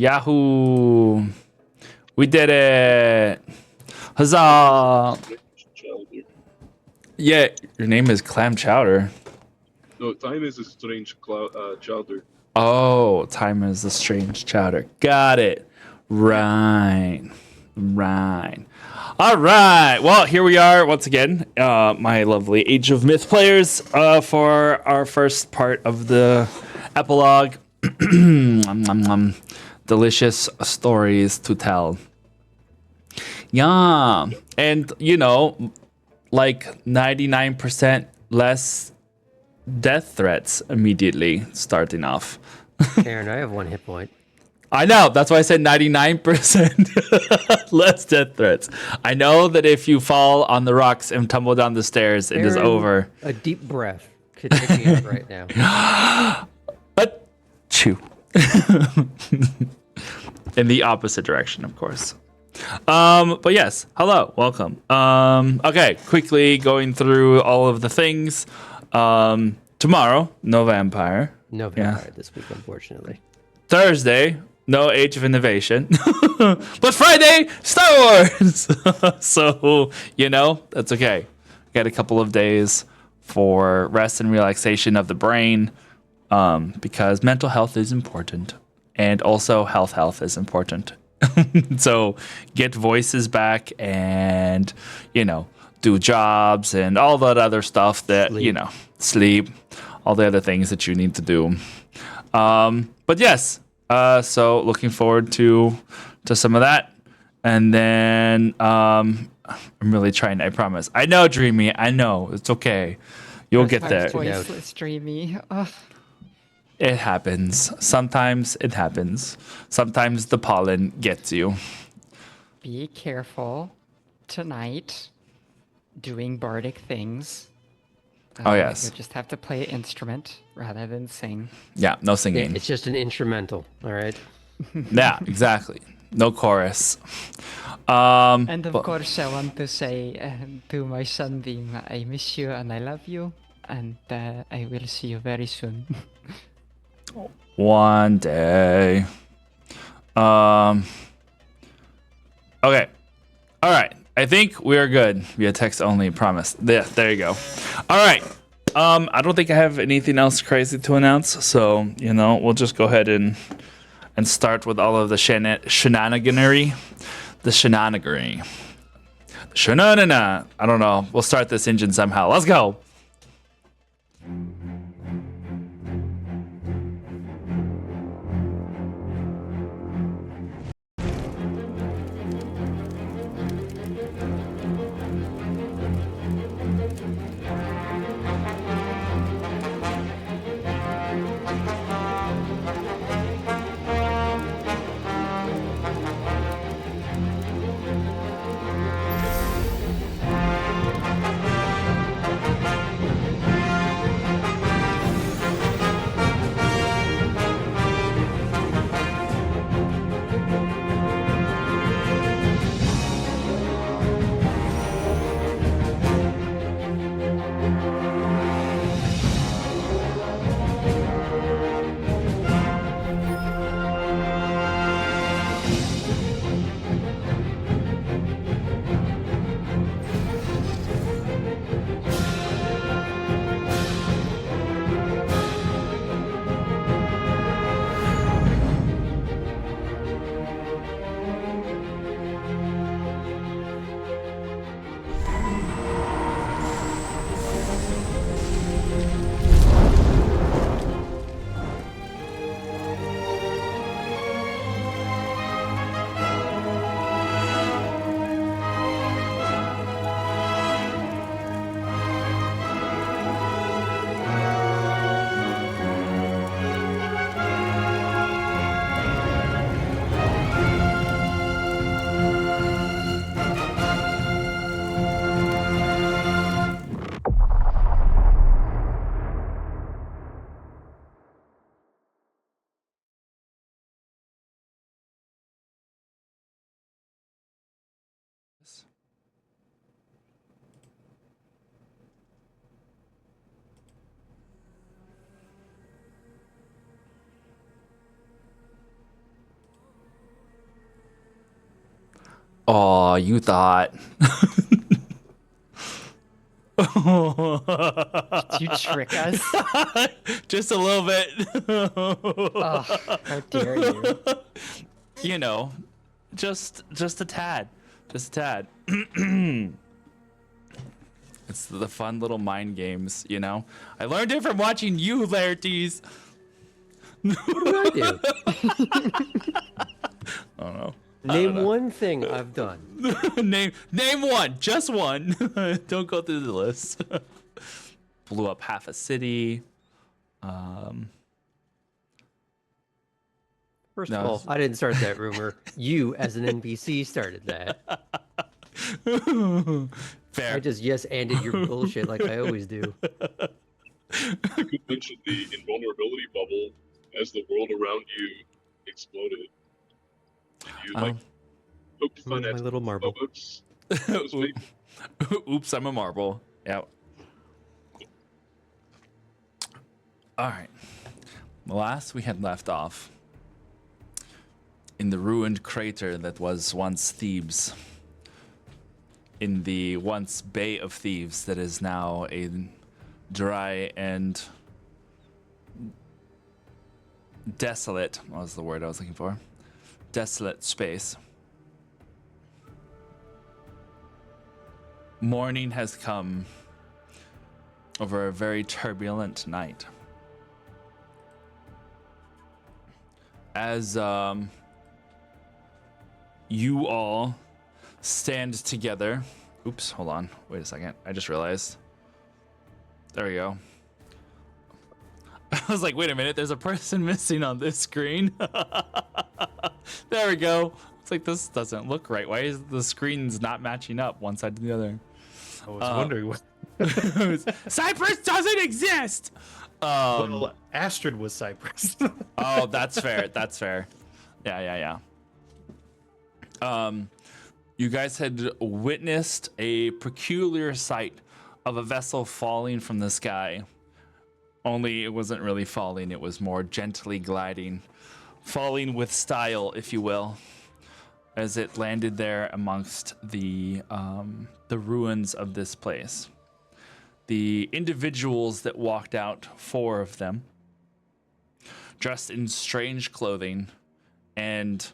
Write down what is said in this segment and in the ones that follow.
Yahoo! We did it! Huzzah! Chowder. Yeah, your name is Clam Chowder. No, time is a strange chowder. Oh, time is a strange chowder. Got it. Right. All right. Well, here we are once again, my lovely Age of Myth players, for our first part of the epilogue. Delicious stories to tell. Yeah. And, like 99% less death threats immediately starting off. Aaron, I have 1 hit point. I know. That's why I said 99% less death threats. I know that if you fall on the rocks and tumble down the stairs, it is Aaron, over. A deep breath could take me out right now. But chew. In the opposite direction, of course. But yes, hello, welcome. Okay, quickly going through all of the things. Tomorrow, no vampire. No vampire this week, unfortunately. Thursday, no Age of Innovation. But Friday, Star Wars! So, that's okay. Got a couple of days for rest and relaxation of the brain, because mental health is important. And also health is important. So get voices back and, do jobs and all that other stuff that, sleep, all the other things that you need to do. But yes, so looking forward to some of that. And then I'm really trying, I promise. I know, Dreamy, I know. It's okay. You'll get there. Voiceless, Dreamy. Ugh. It happens. Sometimes it happens. Sometimes the pollen gets you. Be careful tonight doing bardic things. Oh, yes. You just have to play an instrument rather than sing. Yeah, no singing. It's just an instrumental, all right? Yeah, exactly. No chorus. And of course, I want to say to my sunbeam, I miss you and I love you. And I will see you very soon. One day. Okay. All right. I think we are good via text only. Promise. There you go. All right. I don't think I have anything else crazy to announce. So, we'll just go ahead and start with all of the shenaniganery. The shenaniganery. Shenanigans. I don't know. We'll start this engine somehow. Let's go. Oh, you thought. Did you trick us? Just a little bit. Oh, how dare you? You know, just a tad. Just a tad. It's the fun little mind games, you know? I learned it from watching you, Laertes. What did I do? I don't know. Name one thing I've done. Name one, just one. Don't go through the list. Blew up half a city. First No. of all, I didn't start that rumor. You, as an NPC, started that. Fair. I just yes-anded your bullshit like I always do. You could mention the invulnerability bubble as the world around you exploded. You poked fun My at little marble. Oops. That was me. Oops, I'm a marble. Yeah. All right. Last we had left off in the ruined crater that was once Thebes. In the once Bay of Thieves that is now a dry and desolate, what was the word I was looking for? Desolate space. Morning has come over a very turbulent night. As you all stand together. Oops, hold on. Wait a second. I just realized. There we go. I was like, wait a minute, there's a person missing on this screen. There we go. It's like, this doesn't look right. Why is the screens not matching up one side to the other? I was wondering what. Cyprus doesn't exist! Well, Astrid was Cyprus. Oh, that's fair. That's fair. Yeah. You guys had witnessed a peculiar sight of a vessel falling from the sky. Only it wasn't really falling, it was more gently gliding. Falling with style, if you will, as it landed there amongst the ruins of this place. The individuals that walked out, 4 of them, dressed in strange clothing and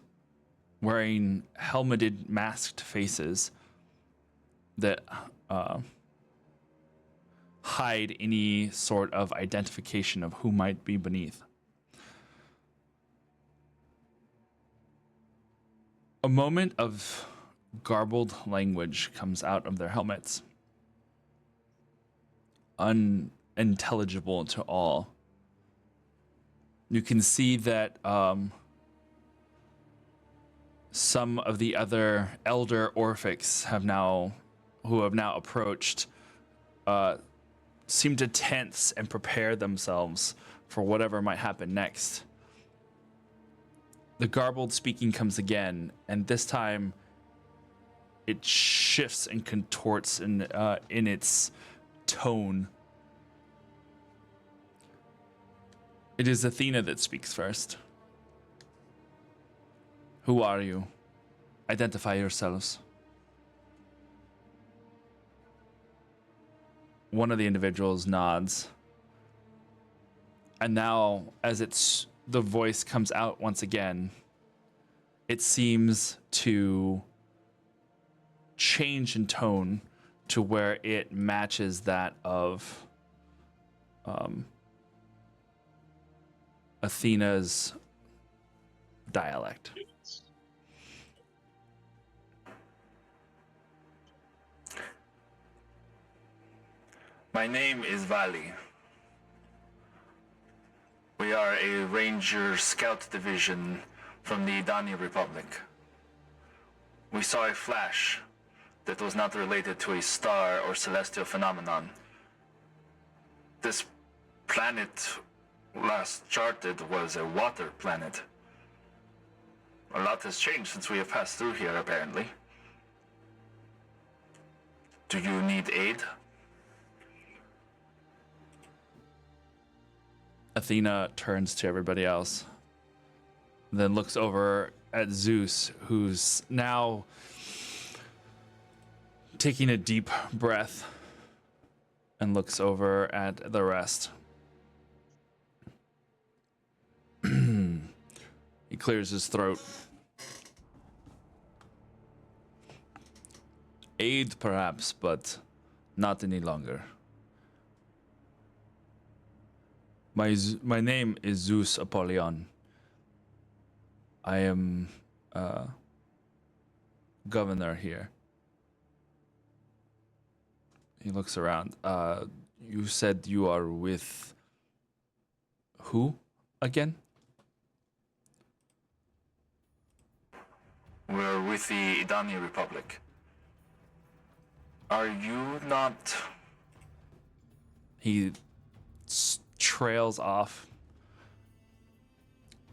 wearing helmeted, masked faces that hide any sort of identification of who might be beneath. A moment of garbled language comes out of their helmets, unintelligible to all. You can see that some of the other elder Orphics who have now approached, seem to tense and prepare themselves for whatever might happen next. The garbled speaking comes again, and this time it shifts and contorts in its tone. It is Athena that speaks first. Who are you? Identify yourselves. One of the individuals nods. And now, as the voice comes out once again, it seems to change in tone to where it matches that of Athena's dialect. My name is Vali. We are a Ranger Scout Division from the Idani Republic. We saw a flash that was not related to a star or celestial phenomenon. This planet last charted was a water planet. A lot has changed since we have passed through here, apparently. Do you need aid? Athena turns to everybody else, then looks over at Zeus, who's now taking a deep breath and looks over at the rest. He clears his throat. Aid, perhaps, but not any longer. My name is Zeus Apollyon. I am governor here. He looks around. You said you are with who again? We're with the Idani Republic. Are you not... He trails off.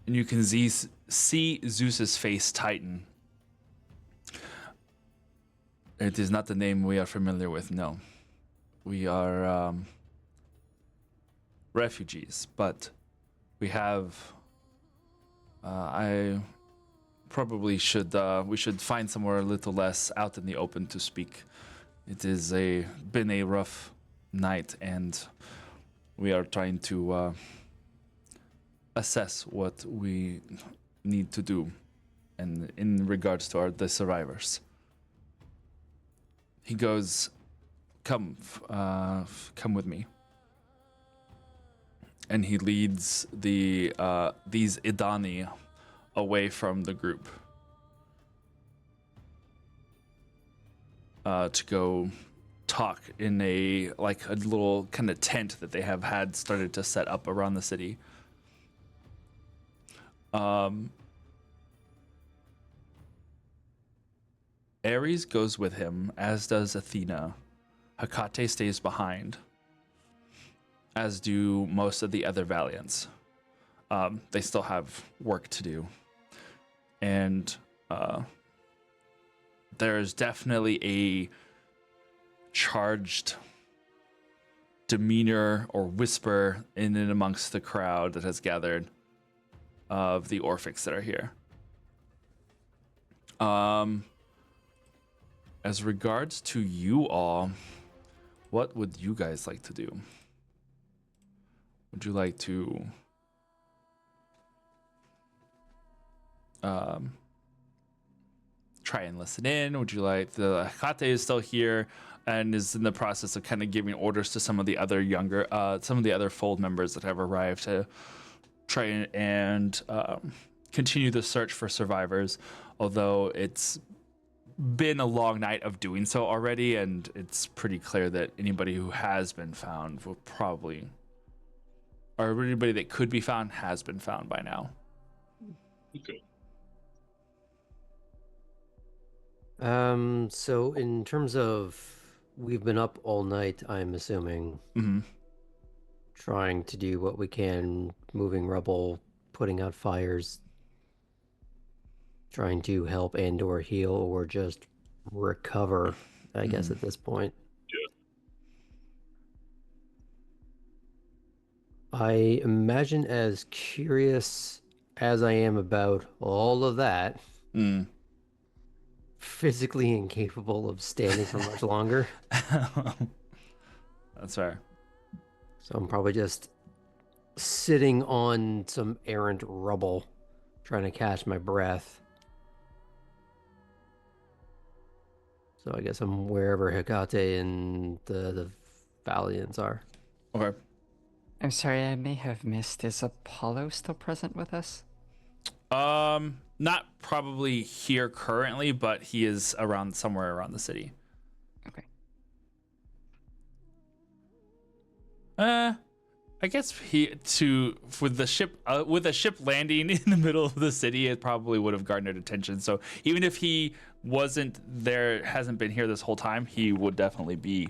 And you can see Zeus's face tighten. It is not the name we are familiar with, no. We are refugees, but we have... I probably should... we should find somewhere a little less out in the open to speak. It is been a rough night, and we are trying to assess what we need to do and in regards to the survivors. He goes, come with me. And he leads these Idani away from the group to go talk in a little kind of tent that they have had started to set up around the city. Ares goes with him, as does Athena. Hecate stays behind, as do most of the other Valiants. They still have work to do. And there's definitely a charged demeanor or whisper in and amongst the crowd that has gathered of the Orphics that are here. As regards to you all, what would you guys like to do? Would you like to try and listen in? Would you like the Hecate is still here and is in the process of kind of giving orders to some of the other fold members that have arrived to try and continue the search for survivors, although it's been a long night of doing so already, and it's pretty clear that anybody who has been found will probably, or anybody that could be found has been found by now. Okay. So in terms of we've been up all night, I'm assuming, trying to do what we can, moving rubble, putting out fires, trying to help and or heal or just recover, I guess at this point. Yeah. I imagine as curious as I am about all of that, physically incapable of standing for much longer. That's fair. So I'm probably just sitting on some errant rubble, trying to catch my breath. So I guess I'm wherever Hecate and the Valiants are. Okay. I'm sorry, I may have missed. Is Apollo still present with us? Not probably here currently, but he is somewhere around the city. Okay. I guess with the ship landing in the middle of the city, it probably would have garnered attention. So even if he wasn't there, hasn't been here this whole time, he would definitely be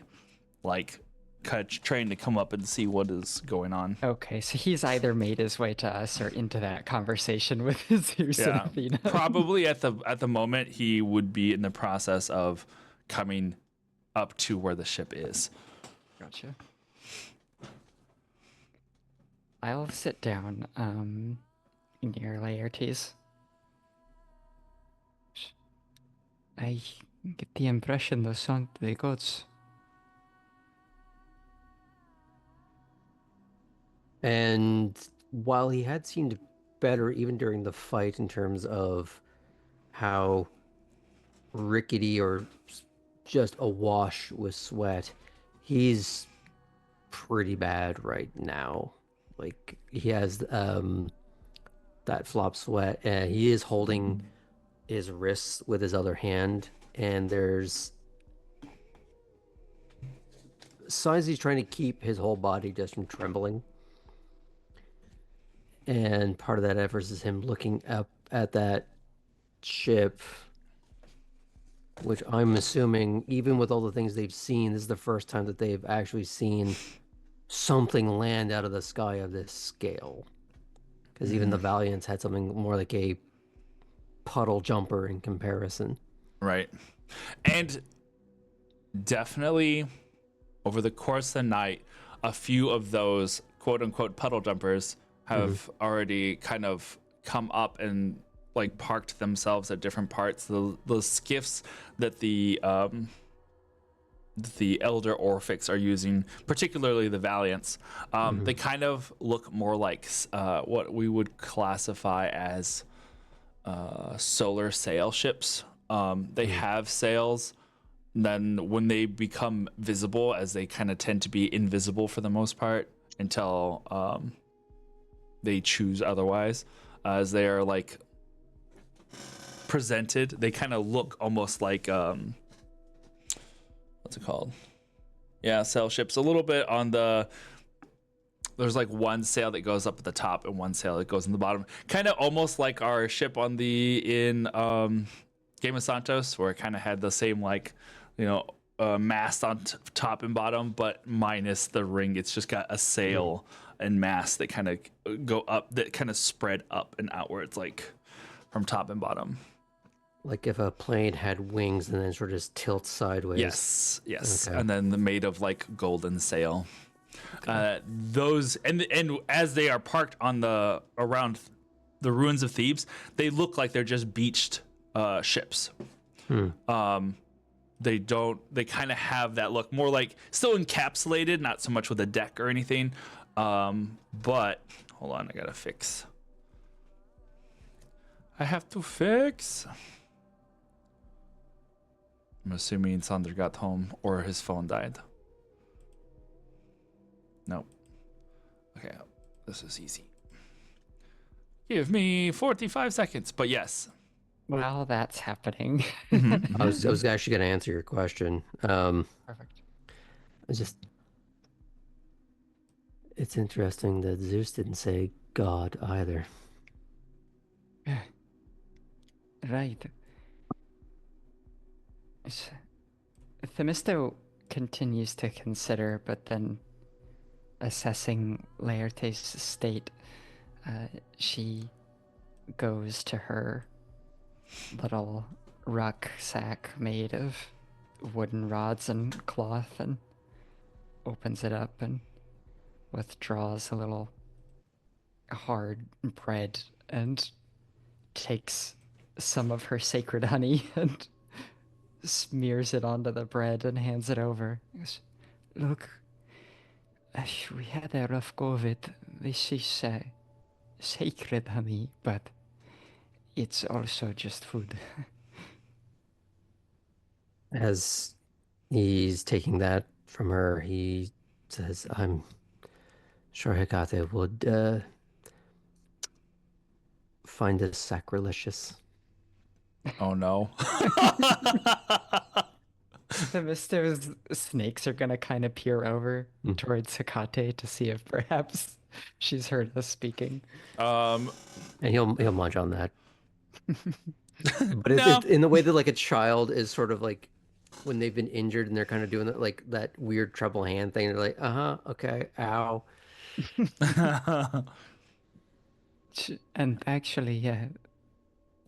trying to come up and see what is going on. Okay, so he's either made his way to us or into that conversation with Zeus and Athena. Probably at the moment he would be in the process of coming up to where the ship is. Gotcha. I'll sit down near Laertes. I get the impression those aren't the gods. And while he had seemed better even during the fight in terms of how rickety or just awash with sweat, he's pretty bad right now. Like he has that flop sweat, and he is holding his wrists with his other hand, and there's signs he's trying to keep his whole body just from trembling. And part of that effort is him looking up at that ship, which I'm assuming, even with all the things they've seen, this is the first time that they've actually seen something land out of the sky of this scale. Because even the Valiants had something more like a puddle jumper in comparison. Right. And definitely over the course of the night, a few of those quote unquote puddle jumpers have already kind of come up and like parked themselves at different parts. The skiffs that the elder Orphics are using, particularly the Valiants, they kind of look more like what we would classify as solar sail ships. They have sails. Then when they become visible, as they kind of tend to be invisible for the most part until they choose otherwise, as they are like presented, they kind of look almost like what's it called? Yeah, sail ships. A little bit on the. There's like one sail that goes up at the top and one sail that goes in the bottom. Kind of almost like our ship on in Game of Santos, where it kind of had the same like, mast on top and bottom, but minus the ring. It's just got a sail and mast that kind of go up, that kind of spread up and outwards, like from top and bottom. Like if a plane had wings and then sort of just tilts sideways. Yes. Okay. And then made of like golden sail. Okay. Those and as they are parked on around the ruins of Thebes, they look like they're just beached ships. They kind of have that look, more like still encapsulated, not so much with a deck or anything. But hold on, I gotta fix. I have to fix. I'm assuming Sander got home or his phone died. Nope. Okay, this is easy. Give me 45 seconds, but yes. Well, that's happening. I was actually going to answer your question. Perfect. It's interesting that Zeus didn't say God either. Right. Themisto continues to consider, but then assessing Laertes' state, she goes to her little rucksack made of wooden rods and cloth and opens it up and withdraws a little hard bread and takes some of her sacred honey and smears it onto the bread and hands it over. He goes, look, we had a rough go of it. This is sacred honey, but it's also just food. As he's taking that from her, he says, I'm sure Hecate would find this sacrilegious. Oh no. Themisto's snakes are gonna kind of peer over towards Hecate to see if perhaps she's heard us speaking. And he'll munch on that. But it's in the way that like a child is sort of like when they've been injured and they're kind of doing that like that weird treble hand thing. They're like, okay, ow. And actually,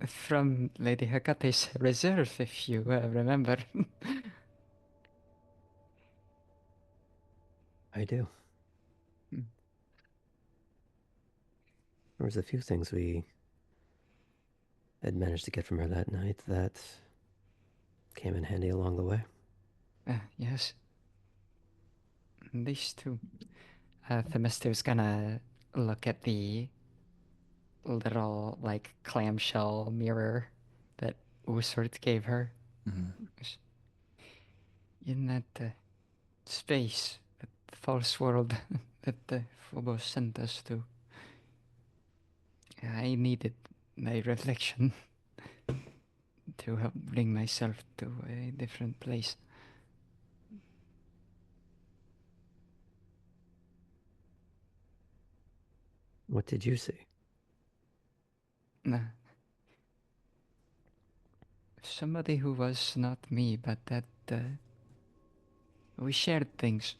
from Lady Hecate's reserve, if you remember. I do. There was a few things we had managed to get from her that night that came in handy along the way. Yes. These two. Themister's gonna look at the little, like, clamshell mirror that Usort gave her. In that space, that false world that the Phobos sent us to, I needed my reflection to help bring myself to a different place. What did you see? Somebody who was not me, but that we shared things.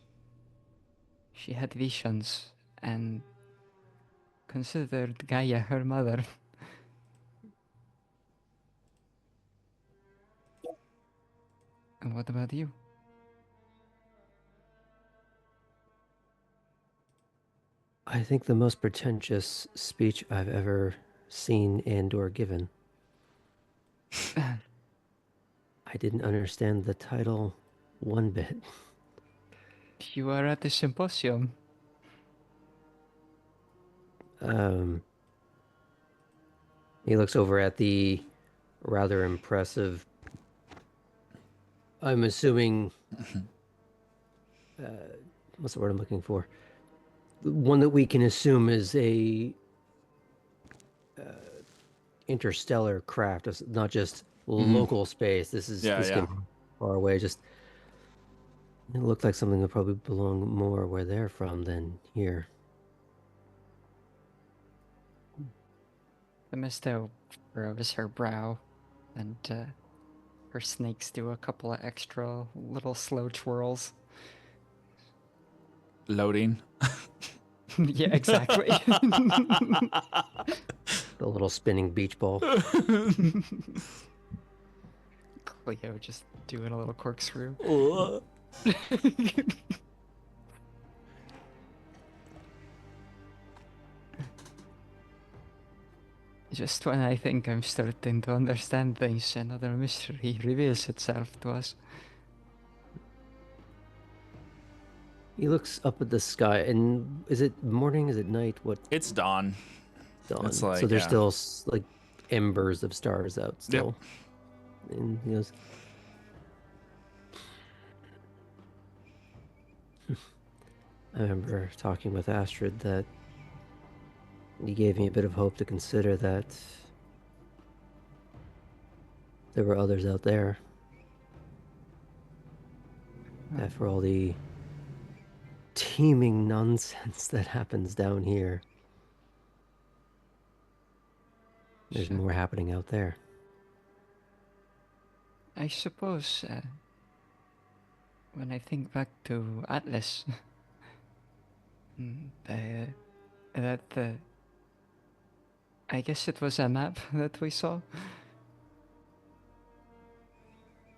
She had visions and considered Gaia her mother. And what about you? I think the most pretentious speech I've ever seen and or given. I didn't understand the title one bit. You are at the symposium. He looks over at the rather impressive, I'm assuming, what's the word I'm looking for? One that we can assume is a interstellar craft. It's not just local space. This can be far away. Just it looked like something that probably belong more where they're from than here. The Misto furrows her brow, and her snakes do a couple of extra little slow twirls. Loading. Yeah, exactly. The little spinning beach ball. Cleo just doing a little corkscrew. Just when I think I'm starting to understand things, another mystery reveals itself to us. He looks up at the sky, and is it morning? Is it night? What? It's dawn. Dawn. It's like, so there's yeah. still like embers of stars out still. And he goes, I remember talking with Astrid that he gave me a bit of hope to consider that there were others out there. That for all the teeming nonsense that happens down here, there's more happening out there. I suppose when I think back to Atlas, I guess it was a map that we saw.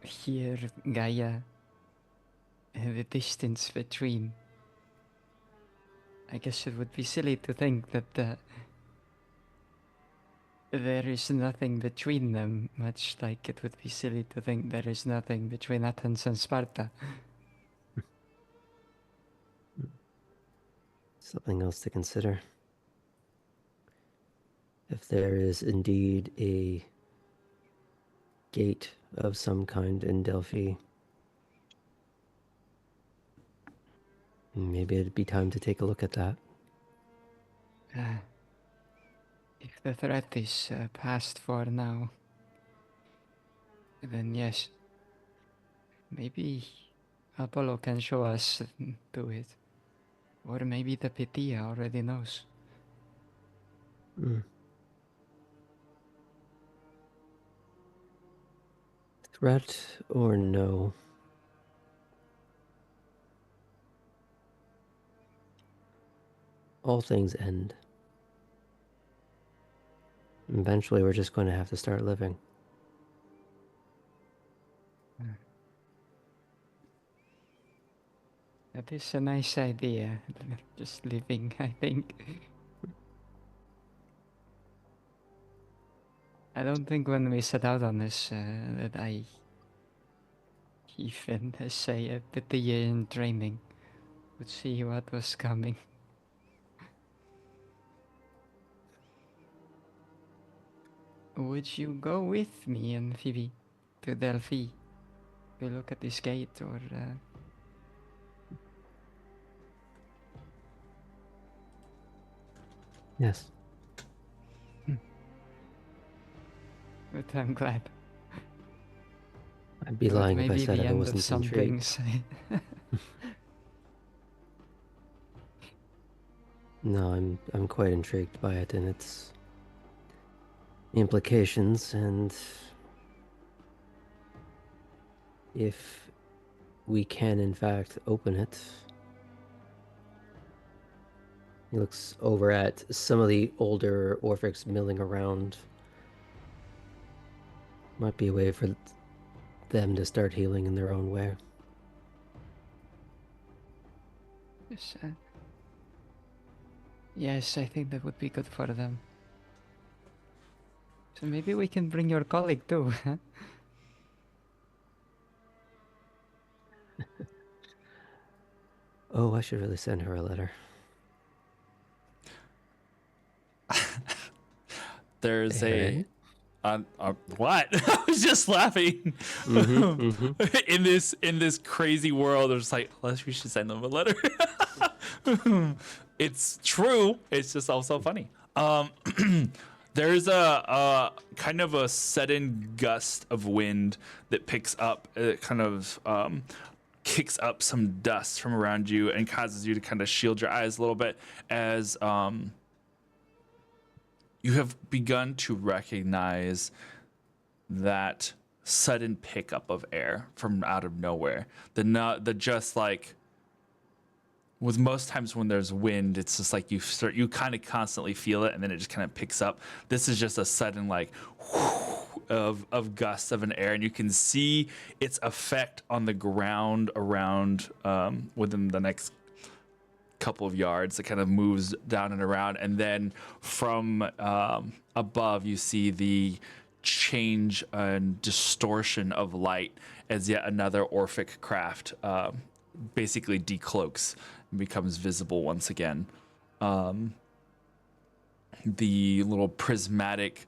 Here, Gaia, the distance between. I guess it would be silly to think that there is nothing between them, much like it would be silly to think there is nothing between Athens and Sparta. Something else to consider. If there is indeed a gate of some kind in Delphi, maybe it'd be time to take a look at that. If the threat is past for now, then yes. Maybe Apollo can show us to it. Or maybe the Pythia already knows. Threat or no? All things end. Eventually, we're just going to have to start living. That is a nice idea. Just living, I think. I don't think when we set out on this that I Even say a bit in dreaming would see what was coming. Would you go with me and Phoebe to Delphi to look at this gate, or Yes. but I'm glad. I'd be It lying if may I be said the I end wasn't of some intrigued. things. No, I'm quite intrigued by it and its implications, and if we can in fact open it. He looks over at some of the older Orphics milling around. Might be a way for them to start healing in their own way. Yes, yes, I think that would be good for them. So maybe we can bring your colleague too. Huh? Oh, I should really send her a letter. There's Aaron? what? I was just laughing. In this crazy world, there's like, unless we should send them a letter. It's true. It's just also funny. There's a kind of a sudden gust of wind that picks up. It kind of kicks up some dust from around you and causes you to kind of shield your eyes a little bit as you have begun to recognize that sudden pickup of air from out of nowhere. The just like with most times when there's wind, it's just like you kind of constantly feel it and then it just kind of picks up. This is just a sudden like of gusts of an air, and you can see its effect on the ground around within the next couple of yards. It kind of moves down and around, and then from above you see the change and distortion of light as yet another Orphic craft basically decloaks and becomes visible once again. The little prismatic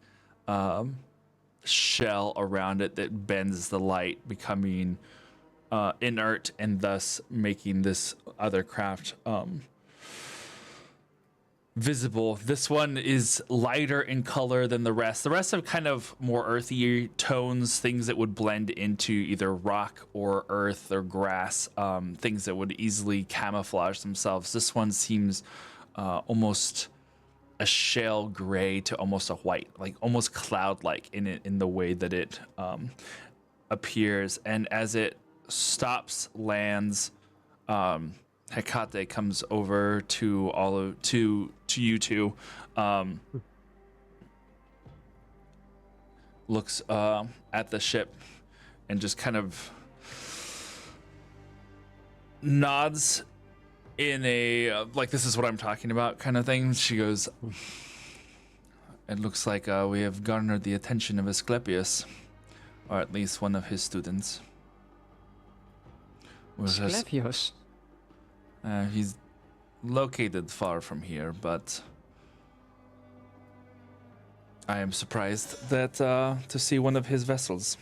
shell around it that bends the light becoming inert, and thus making this other craft visible. This one is lighter in color than the rest. The rest have kind of more earthy tones, things that would blend into either rock or earth or grass, things that would easily camouflage themselves. This one seems almost a shale gray to almost a white, like almost cloud-like in the way that it appears. And as it stops, lands, Hecate comes over to you two, looks at the ship and just kind of nods in a like, this is what I'm talking about kind of thing. She goes, it looks like we have garnered the attention of Asclepius, or at least one of his students. Asclepius. He's located far from here, but I am surprised that to see one of his vessels.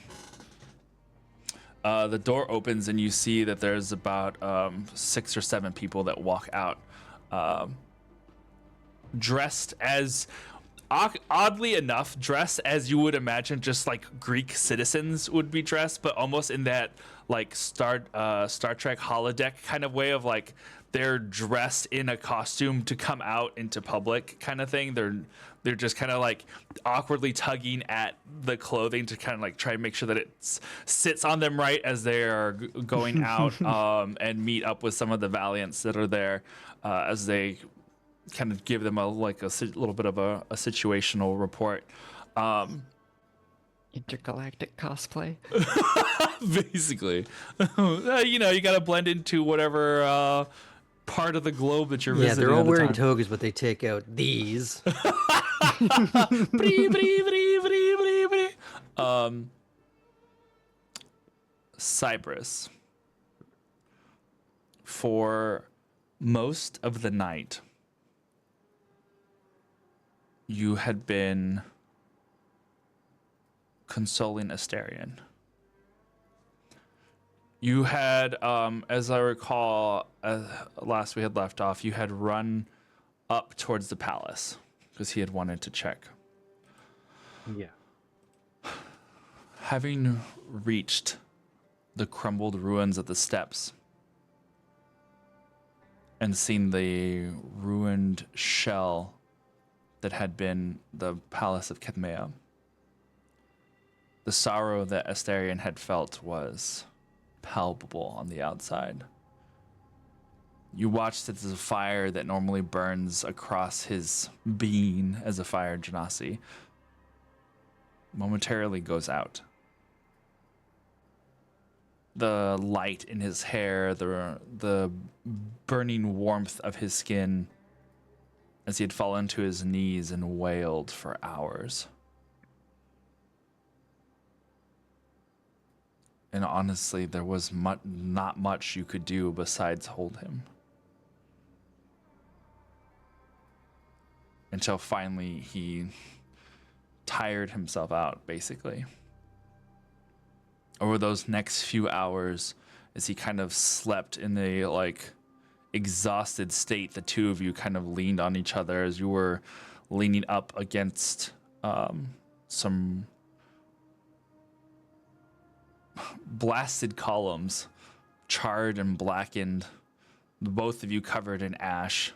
The door opens and you see that there's about 6 or 7 people that walk out, dressed as, oddly enough, dressed as you would imagine just like Greek citizens would be dressed, but almost in that like Star Trek holodeck kind of way of like they're dressed in a costume to come out into public kind of thing. They're just kind of like awkwardly tugging at the clothing to kind of like try and make sure that it sits on them right as they are going out and meet up with some of the Valiants that are there as they kind of give them a little bit of a situational report. Intergalactic cosplay. Basically, you got to blend into whatever part of the globe that you're Yeah, visiting. they're all at the wearing time. togas, but they take out these. Cyprus, for most of the night, you had been consoling Asterion. You had, as I recall, last we had left off, you had run up towards the palace because he had wanted to check. Yeah. Having reached the crumbled ruins of the steps and seen the ruined shell that had been the palace of Ketmea, the sorrow that Asterion had felt was palpable on the outside. You watched as the fire that normally burns across his being as a fire genasi momentarily goes out. The light in his hair, the burning warmth of his skin as he had fallen to his knees and wailed for hours. And honestly, there was not much you could do besides hold him. Until finally he tired himself out, basically. Over those next few hours, as he kind of slept in a exhausted state, the two of you kind of leaned on each other as you were leaning up against some blasted columns, charred and blackened, both of you covered in ash.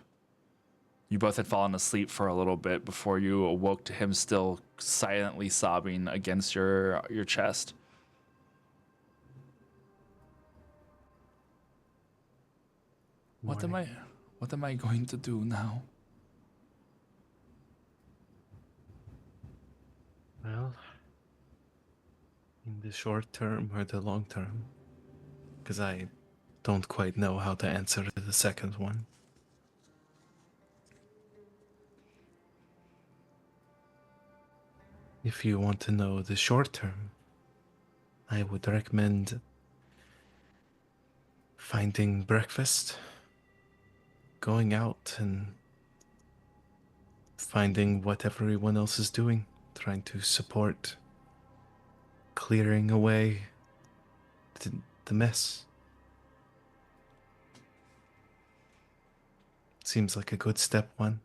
You both had fallen asleep for a little bit before you awoke to him still silently sobbing against your chest. What am I going to do now? Well, in the short term or the long term? Because I don't quite know how to answer the second one. If you want to know the short term, I would recommend finding breakfast, going out and finding what everyone else is doing, trying to support clearing away the mess. Seems like a good step one.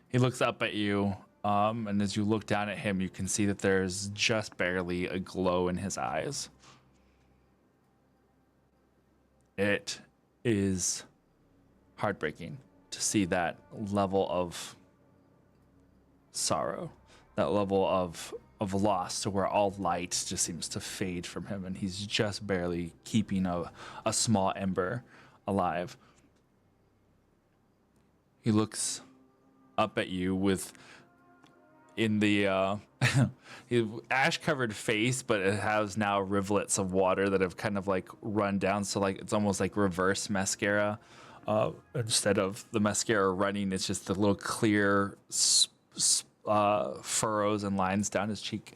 He looks up at you, and as you look down at him, you can see that there's just barely a glow in his eyes. It is heartbreaking to see that level of sorrow, that level of loss, to where all light just seems to fade from him, and he's just barely keeping a small ember alive. He looks up at you with in the ash covered face, but it has now rivulets of water that have kind of run down, so it's almost like reverse mascara. Instead of the mascara running, it's just the little clear furrows and lines down his cheek.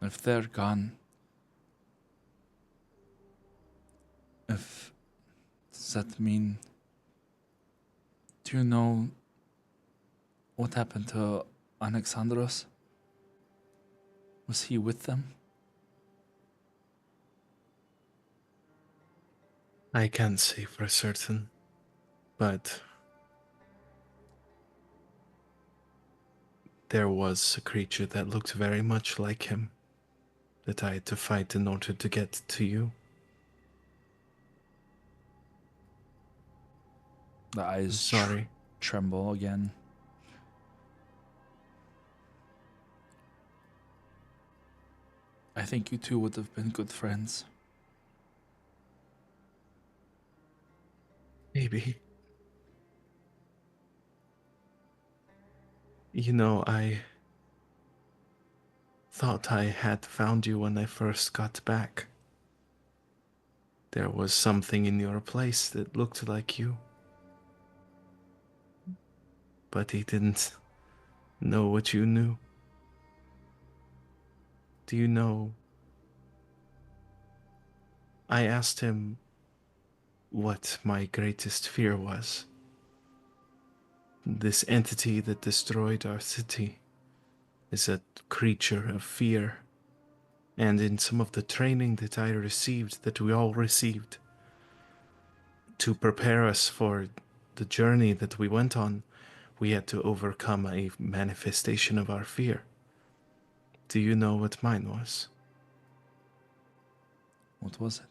If they're gone, does that mean, do you know what happened to Alexandros? Was he with them? I can't say for certain, but there was a creature that looked very much like him that I had to fight in order to get to you. The eyes Sorry. tremble again. I think you two would have been good friends. Maybe. You know, I thought I had found you when I first got back. There was something in your place that looked like you. but he didn't know what you knew. Do you know? I asked him what my greatest fear was. This entity that destroyed our city is a creature of fear. And in some of the training that I received, that we all received, to prepare us for the journey that we went on, we had to overcome a manifestation of our fear. Do you know what mine was? What was it?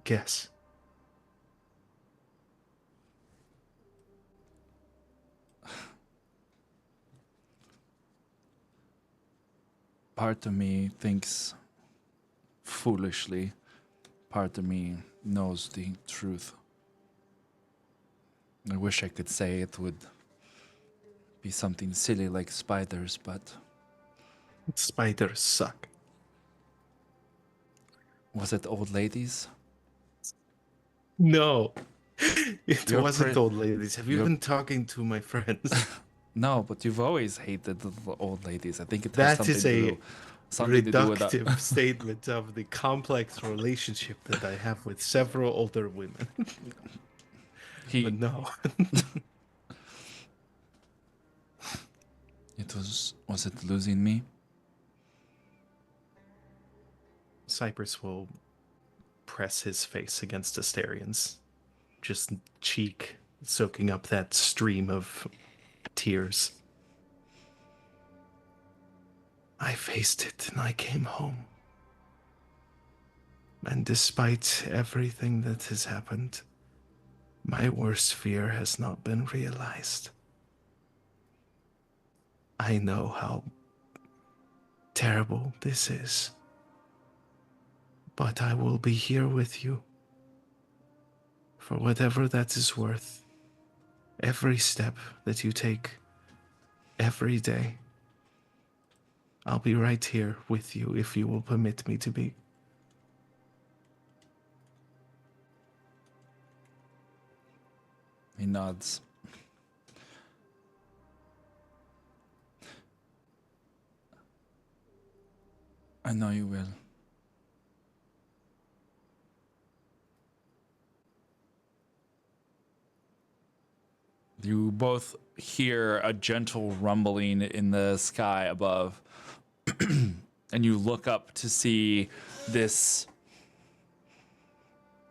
Guess. Part of me thinks foolishly. Part of me knows the truth. I wish I could say it would be something silly like spiders, but Spiders suck. was it old ladies? No. It You're wasn't old ladies. Have you you're- been talking to my friends? No, but you've always hated the old ladies. I think it has That something is to a do, something to do with that. reductive statement of the complex relationship that I have with several older women. But no. Was it losing me? Cypress will press his face against Asterian's, just cheek, soaking up that stream of tears. I faced it and I came home. And despite everything that has happened, my worst fear has not been realized. I know how terrible this is. But I will be here with you. For whatever that is worth. Every step that you take, every day. I'll be right here with you if you will permit me to be. He nods. I know you will. You both hear a gentle rumbling in the sky above, and you look up to see this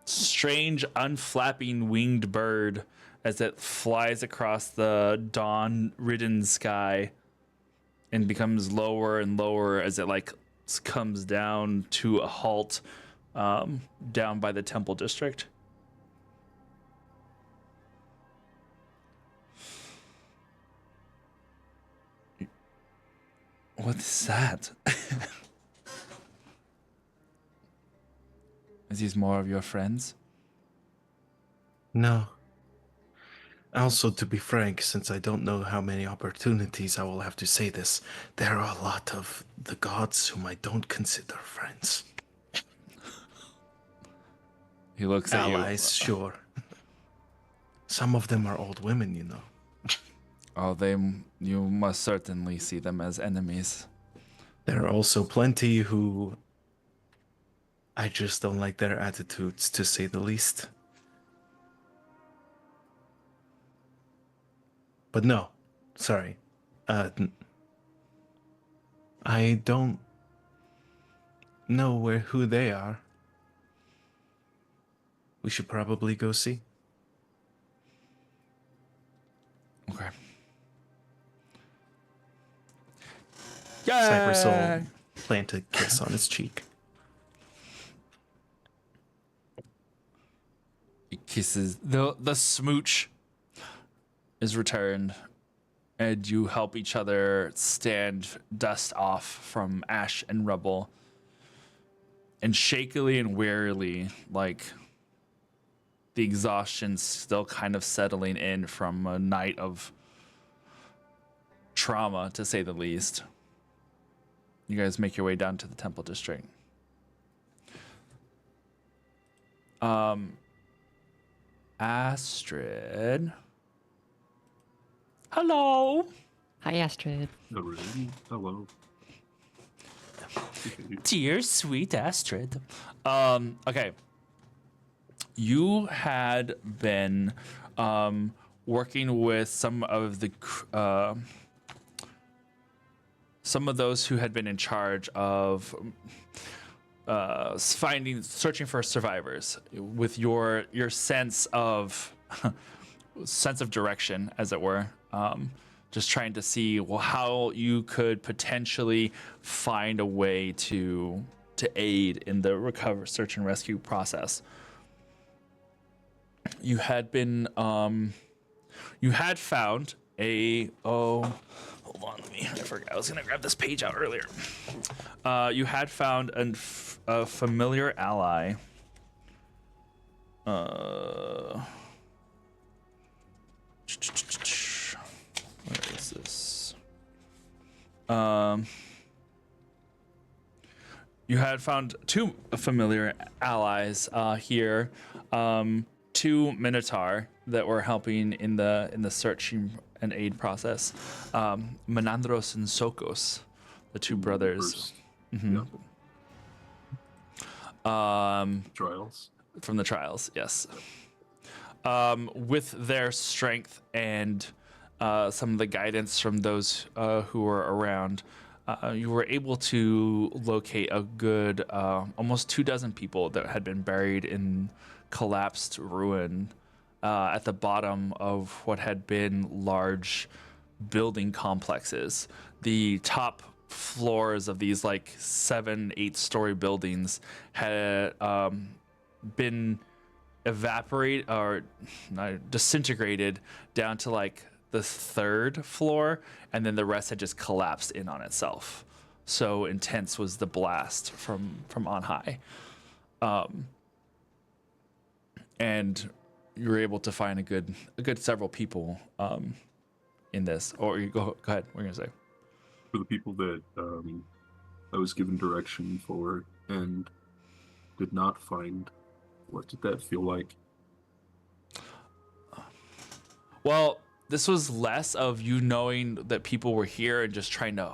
strange, unflapping winged bird as it flies across the dawn-ridden sky and becomes lower and lower as it comes down to a halt down by the temple district. What is that? Is these more of your friends? No. Also, to be frank, since I don't know how many opportunities I will have to say this, there are a lot of the gods whom I don't consider friends. He looks at you. Allies, sure. Some of them are old women, you know. Oh, you must certainly see them as enemies. There are also plenty who I just don't like their attitudes, to say the least. But no, sorry. I don't know who they are. We should probably go see. Okay. Cypress will plant a kiss on his cheek. He kisses the smooch is returned, and you help each other stand dust off from ash and rubble. And shakily and wearily, like the exhaustion still kind of settling in from a night of trauma, to say the least. You guys make your way down to the temple district. Astrid, Hello. Hi, Astrid. Alrighty. Hello. Dear sweet Astrid. Okay. You had been working with some of those who had been in charge of searching for survivors with your sense of direction, as it were. Just trying to see how you could potentially find a way to aid in the search and rescue process. You had been you had found hold on, I forgot I was gonna grab this page out earlier. You had found a familiar ally. Where is this? You had found two familiar allies here. Two Minotaur that were helping in the search and aid process. Menandros and Sokos, the two brothers. Yeah. Trials. From the trials, yes. With their strength and some of the guidance from those who were around, you were able to locate a good almost 24 people that had been buried in collapsed ruin at the bottom of what had been large building complexes. The top floors of these like 7-8 story buildings had been disintegrated down to like the 3rd floor, and then the rest had just collapsed in on itself. So intense was the blast from on high. And you were able to find a good several people in this. Or you go ahead. What are you gonna say? For the people that I was given direction for and did not find, what did that feel like? Well, this was less of you knowing that people were here and just trying to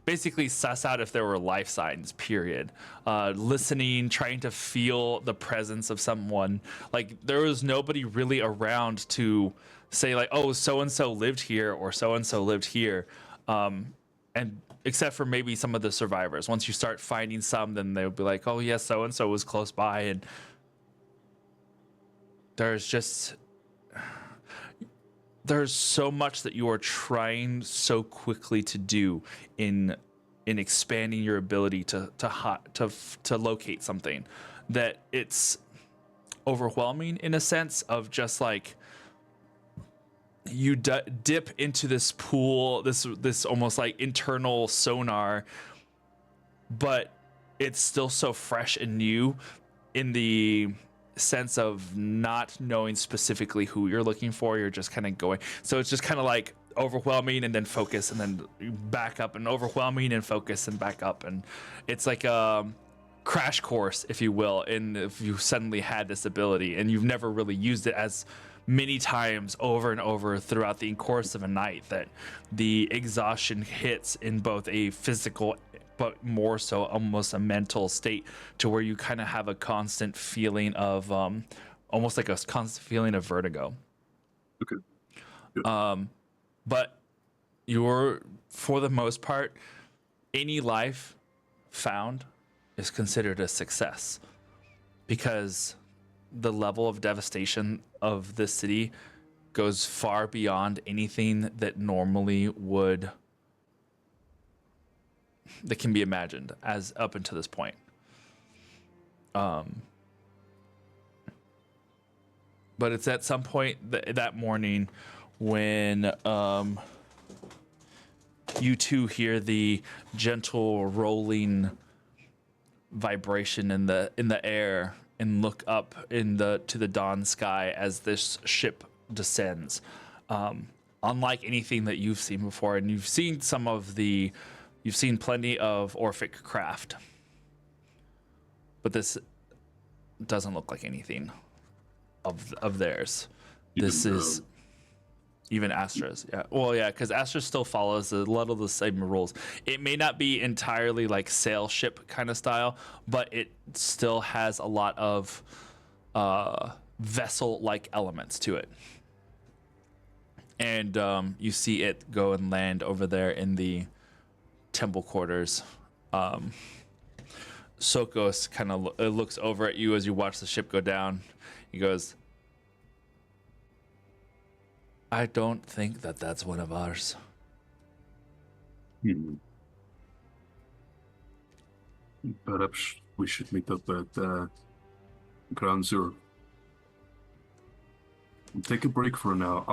basically suss out if there were life signs, period. Listening, trying to feel the presence of someone. Like, there was nobody really around to say, like, oh, so-and-so lived here or so-and-so lived here. And except for maybe some of the survivors. Once you start finding some, then they'll be like, oh, yes, so-and-so was close by. And there's so much that you are trying so quickly to do in expanding your ability to locate something, that it's overwhelming in a sense of just like you dip into this pool, this almost like internal sonar, but it's still so fresh and new in the sense of not knowing specifically who you're looking for. You're just kind of going, so it's just kind of like overwhelming and then focus and then back up, and overwhelming and focus and back up, and it's like a crash course, if you will, and if you suddenly had this ability and you've never really used it as many times over and over throughout the course of a night, that the exhaustion hits in both a physical but more so almost a mental state, to where you kind of have a constant feeling of almost like a constant feeling of vertigo. Okay. Good. But you're, for the most part, any life found is considered a success, because the level of devastation of this city goes far beyond anything that normally that can be imagined as up until this point. But it's at some point that morning when you two hear the gentle rolling vibration in the air, and look up to the dawn sky as this ship descends. Unlike anything that you've seen before, and you've seen plenty of Orphic craft, but this doesn't look like anything of theirs. Even, This is Even Astra's, yeah. Well, yeah, because Astra still follows a lot of the same rules. It may not be entirely like sail ship kind of style, but it still has a lot of vessel-like elements to it. And you see it go and land over there in the temple quarters. Sokos kind of looks over at you as you watch the ship go down. He goes, I don't think that that's one of ours. Perhaps we should meet up at Ground Zero. Take a break for now.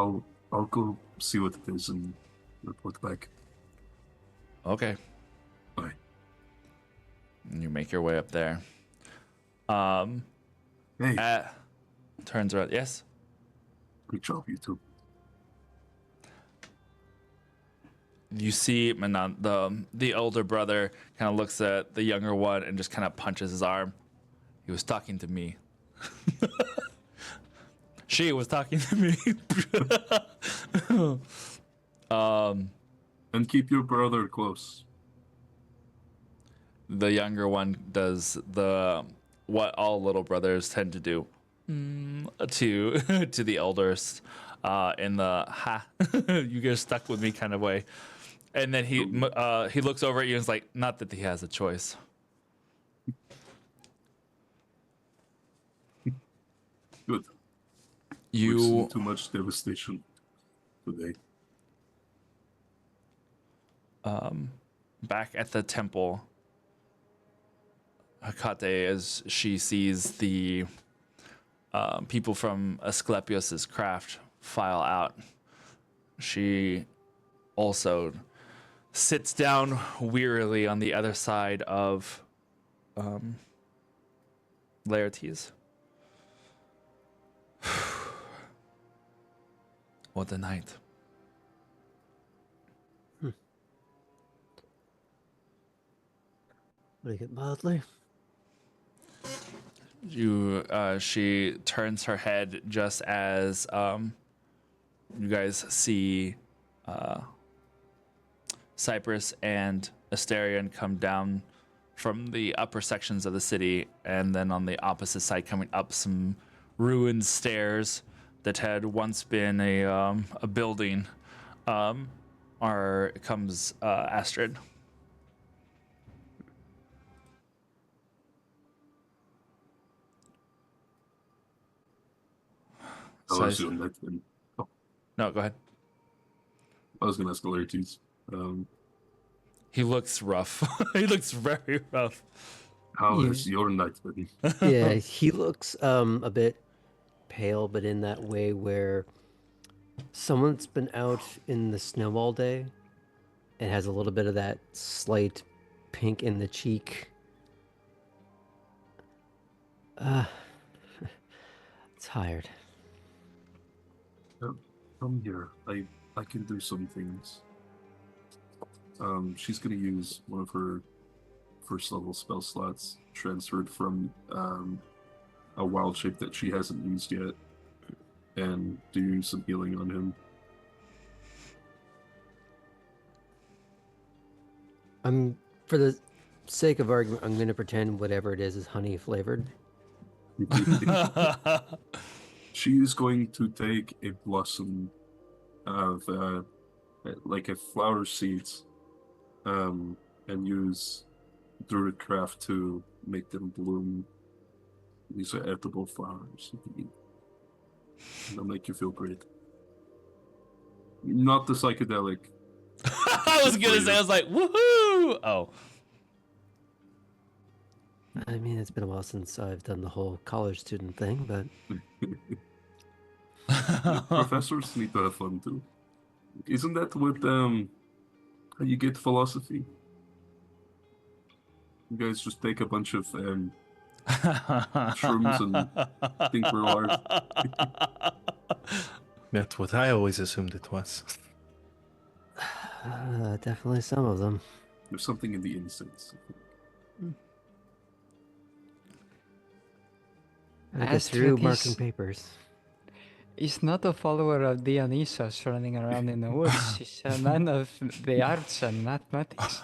I'll go see what it is and report back. Okay. Bye. And you make your way up there. Hey, Turns around. Yes? good job, you two. You see Manan, the older brother kind of looks at the younger one and just kind of punches his arm. He was talking to me. She was talking to me. And keep your brother close. The younger one does what all little brothers tend to do to the elders in the you get stuck with me kind of way. And then he looks over at you and is like, not that he has a choice. Good. We've You seen too much devastation today. back at the temple, Hecate, as she sees the people from Asclepius's craft file out, she also sits down wearily on the other side of Laertes. What a night. Make it mildly. She turns her head just as you guys see Cyprus and Asterion come down from the upper sections of the city, and then on the opposite side, coming up some ruined stairs that had once been a building, comes Astrid. I was doing that then. Oh, No, go ahead. I was going to ask Laertes. He looks rough. He looks very rough. How You- is your night been? Yeah, he looks a bit pale, but in that way where someone's been out in the snow all day and has a little bit of that slight pink in the cheek. Tired. Come here. I can do some things. She's gonna use one of her first level spell slots transferred from a wild shape that she hasn't used yet, and do some healing on him. For the sake of argument, I'm going to pretend whatever it is honey flavored. She is going to take a blossom of like a flower seeds, and use druidcraft to make them bloom. These are edible flowers. They'll make you feel great. Not the psychedelic. I was gonna say, I was like, woohoo! Oh, I mean, it's been a while since I've done the whole college student thing, but Professors need to have fun too. Isn't that what how you get philosophy? You guys just take a bunch of shrooms and think we're art. That's what I always assumed it was. definitely some of them. There's something in the incense. I get As to through these- marking papers. He's not a follower of Dionysus running around in the woods. He's a man of the arts and mathematics.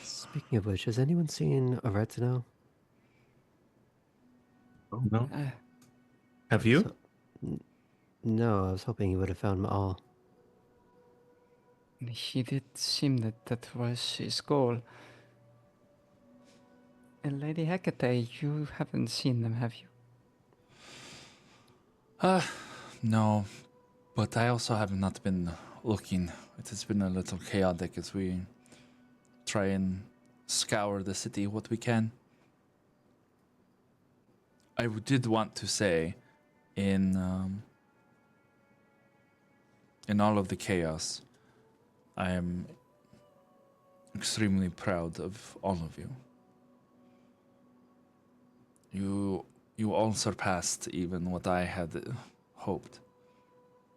Speaking of which, has anyone seen Aretino? No? Uh, Have you? So, no, I was hoping he would have found Maal. he did seem that that was his goal. And Lady Hecate, you haven't seen them, have you? No, but I also have not been looking. It has been a little chaotic as we try and scour the city what we can. I did want to say, in all of the chaos, I am extremely proud of all of you. You all surpassed even what I had hoped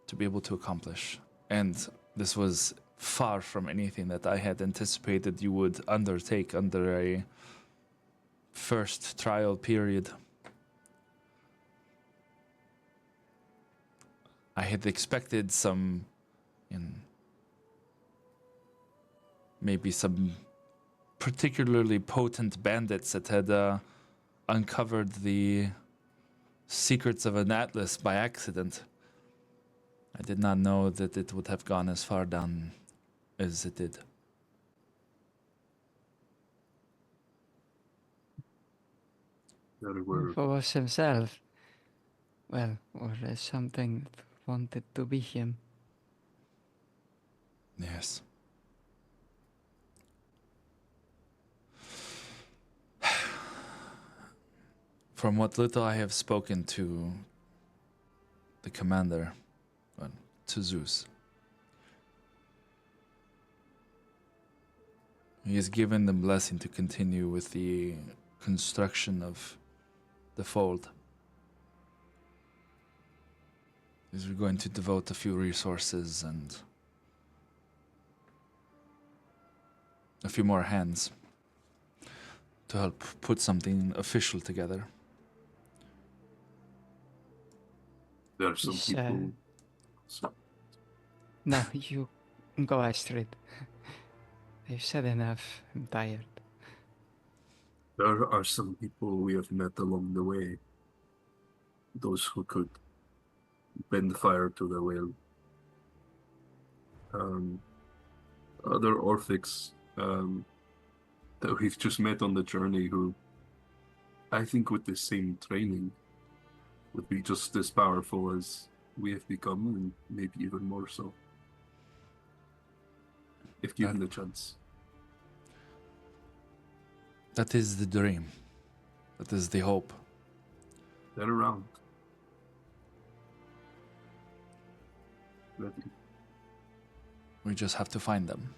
to be able to accomplish. And this was far from anything that I had anticipated you would undertake under a first trial period. I had expected some, maybe some particularly potent bandits that had uncovered the secrets of an atlas by accident. I did not know that it would have gone as far down as it did. That were Was himself. Well, or something that wanted to be him. Yes. From what little I have spoken to the commander, well, to Zeus, he has given the blessing to continue with the construction of the fold. Is we're going to devote a few resources and a few more hands to help put something official together. there are some He's, people. So, No, you go Astrid. I've said enough. I'm tired. there are some people we have met along the way. Those who could bend fire to their will. Other Orphics that we've just met on the journey who, I think with the same training, would be just as powerful as we have become, and maybe even more so. If given the chance. That is the dream. That is the hope. They're around. Ready. We just have to find them.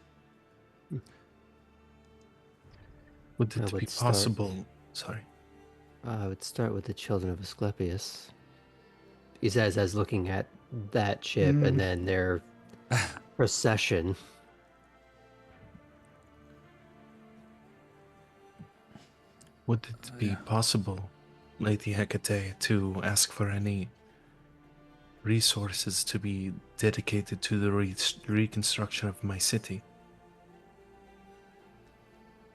Would I it would be start- possible? Sorry. I would start with the children of Asclepius. He says, as looking at that ship and then their procession. Would it be possible, Lady Hecate, to ask for any resources to be dedicated to the reconstruction of my city?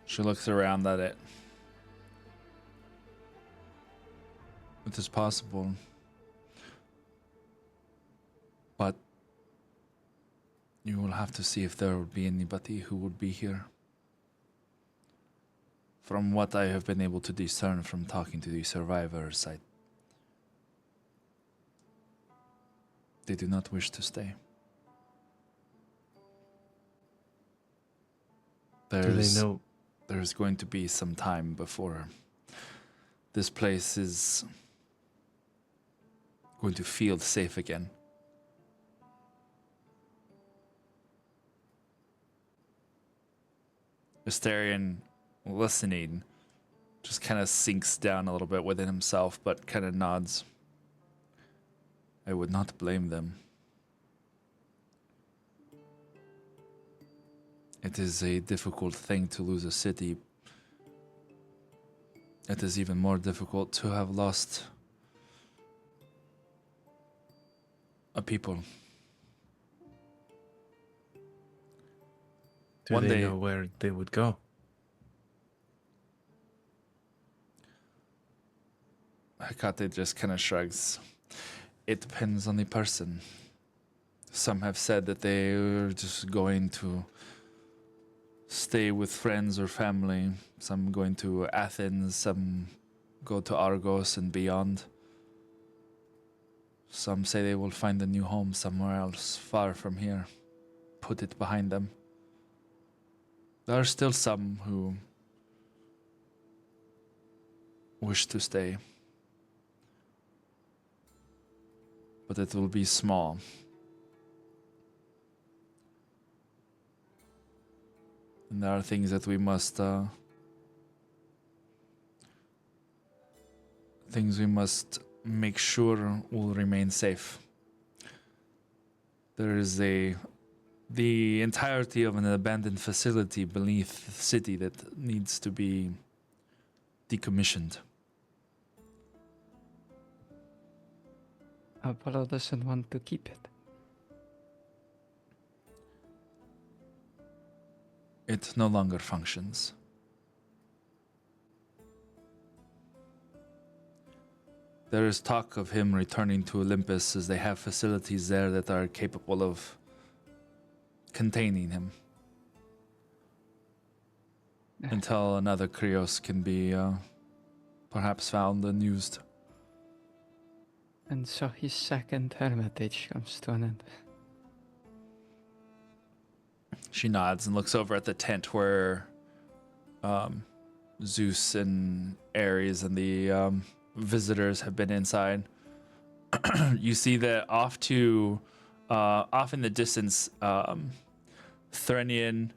She looks around at it. It is possible. But you will have to see if there would be anybody who would be here. From what I have been able to discern from talking to the survivors, they do not wish to stay. Do they know? There's going to be some time before this place is going to feel safe again. Asterion, listening, just kind of sinks down a little bit within himself, but kind of nods. I would not blame them. It is a difficult thing to lose a city. It is even more difficult to have lost a people. Do One they day- know where they would go? Hecate just kind of shrugs. It depends on the person. Some have said that they are just going to stay with friends or family. Some going to Athens, some go to Argos and beyond. Some say they will find a new home somewhere else, far from here. Put it behind them. There are still some who wish to stay. But it will be small. And there are things that we must make sure will remain safe. There is the entirety of an abandoned facility beneath the city that needs to be decommissioned. Apollo doesn't want to keep it. It no longer functions. There is talk of him returning to Olympus, as they have facilities there that are capable of containing him. Until another Krios can be perhaps found and used. And so his second hermitage comes to an end. She nods and looks over at the tent where Zeus and Ares and the visitors have been inside. You see that off in the distance, Threnian,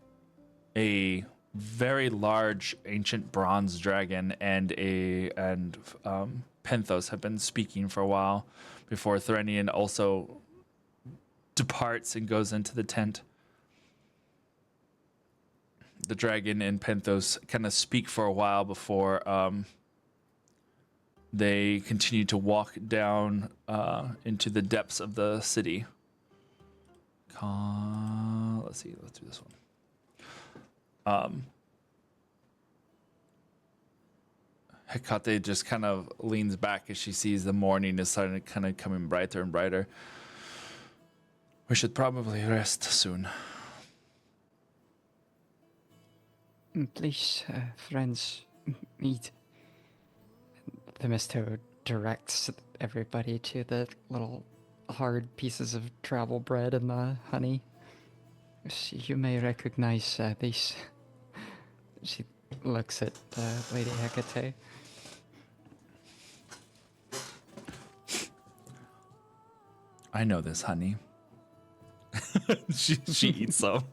a very large ancient bronze dragon, and Penthos have been speaking for a while before Threnian also departs and goes into the tent. The dragon and Penthos kind of speak for a while before they continue to walk down into the depths of the city. Let's see, let's do this one. Hecate just kind of leans back as she sees the morning is starting to kind of coming brighter and brighter. We should probably rest soon. Please, friends, eat. The Misto directs everybody to the little hard pieces of travel bread and the honey. You may recognize these. She looks at Lady Hecate. I know this, honey. she eats some.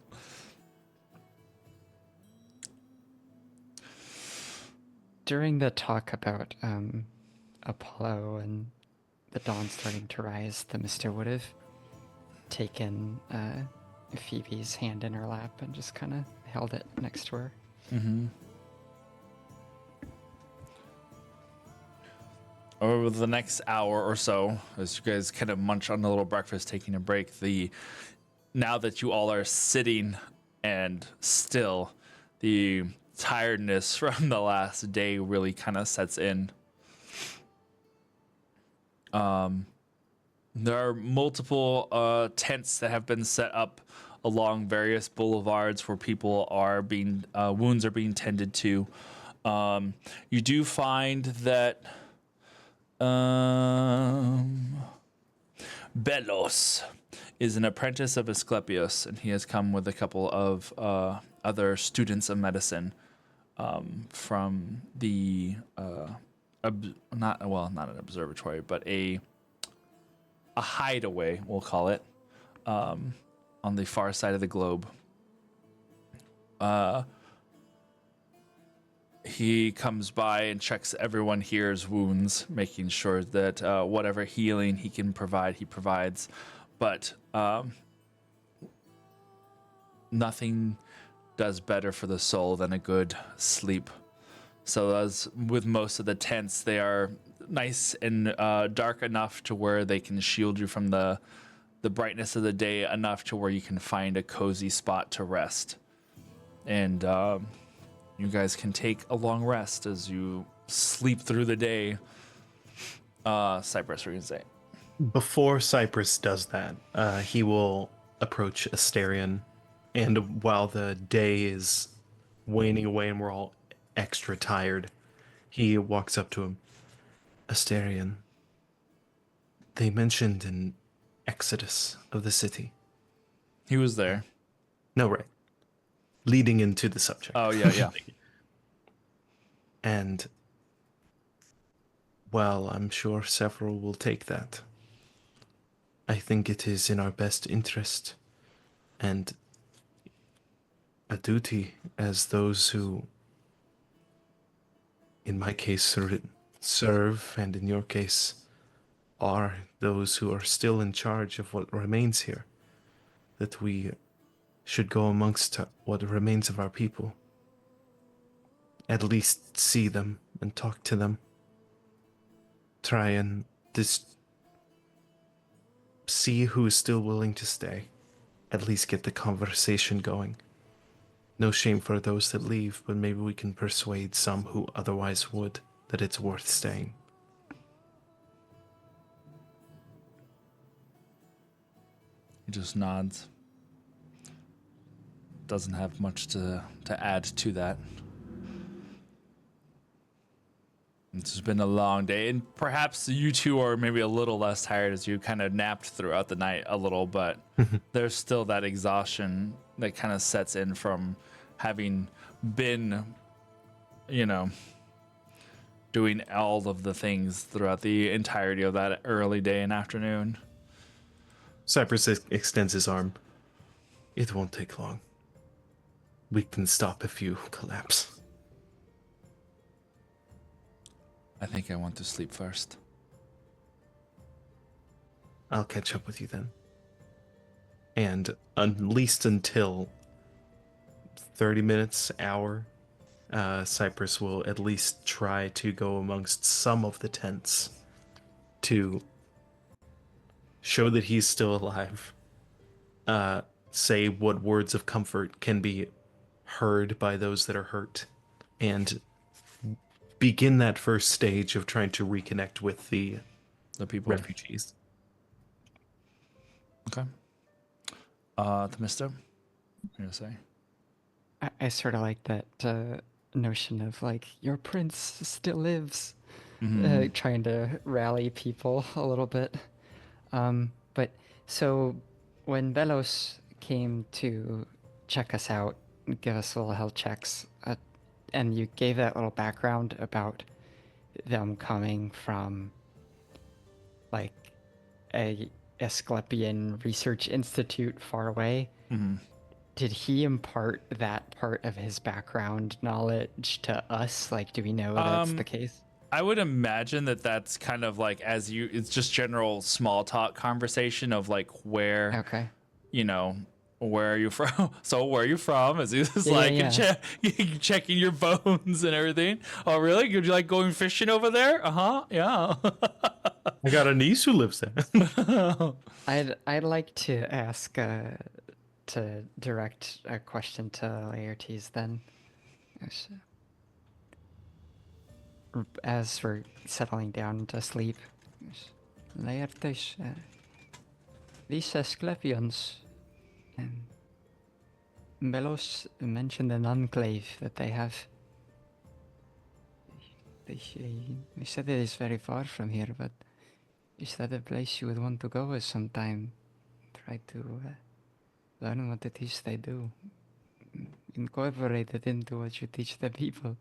During the talk about Apollo and the dawn starting to rise, the Mister would have taken Phoebe's hand in her lap and just kind of held it next to her. Mm-hmm. Over the next hour or so, as you guys kind of munch on a little breakfast, taking a break, now that you all are sitting and still, the tiredness from the last day really kind of sets in. There are multiple tents that have been set up along various boulevards where people are being wounds are being tended to. You do find that Belos is an apprentice of Asclepius, and he has come with a couple of other students of medicine from the not an observatory, but a hideaway, we'll call it, on the far side of the globe. He comes by and checks everyone here's wounds, making sure that whatever healing he can provide, he provides. But nothing does better for the soul than a good sleep. So as with most of the tents, they are nice and dark enough to where they can shield you from the the brightness of the day enough to where you can find a cozy spot to rest. And you guys can take a long rest as you sleep through the day. Cypress, what are you going to say? Before Cypress does that, he will approach Asterion, and while the day is waning away and we're all extra tired, he walks up to him. Asterion, they mentioned an exodus of the city. He was there. No, right. Leading into the subject. Oh, yeah. And, well, I'm sure several will take that. I think it is in our best interest and a duty as those who, in my case, serve, and in your case, are those who are still in charge of what remains here, that we should go amongst what remains of our people. At least see them and talk to them. Try and see who is still willing to stay. At least get the conversation going. No shame for those that leave, but maybe we can persuade some who otherwise would that it's worth staying. He just nods. Doesn't have much to add to that. It's been a long day, and perhaps you two are maybe a little less tired as you kind of napped throughout the night a little, but there's still that exhaustion that kind of sets in from having been, doing all of the things throughout the entirety of that early day and afternoon. Cypress extends his arm. It won't take long. We can stop if you collapse. I think I want to sleep first. I'll catch up with you then. And at least until 30 minutes, hour, Cypress will at least try to go amongst some of the tents to show that he's still alive. Say what words of comfort can be heard by those that are hurt, and begin that first stage of trying to reconnect with the people. Refugees. Okay. Themisto, what are you gonna say? I sort of like that notion of like your prince still lives, trying to rally people a little bit. But so when Velos came to check us out, give us little health checks, and you gave that little background about them coming from like a Asclepian research institute far away. Did he impart that part of his background knowledge to us? Like, do we know that's the case? I would imagine that that's kind of like it's just general small talk conversation of like where, where are you from? So where are you from? As he's checking your bones and everything. Oh, really? Would you like going fishing over there? Yeah. I got a niece who lives there. I'd like to ask to direct a question to Laertes then. As we're settling down to sleep. Laertes, these Asclepians, Melos mentioned an enclave that they have. They said it is very far from here, but is that a place you would want to go at some time? Try to learn what it is they do. Incorporate it into what you teach the people.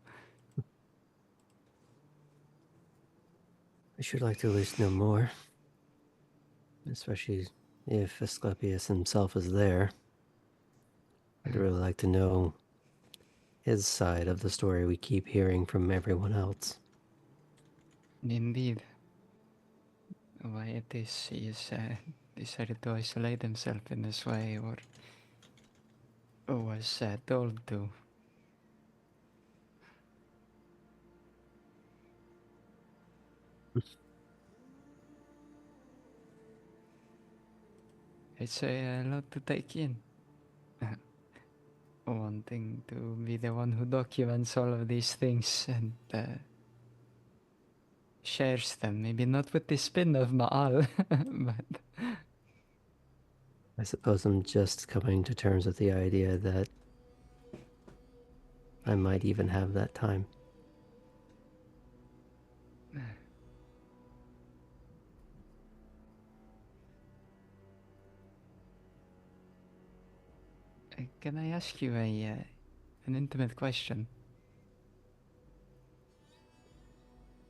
I should like to at least know more. Especially if Asclepius himself is there. I'd really like to know his side of the story we keep hearing from everyone else. Indeed. Why it is he is decided to isolate himself in this way, or was told to. It's a lot to take in. Wanting to be the one who documents all of these things and shares them. Maybe not with the spin of Ma'al, but I suppose I'm just coming to terms with the idea that I might even have that time. can I ask you an intimate question?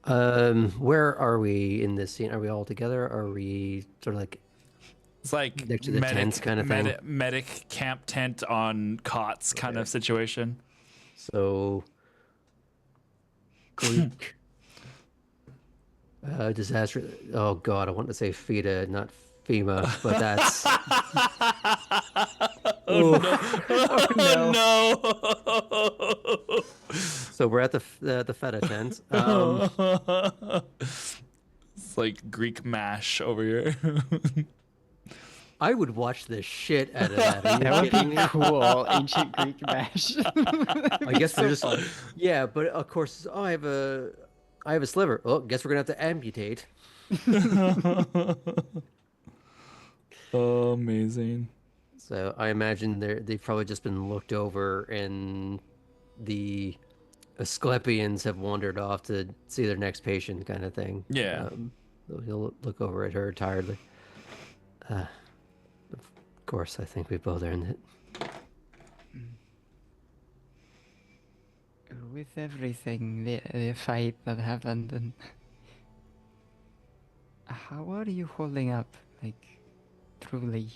Where are we in this scene? Are we all together? Are we sort of like It's like next to the tents kind of thing? medic camp tent on cots kind of situation. So Greek disaster. Oh God, I want to say FIDA, not FEMA, but that's Oh no. no. So we're at the feta tent. It's like Greek mash over here. I would watch the shit out of that. Are you That would kidding be me? cool. Ancient Greek mash. I guess we're just yeah, but of course, oh, I have a sliver. Oh, guess we're gonna have to amputate. Oh, amazing. So I imagine they've probably just been looked over, and the Asclepians have wandered off to see their next patient, kind of thing. Yeah. So he'll look over at her tiredly. Of course, I think we both earned it. With everything, the fight that happened, and how are you holding up? Like, truly.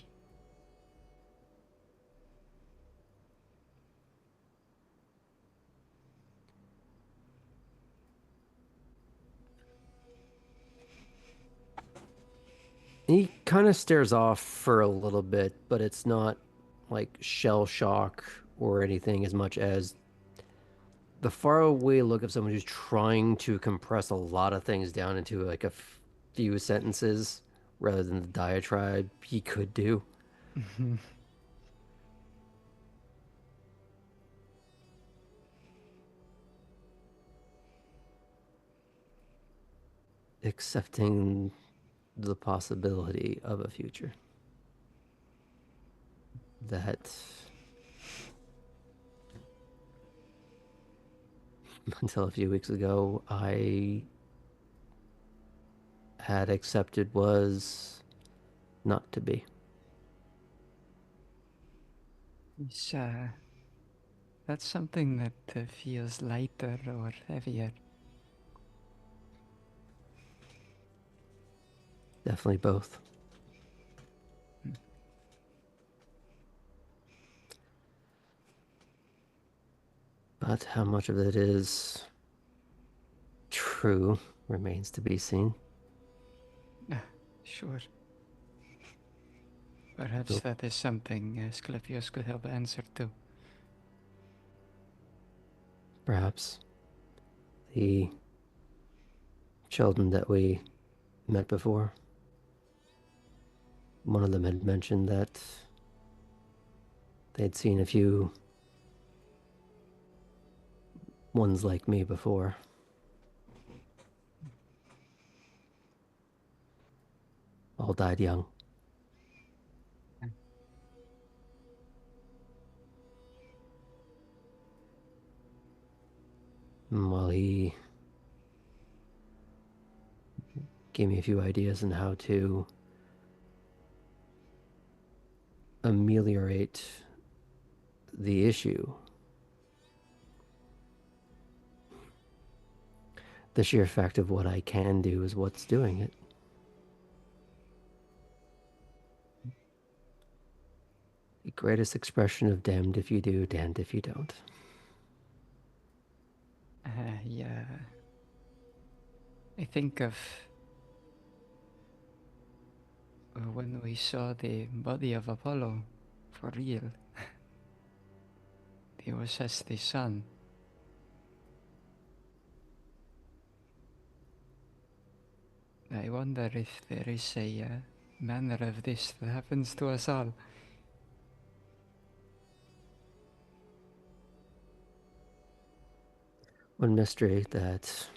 He kind of stares off for a little bit, but it's not like shell shock or anything as much as the faraway look of someone who's trying to compress a lot of things down into like a few sentences rather than the diatribe he could do. Accepting the possibility of a future that until a few weeks ago I had accepted was not to be. Is that's something that feels lighter or heavier? Definitely both. But how much of it is true remains to be seen. Sure. Perhaps Nope. that is something Asclepius could help answer to. Perhaps the children that we met before, one of them had mentioned that they'd seen a few ones like me before. All died young. And while he gave me a few ideas on how to ameliorate the issue, the sheer fact of what I can do is what's doing it. The greatest expression of damned if you do, damned if you don't. Yeah. I think of when we saw the body of Apollo for real. He was as the sun. I wonder if there is a manner of this that happens to us all. One mystery that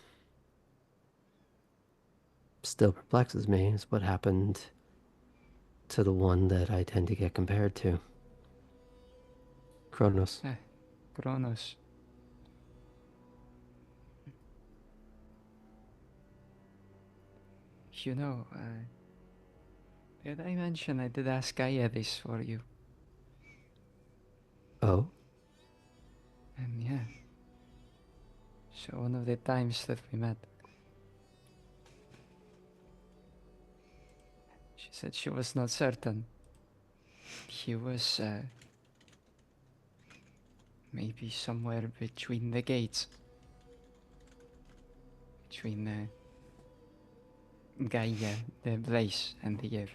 still perplexes me is what happened to the one that I tend to get compared to. Kronos. Kronos. You know, did I mention I did ask Gaia this for you? Oh? And yeah. So one of the times that we met, she said she was not certain. He was, maybe somewhere between the gates. Between, Gaia, the place, and the air.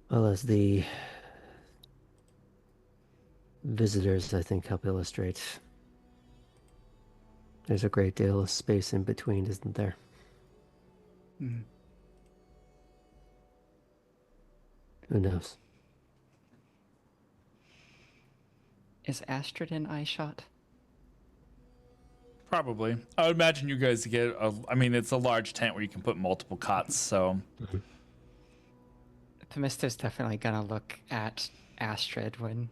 Well, as the visitors, I think, help illustrate, there's a great deal of space in between, isn't there? Mm. Who knows? Is Astrid in Eyeshot? Probably. I would imagine you guys get I mean, it's a large tent where you can put multiple cots, so. Themista's definitely gonna look at Astrid when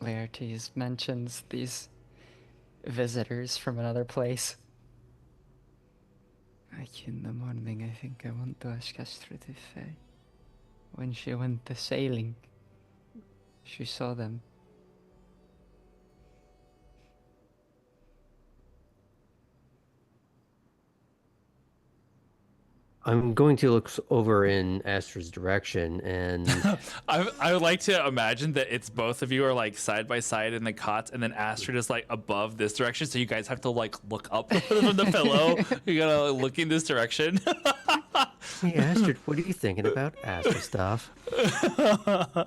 Laertes mentions these visitors from another place. Like in the morning, I think I want to ask Astrid if when she went to sailing, she saw them. I'm going to look over in Astrid's direction, and I would like to imagine that it's both of you are like side by side in the cots, and then Astrid is like above this direction, so you guys have to like look up from the pillow. You gotta look in this direction. hey, Astrid, what are you thinking about Astrid stuff?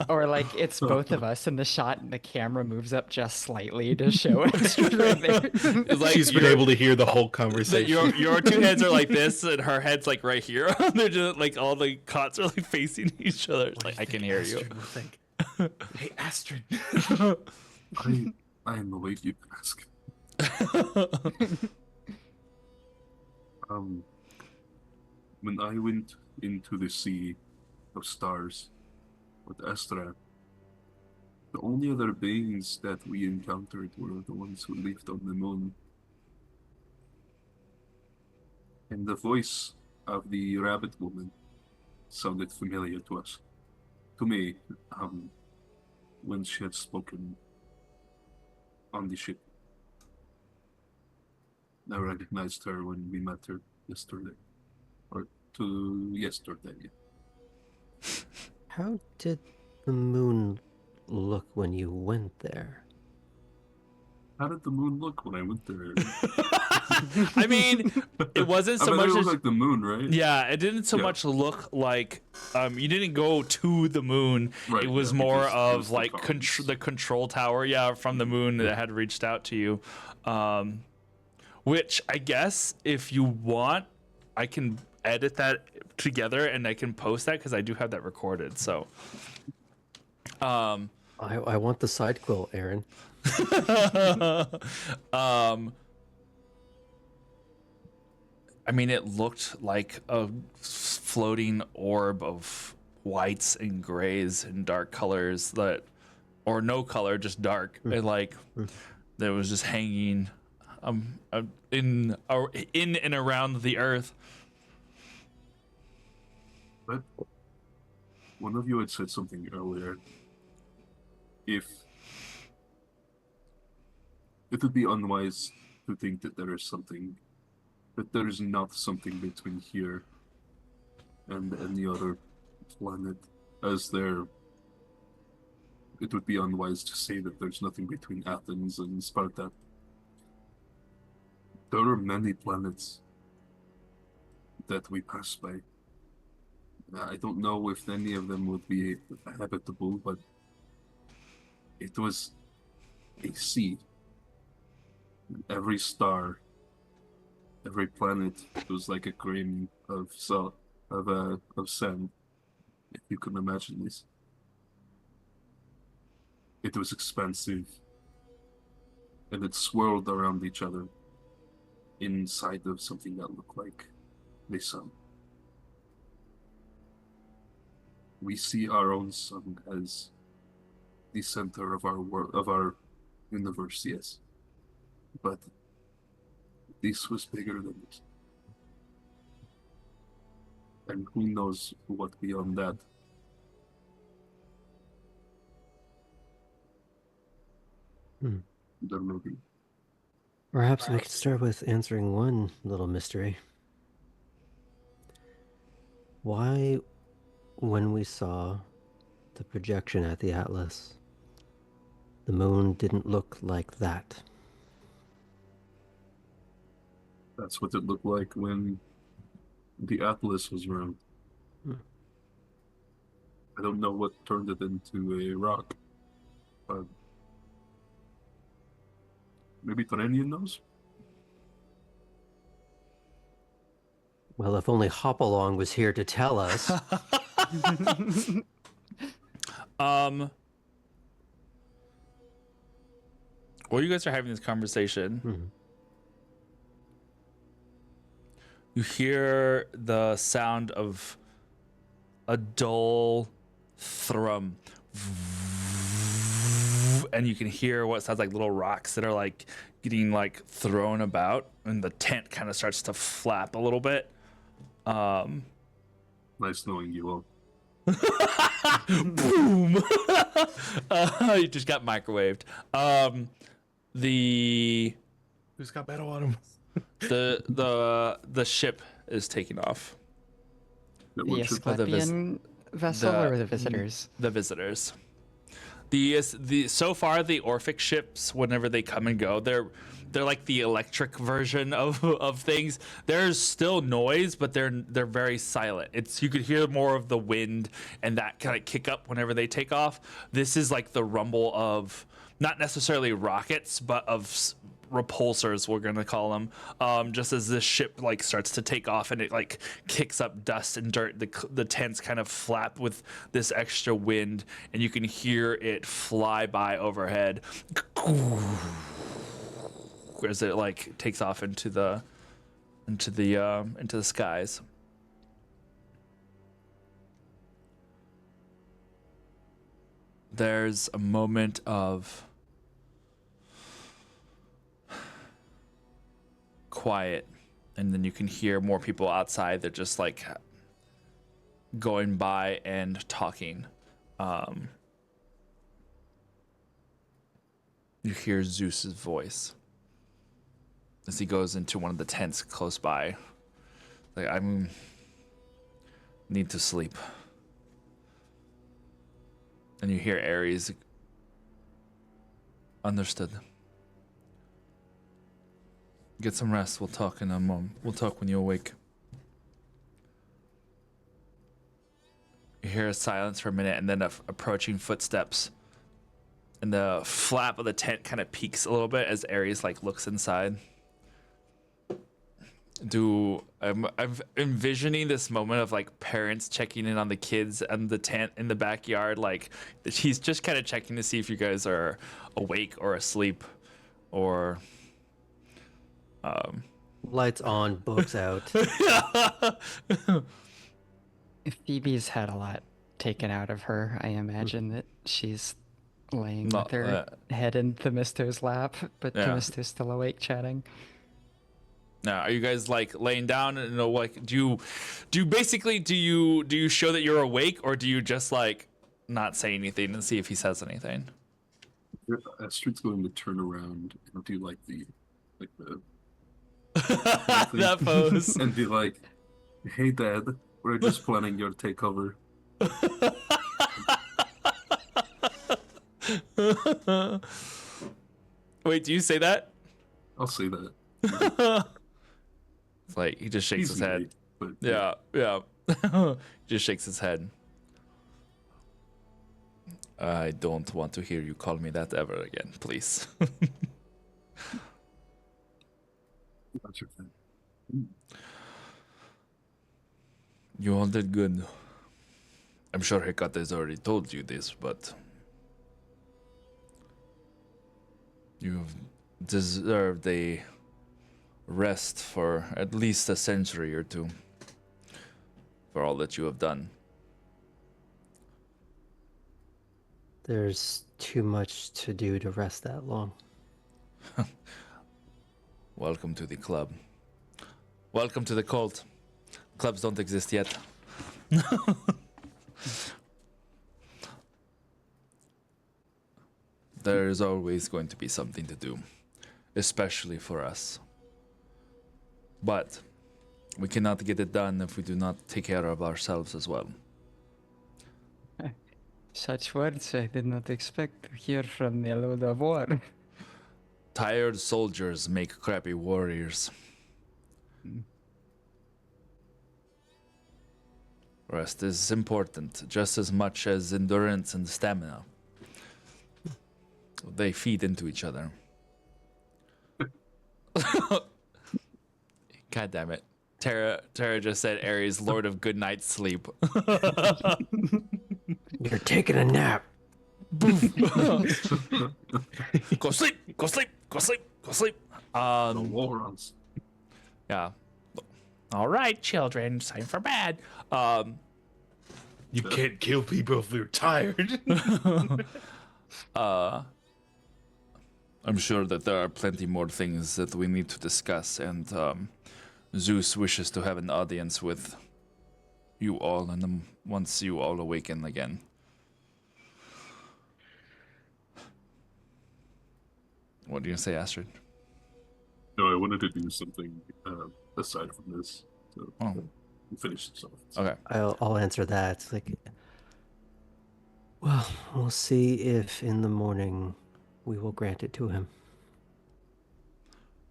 Or like it's both of us in the shot and the camera moves up just slightly to show Astrid right there. It's like She's been able to hear the whole conversation. your two heads are like this, and her head's like right here. They're just like all the cots are like facing each other. It's like I can hear you. Astrid will think? Hey, Astrid. I am the way you ask. When I went into the sea of stars with Astra, the only other beings that we encountered were the ones who lived on the moon. And the voice of the rabbit woman sounded familiar to us. To me, when she had spoken on the ship. I recognized her when we met her yesterday. Or yesterday, yeah. How did the moon look when you went there? How did the moon look when I went there? I mean, it wasn't so I mean, much it as looked like the moon, right? yeah, it didn't so Yeah. much look like you didn't go to the moon. Right, It was yeah, more because it of was the like comms. the control tower, yeah, from the moon that had reached out to you. Which I guess if you want, I can edit that together and I can post that because I do have that recorded. So, I want the side quill, Aaron. I mean, it looked like a floating orb of whites and grays and dark colors that, or no color, just dark, and like that was just hanging, in and around the earth. But one of you had said something earlier. If it would be unwise to think that there is not something between here and any other planet, as there. It would be unwise to say that there's nothing between Athens and Sparta. There are many planets that we pass by. I don't know if any of them would be habitable, but it was a sea Every star, every planet was like a grain of salt, of sand, if you can imagine this. It was expansive, and it swirled around each other inside of something that looked like the sun. We see our own sun as the center of our world, of our universe, yes. But this was bigger than this. And who knows what beyond that. Hmm. There may be. Perhaps we could start with answering one little mystery. Why, when we saw the projection at the Atlas, the moon didn't look like that? That's what it looked like when the Atlas was around. Hmm. I don't know what turned it into a rock, but maybe Terenian knows? Well, if only Hopalong was here to tell us. While you guys are having this conversation, Hmm. you hear the sound of a dull thrum. And you can hear what sounds like little rocks that are like getting like thrown about, and the tent kind of starts to flap a little bit. Nice knowing you all. Boom! You just got microwaved. The Who's got metal on him? the ship is taking off. That The one should- Asclepian vessel the- or the visitors? The visitors. The so far the Orphic ships, whenever they come and go, they're like the electric version of things. There's still noise, but they're very silent. It's you could hear more of the wind and that kind of kick up whenever they take off. This is like the rumble of not necessarily rockets, but of repulsors, we're gonna call them. Just as this ship like starts to take off and it like kicks up dust and dirt, the tents kind of flap with this extra wind, and you can hear it fly by overhead as it like takes off into the skies. There's a moment of quiet, and then you can hear more people outside. They're just like going by and talking. You hear Zeus's voice as he goes into one of the tents close by. Like, I need to sleep. And you hear Ares. Understood. Get some rest. We'll talk in a moment. We'll talk when you awake. You hear a silence for a minute, and then approaching footsteps. And the flap of the tent kind of peaks a little bit as Ares like looks inside. I'm envisioning this moment of like parents checking in on the kids and the tent in the backyard. Like he's just kind of checking to see if you guys are awake or asleep, or Lights on, books out. Phoebe's had a lot taken out of her. I imagine that she's laying No, with her head in Themisto's lap, but Yeah. Themisto's still awake chatting. Now, are you guys like laying down and like do you show that you're awake, or do you just like not say anything and see if he says anything? Astrid's going to turn around and do like the That pose. and be like, "Hey, Dad, we're just planning your takeover." Wait, do you say that? I'll say that. It's like he just shakes He's his head. late, but Yeah. Just shakes his head. I don't want to hear you call me that ever again, please. Roger that. You all did good. I'm sure Hecate has already told you this, but you've deserved a rest for at least a century or two for all that you have done. There's too much to do to rest that long. Welcome to the club. Welcome to the cult. Clubs don't exist yet. There is always going to be something to do, especially for us. But we cannot get it done if we do not take care of ourselves as well. Such words I did not expect to hear from the Lord of War. Tired soldiers make crappy warriors. Rest is important, just as much as endurance and stamina. They feed into each other. God damn it. Tara just said Ares, Lord of Good Night's Sleep. You're taking a nap. Go sleep, go sleep, go sleep, go sleep. The Warons. Yeah. All right, children, time for bed. You can't kill people if you're tired. I'm sure that there are plenty more things that we need to discuss, and Zeus wishes to have an audience with you all, and once you all awaken again. What do you say, Astrid? No, I wanted to do something aside from this to finish this off. Okay. I'll answer that. It's like, well, we'll see if in the morning we will grant it to him.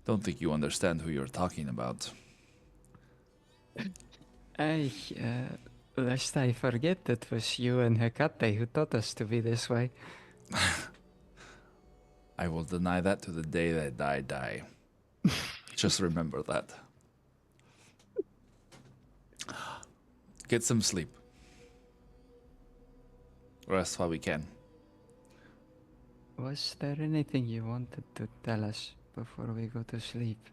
Don't think you understand who you're talking about. Lest I forget, it was you and Hecate who taught us to be this way. I will deny that to the day that I die. Just remember that. Get some sleep. Rest while we can. Was there anything you wanted to tell us before we go to sleep?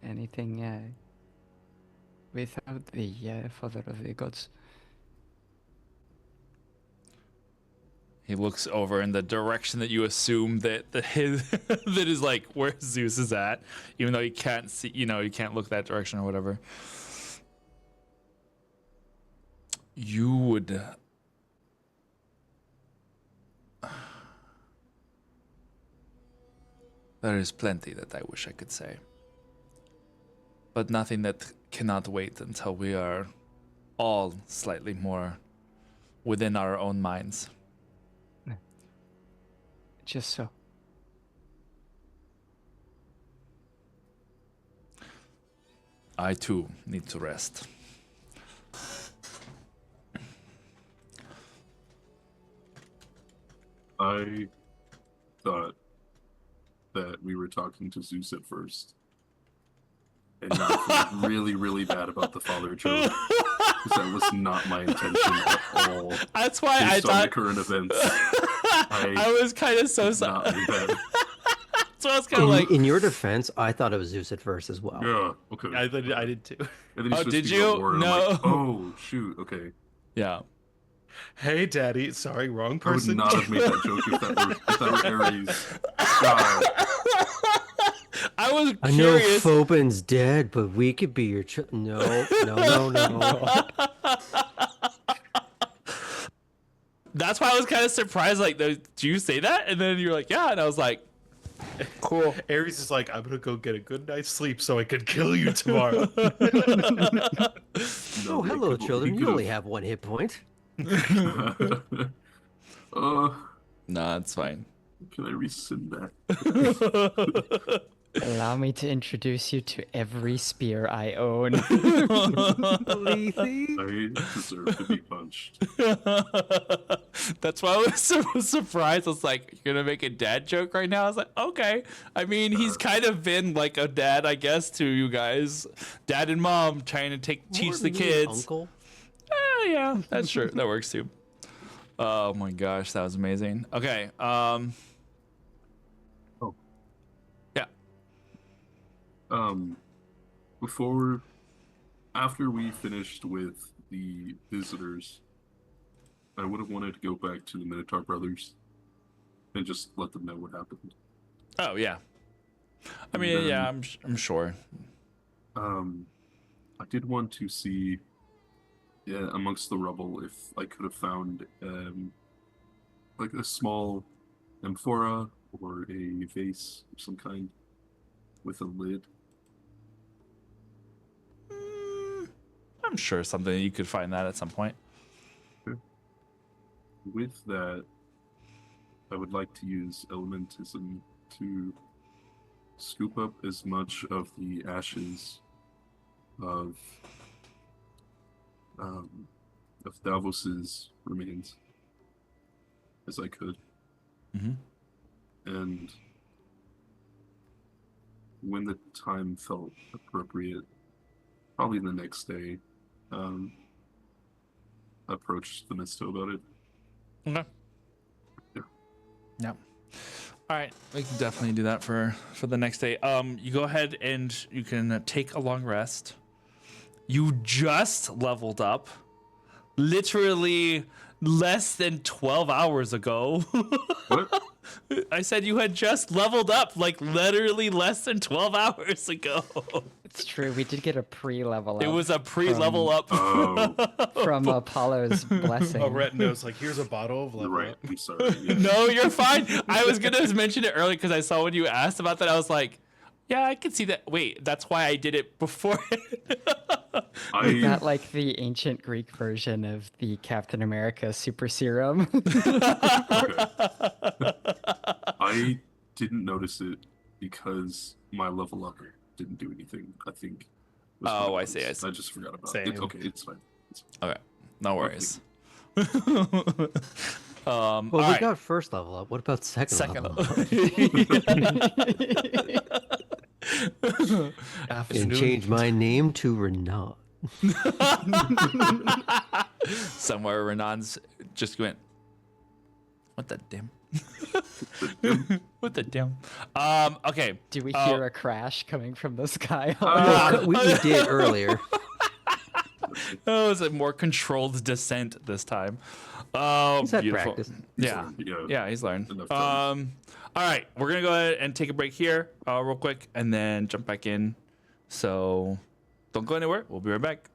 Anything without the Father of the Gods? He looks over in the direction that you assume that that is like where Zeus is at, even though you can't see, you can't look that direction or whatever. You would. There is plenty that I wish I could say, but nothing that cannot wait until we are all slightly more within our own minds. Just so. I too need to rest. I thought that we were talking to Zeus at first. And now I feel really, really bad about the father joke. Because that was not my intention at all. That's why I Based on the thought current events. I was kind of so Not sad. do that. So I was kind of like, In your defense, I thought it was Zeus at first as well. Yeah, okay. I did too. And then Oh, he's supposed did to be you? a warrior. I'm No. like, oh, shoot, okay. yeah. Hey, Daddy. Sorry, wrong I would person. not have made that joke if that were Ares. God. I was I know curious. Phobin's dead, but we could be your No. That's why I was kind of surprised. Like, do you say that? And then you're like, yeah. And I was like, cool. Ares is like, I'm gonna go get a good night's sleep so I can kill you tomorrow. Oh, No, hello, he could- children. he You could've- only have 1 hit point. Nah, it's fine. Can I rescind that? Allow me to introduce you to every spear I own. Lethe? I deserve to be punched. That's why I was so surprised. I was like, "You're gonna make a dad joke right now?" I was like, "Okay." I mean, he's kind of been like a dad, I guess, to you guys, dad and mom, trying to teach the More me, kids. Uncle. Yeah, that's true. That works too. Oh my gosh, that was amazing. Okay. Oh. Yeah. After we finished with the visitors, I would have wanted to go back to the Minotaur brothers and just let them know what happened. Oh yeah. I mean, And then, yeah, I'm sure. I did want to see, amongst the rubble, if I could have found like a small amphora or a vase of some kind with a lid. I'm sure something you could find that at some point. With that, I would like to use elementism to scoop up as much of the ashes of Davos's remains as I could. Mm-hmm. And when the time felt appropriate, probably the next day, approached the Misto about it. Okay. Yeah. Yeah. All right, we can definitely do that for the next day. You go ahead and you can take a long rest. You just leveled up, literally less than 12 hours ago. What? I said you had just leveled up, like literally less than 12 hours ago. It's true. We did get a pre-level up. It was a pre-level up. Oh, from Apollo's blessing. Oh, Retino's like, here's a bottle of you're level right. up. I'm sorry. Yeah. No, you're fine. I was gonna mention it earlier because I saw when you asked about that. I was like, yeah, I can see that. Wait, that's why I did it before. Is that I like the ancient Greek version of the Captain America super serum? I didn't notice it because my level up didn't do anything. I think. was Oh, what I it see, I was. see. I just forgot about it. Same. It's okay. It's fine. Okay, no worries. Well, we alright. got first level up. What about second level up? And Afternoon. change my name to Renan. Somewhere Renan's just went, what the damn? What the damn? Okay. Do we hear a crash coming from the sky? We did earlier. Oh, it was a more controlled descent this time. Oh, He's had beautiful. practice. Yeah. Yeah. Yeah, he's learned. Enough times. All right, we're gonna go ahead and take a break here, real quick, and then jump back in. So, don't go anywhere. We'll be right back.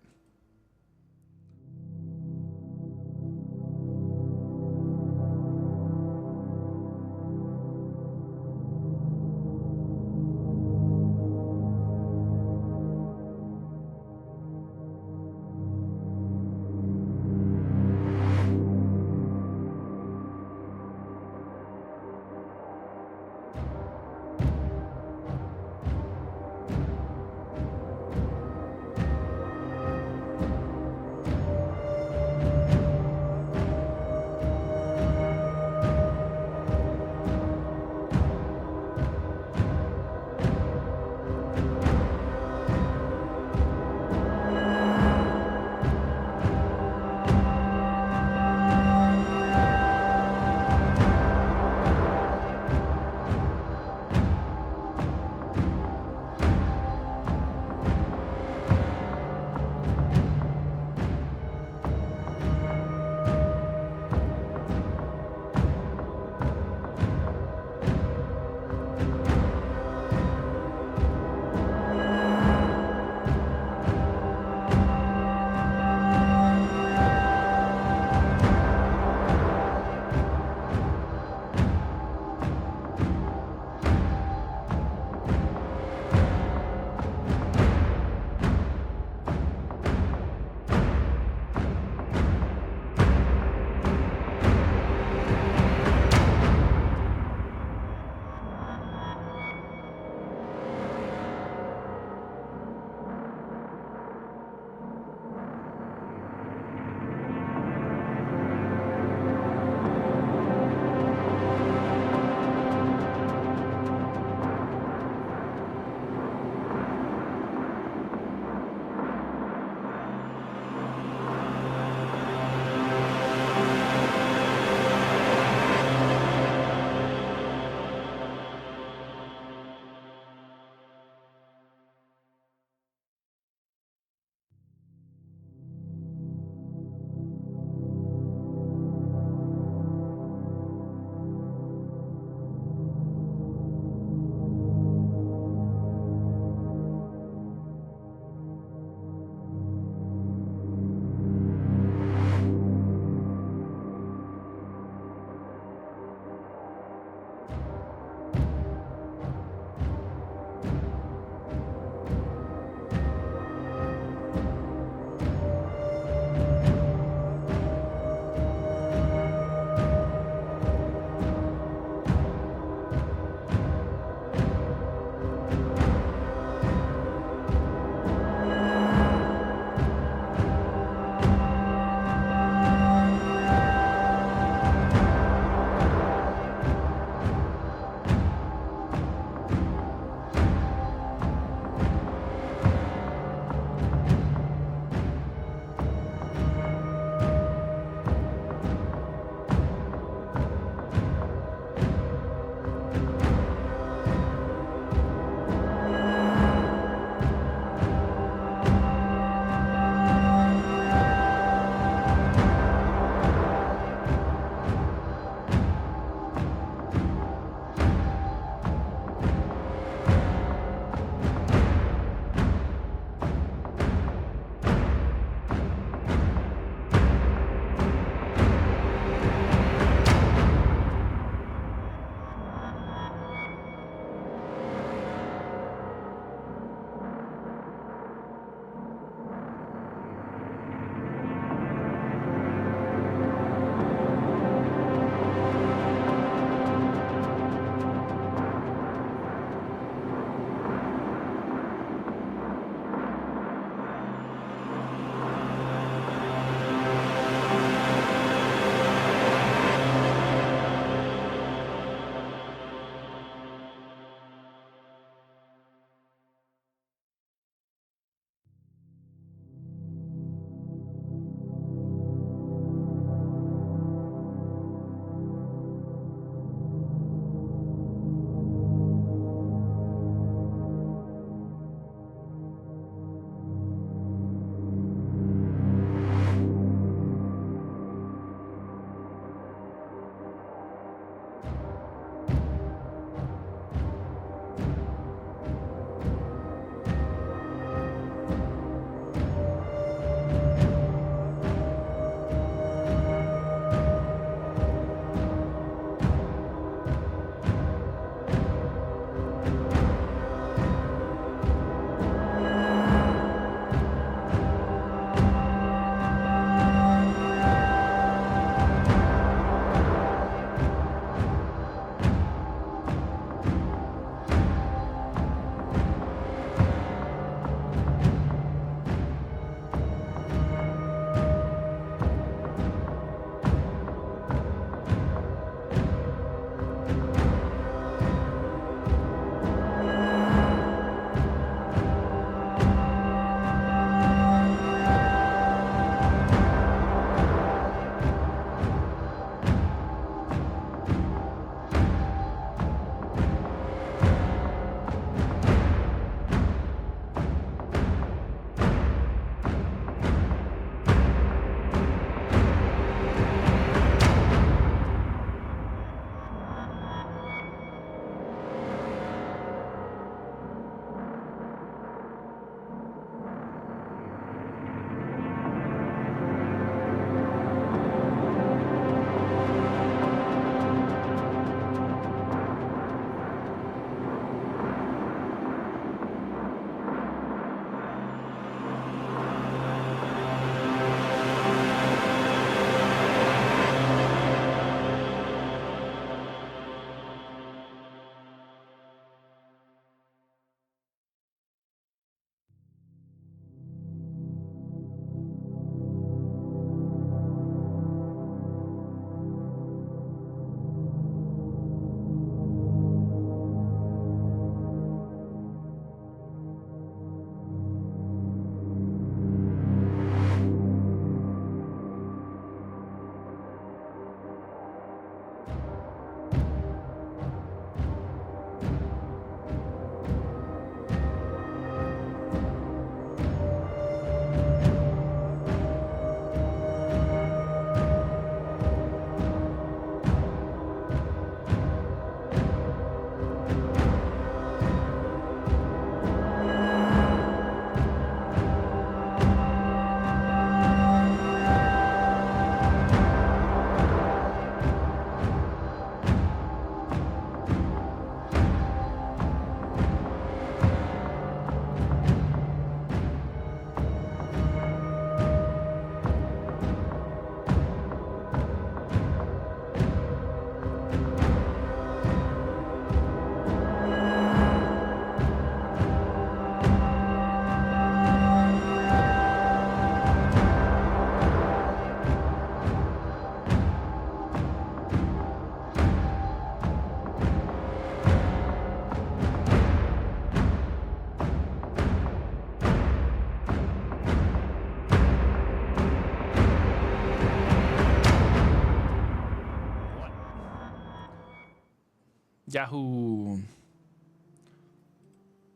Yahoo.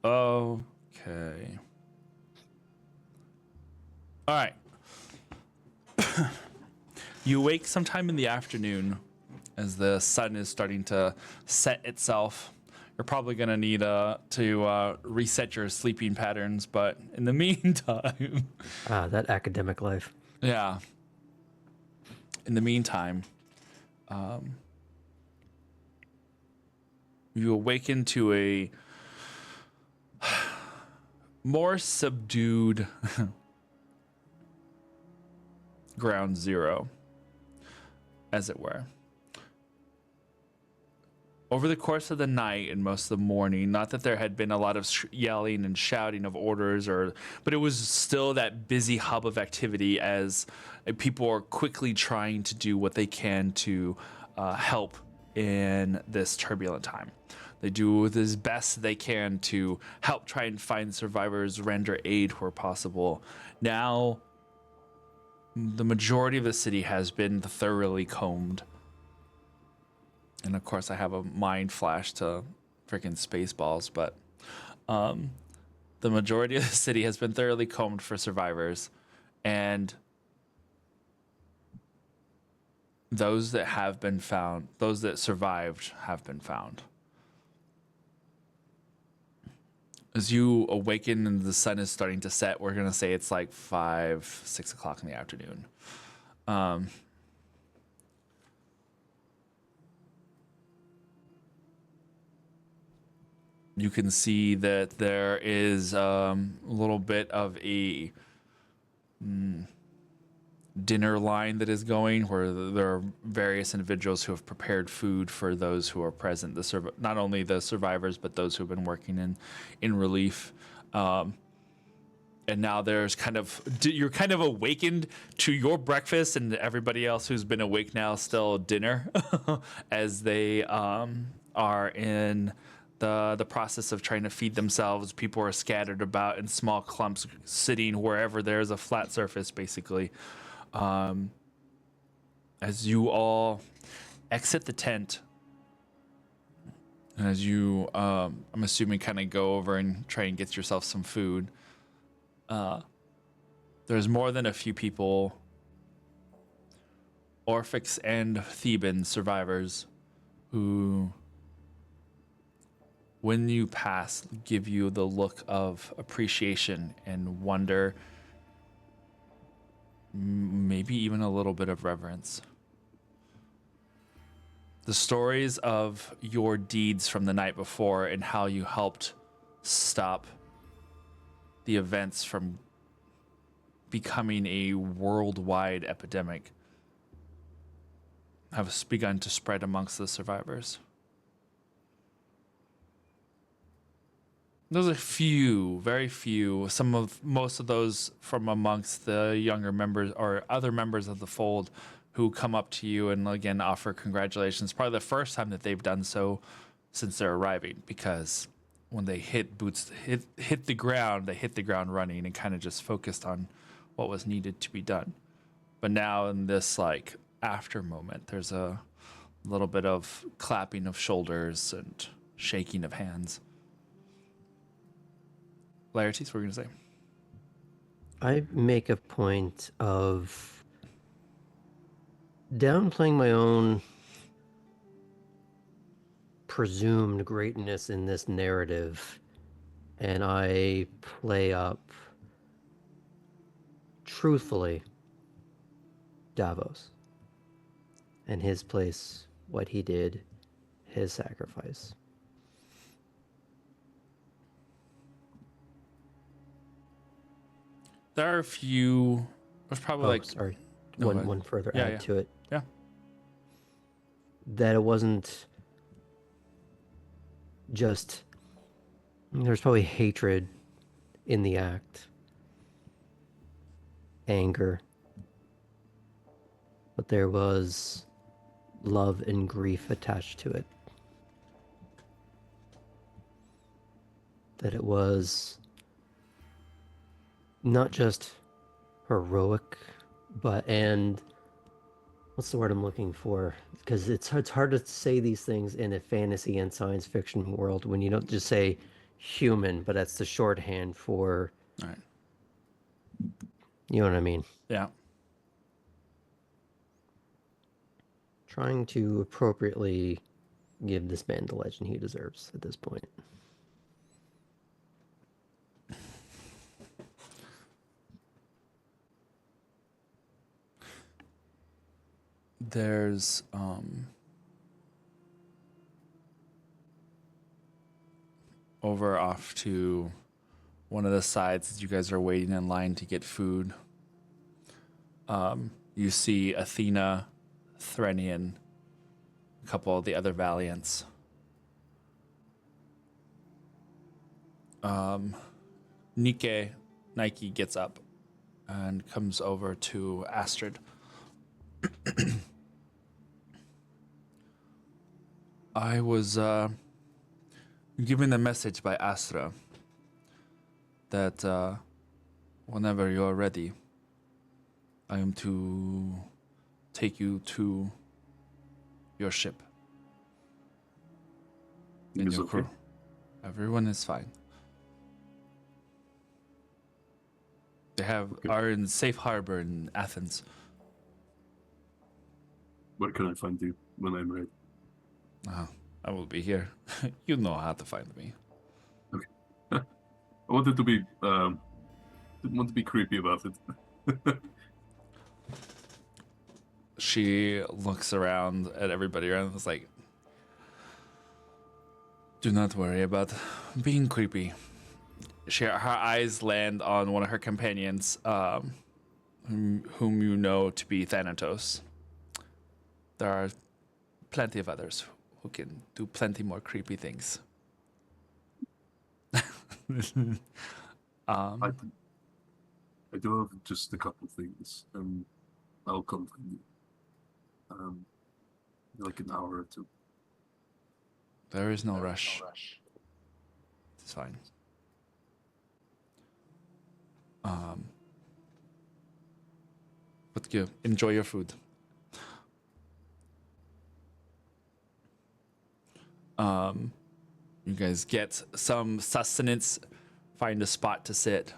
Okay. All right. You wake sometime in the afternoon as the sun is starting to set itself. You're probably going to need to reset your sleeping patterns, but in the meantime, That academic life. yeah. In the meantime, you awaken to a more subdued ground zero, as it were. Over the course of the night and most of the morning, not that there had been a lot of yelling and shouting of orders, but it was still that busy hub of activity as people are quickly trying to do what they can to help in this turbulent time. They do as best they can to help try and find survivors, render aid where possible. Now, the majority of the city has been thoroughly combed. And of course, I have a mind flash to freaking Spaceballs, but the majority of the city has been thoroughly combed for survivors. And those that have been found, those that survived, have been found. As you awaken and the sun is starting to set, we're going to say it's like 5, 6 o'clock in the afternoon. You can see that there is a little bit of a dinner line that is going, where there are various individuals who have prepared food for those who are present. Not only the survivors, but those who have been working in relief. And now there's you're kind of awakened to your breakfast, and everybody else who's been awake now still dinner, as they are in the process of trying to feed themselves. People are scattered about in small clumps, sitting wherever there's a flat surface, basically. As you all exit the tent, and as you, I'm assuming, kind of go over and try and get yourself some food, there's more than a few people, Orphics and Theban survivors, who, when you pass, give you the look of appreciation and wonder, maybe even a little bit of reverence. The stories of your deeds from the night before and how you helped stop the events from becoming a worldwide epidemic have begun to spread amongst the survivors. There's a few, very few, most of those from amongst the younger members or other members of the fold who come up to you and again offer congratulations. Probably the first time that they've done so since they're arriving, because when they hit the ground, they hit the ground running and kind of just focused on what was needed to be done. But now in this like after moment, there's a little bit of clapping of shoulders and shaking of hands. Laertes, what were you going to say? I make a point of downplaying my own presumed greatness in this narrative, and I play up, truthfully, Davos and his place, what he did, his sacrifice. There are a few. There's probably Sorry. No, One further add to it. Yeah. That it wasn't just. There's probably hatred in the act, anger, but there was love and grief attached to it. That it was not just heroic, and what's the word I'm looking for? Because it's hard to say these things in a fantasy and science fiction world when you don't just say human, but that's the shorthand for, All right. you know what I mean? Yeah. Trying to appropriately give this man the legend he deserves at this point. There's over off to one of the sides as you guys are waiting in line to get food. You see Athena, Threnian, a couple of the other Valiants. Nike gets up and comes over to Astrid. I was given a message by Astra that whenever you're ready, I am to take you to your ship. And It's your okay. crew. Everyone is fine. They are in safe harbor in Athens. Where can I find you when I'm ready? I will be here. You know how to find me. I wanted to be didn't want to be creepy about it. She looks around at everybody around and is like, do not worry about being creepy. Her eyes land on one of her companions, whom you know to be Thanatos. There are plenty of others who can do plenty more creepy things. I do have just a couple things, and I'll come find you. Like an hour or two. There is no rush. It's fine. But you enjoy your food. You guys get some sustenance, find a spot to sit.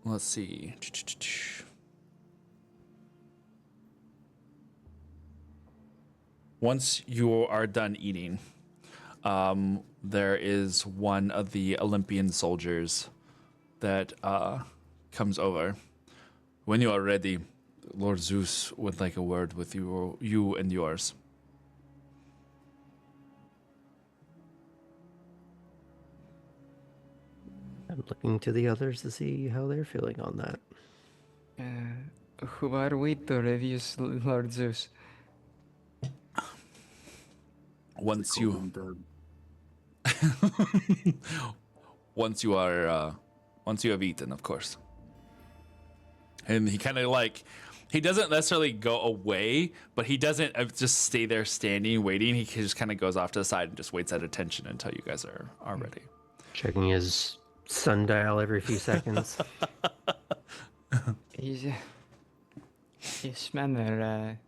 Let's see. Once you are done eating, there is one of the Olympian soldiers that comes over. When you are ready, Lord Zeus would like a word with you and yours. I'm looking to the others to see how they're feeling on that. Who are we to review Lord Zeus? Once Call you him Dad. once you have eaten, of course. And he kind of he doesn't necessarily go away, but he doesn't just stay there standing waiting. He just kind of goes off to the side and just waits at attention until you guys are ready. Checking his sundial every few seconds. His manner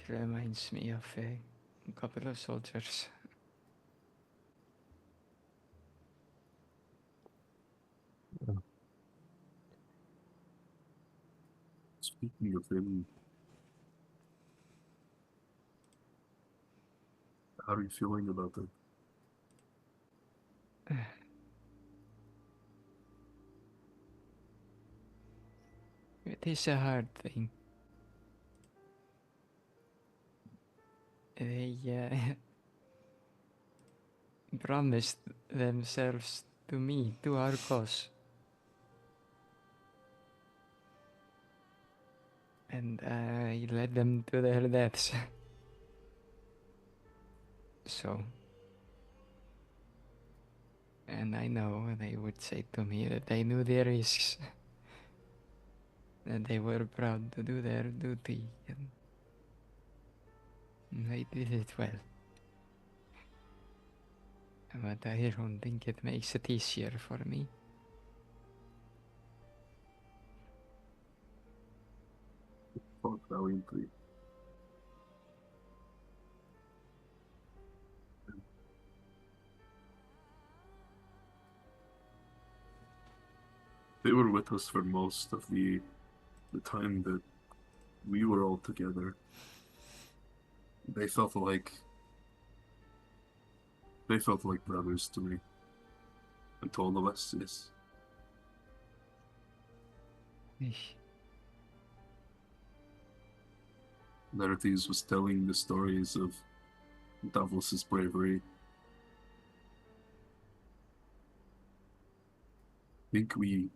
reminds me of a couple of soldiers. Speaking of him, how are you feeling about that? It is a hard thing. They promised themselves to me, to our cause. And I led them to their deaths. So. And I know they would say to me that they knew the risks. That they were proud to do their duty. And they did it well. But I don't think it makes it easier for me. valiantly. They were with us for most of the time that we were all together. They felt like brothers to me, and to all of us, yes. Ich- Laertes was telling the stories of Davos's bravery. I think we,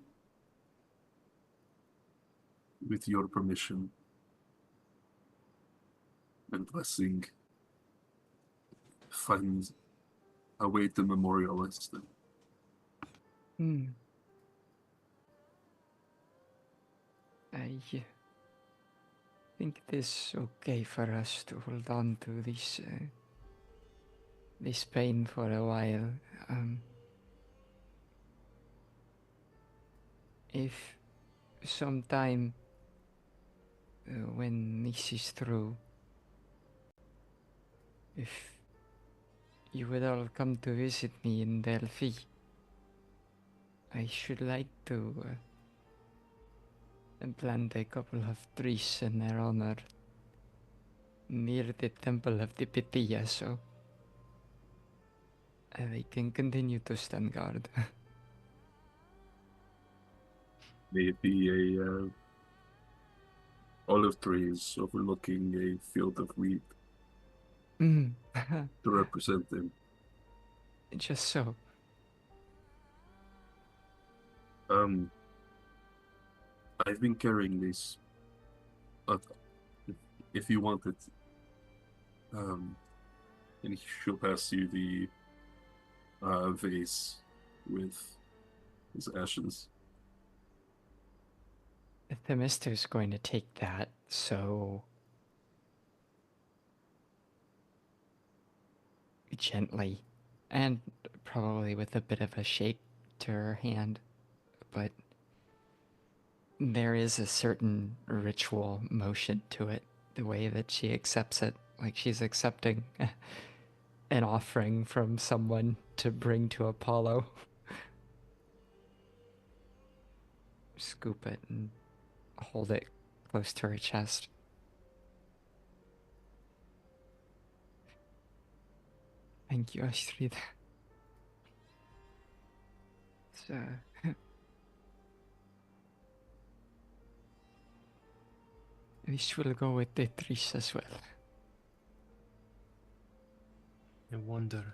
with your permission and blessing, find a way to memorialize them. Hmm. I think it is okay for us to hold on to this pain for a while. If sometime when this is through, if you would all come to visit me in Delphi, I should like to plant a couple of trees in their honor near the Temple of the Pythia, so they can continue to stand guard. May it be a olive trees overlooking a field of wheat Mm. to represent them. Just so. I've been carrying these. Uh, if you want it, and she'll pass you the vase with his ashes. Themister's going to take that, so gently, and probably with a bit of a shake to her hand, but there is a certain ritual motion to it, the way that she accepts it, like she's accepting an offering from someone to bring to Apollo. Scoop it and hold it close to her chest. Thank you, Astrid. It's, this will go with the trees as well. I wonder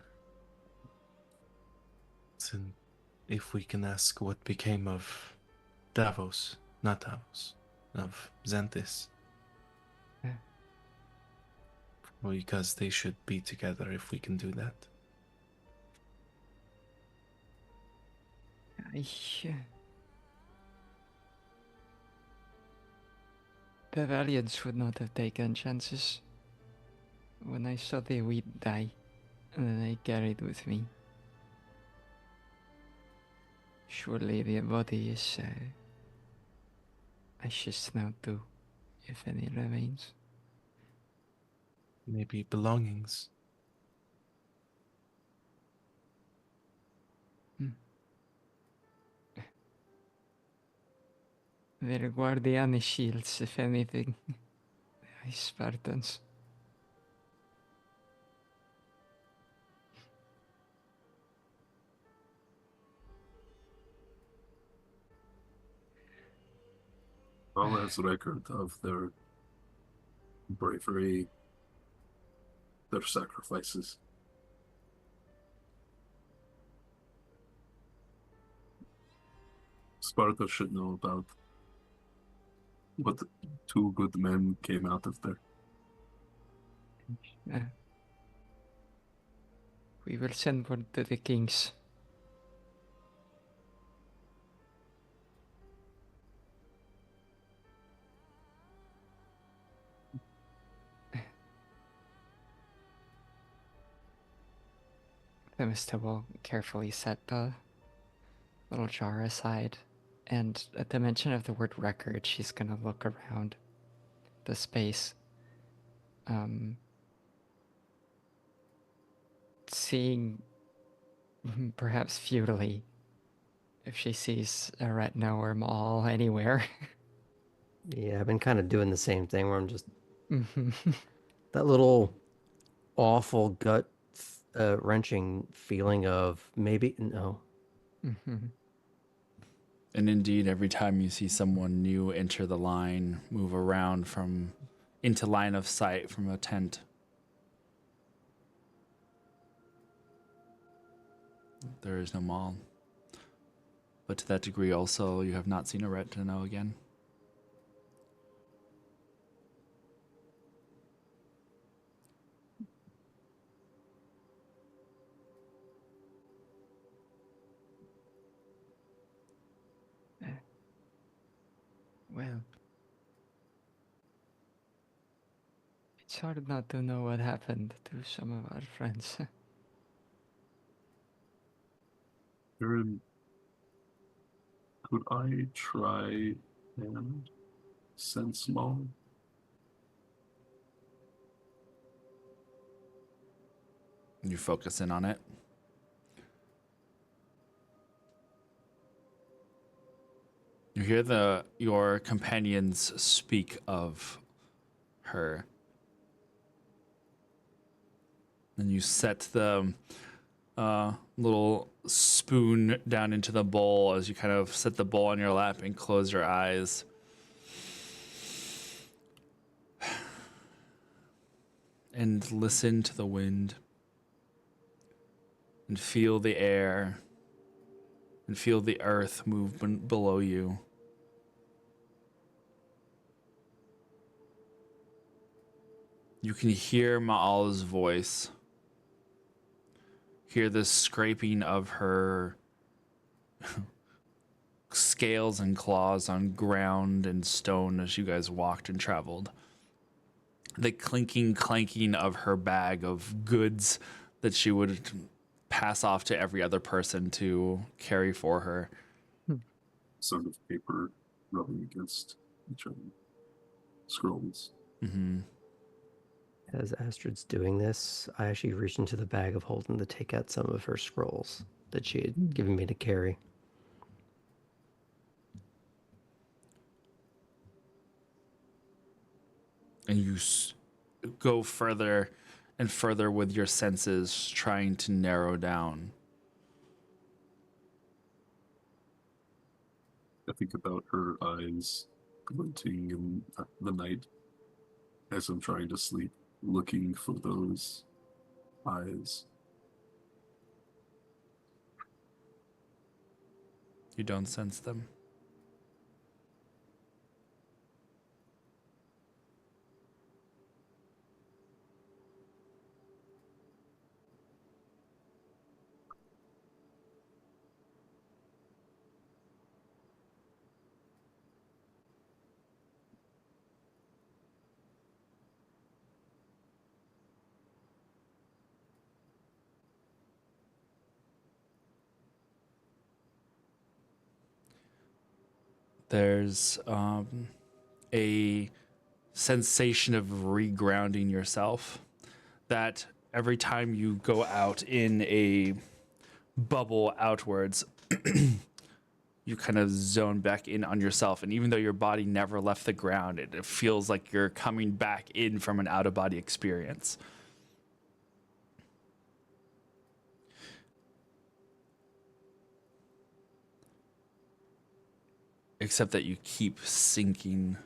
if we can ask what became of not Davos, of Xanthus. Yeah. Because they should be together if we can do that. The Valiants would not have taken chances. When I saw the wheat die, and then I carried with me. Surely the body is ashes now too, if any remains. Maybe belongings. They're Guardiani shields, if anything. The Spartans. All has record of their bravery, their sacrifices. Sparta should know about what two good men came out of there. We will send word to the kings. The Mr. will carefully set the little jar aside, and at the mention of the word record, she's gonna look around. the space, seeing perhaps futilely if she sees a retina or maul anywhere. Yeah, I've been kind of doing the same thing where I'm just Mhm. that little awful gut wrenching feeling of maybe no. Mhm. And indeed, every time you see someone new enter the line, move around from into line of sight from a tent, there is no mall. But to that degree, also, you have not seen a retina again. Well, it's hard not to know what happened to some of our friends. Aaron, could I try and sense Maul? You focus in on it. You hear your companions speak of her. And you set the little spoon down into the bowl as you kind of set the bowl on your lap and close your eyes. And listen to the wind. And feel the air. And feel the earth move below you. You can hear Ma'al's voice. Hear the scraping of her scales and claws on ground and stone as you guys walked and traveled. The clanking of her bag of goods that she would pass off to every other person to carry for her. Sound of paper rubbing against each other. Scrolls. Mm-hmm. As Astrid's doing this, I actually reach into the bag of holding to take out some of her scrolls that she had given me to carry. And you go further and further with your senses, trying to narrow down. I think about her eyes glinting in the night as I'm trying to sleep, looking for those eyes. You don't sense them. There's a sensation of regrounding yourself that every time you go out in a bubble outwards, you kind of zone back in on yourself. And even though your body never left the ground, it feels like you're coming back in from an out-of-body experience. Except that you keep sinking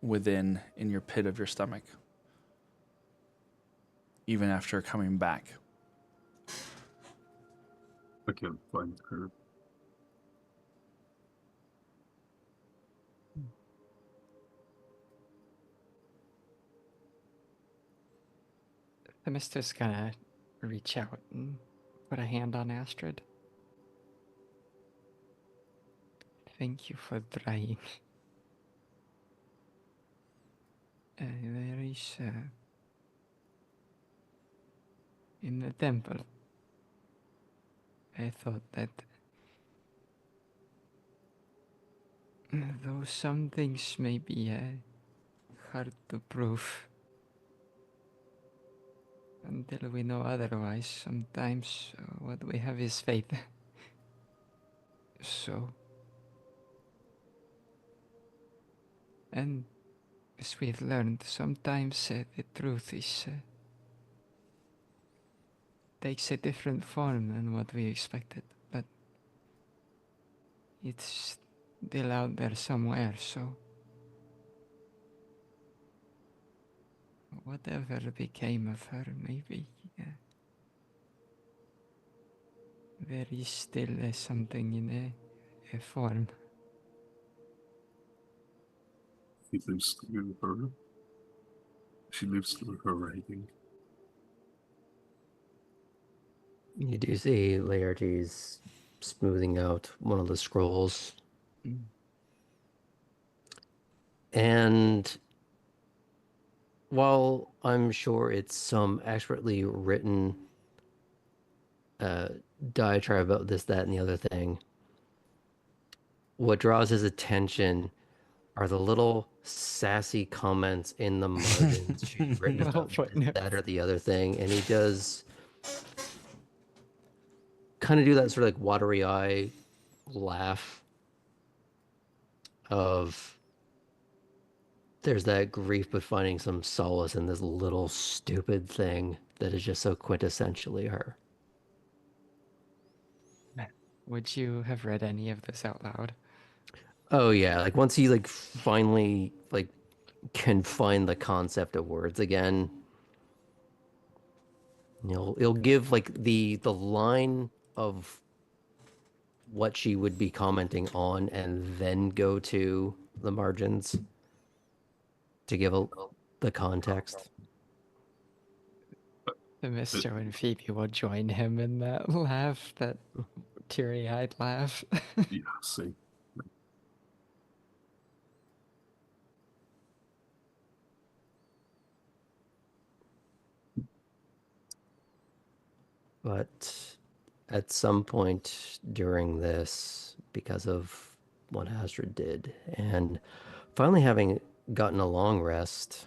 within in your pit of your stomach. Even after coming back. I can't find her. The mister's gonna reach out and put a hand on Astrid. Thank you for trying. There is in the temple. I thought that though some things may be hard to prove until we know otherwise. Sometimes what we have is faith. So, and as we've learned, sometimes the truth is takes a different form than what we expected, but it's still out there somewhere. So, whatever became of her, maybe there is still something in a form. He lives through her. She lives through her writing. You do see Laertes smoothing out one of the scrolls. Mm. And while I'm sure it's some expertly written diatribe about this, that, and the other thing, what draws his attention are the little sassy comments in the margins she's written Little about this, footnotes. that, or the other thing. And he does kind of do that sort of like watery eye laugh of there's that grief, but finding some solace in this little stupid thing that is just so quintessentially her. Would you have read any of this out loud? Oh yeah, like once he like finally like can find the concept of words again, he'll give like the line of what she would be commenting on and then go to the margins to give the context. The Mr. and Phoebe will join him in that laugh, that teary-eyed laugh. Yeah, see. But at some point during this, because of what Astrid did, and finally having gotten a long rest,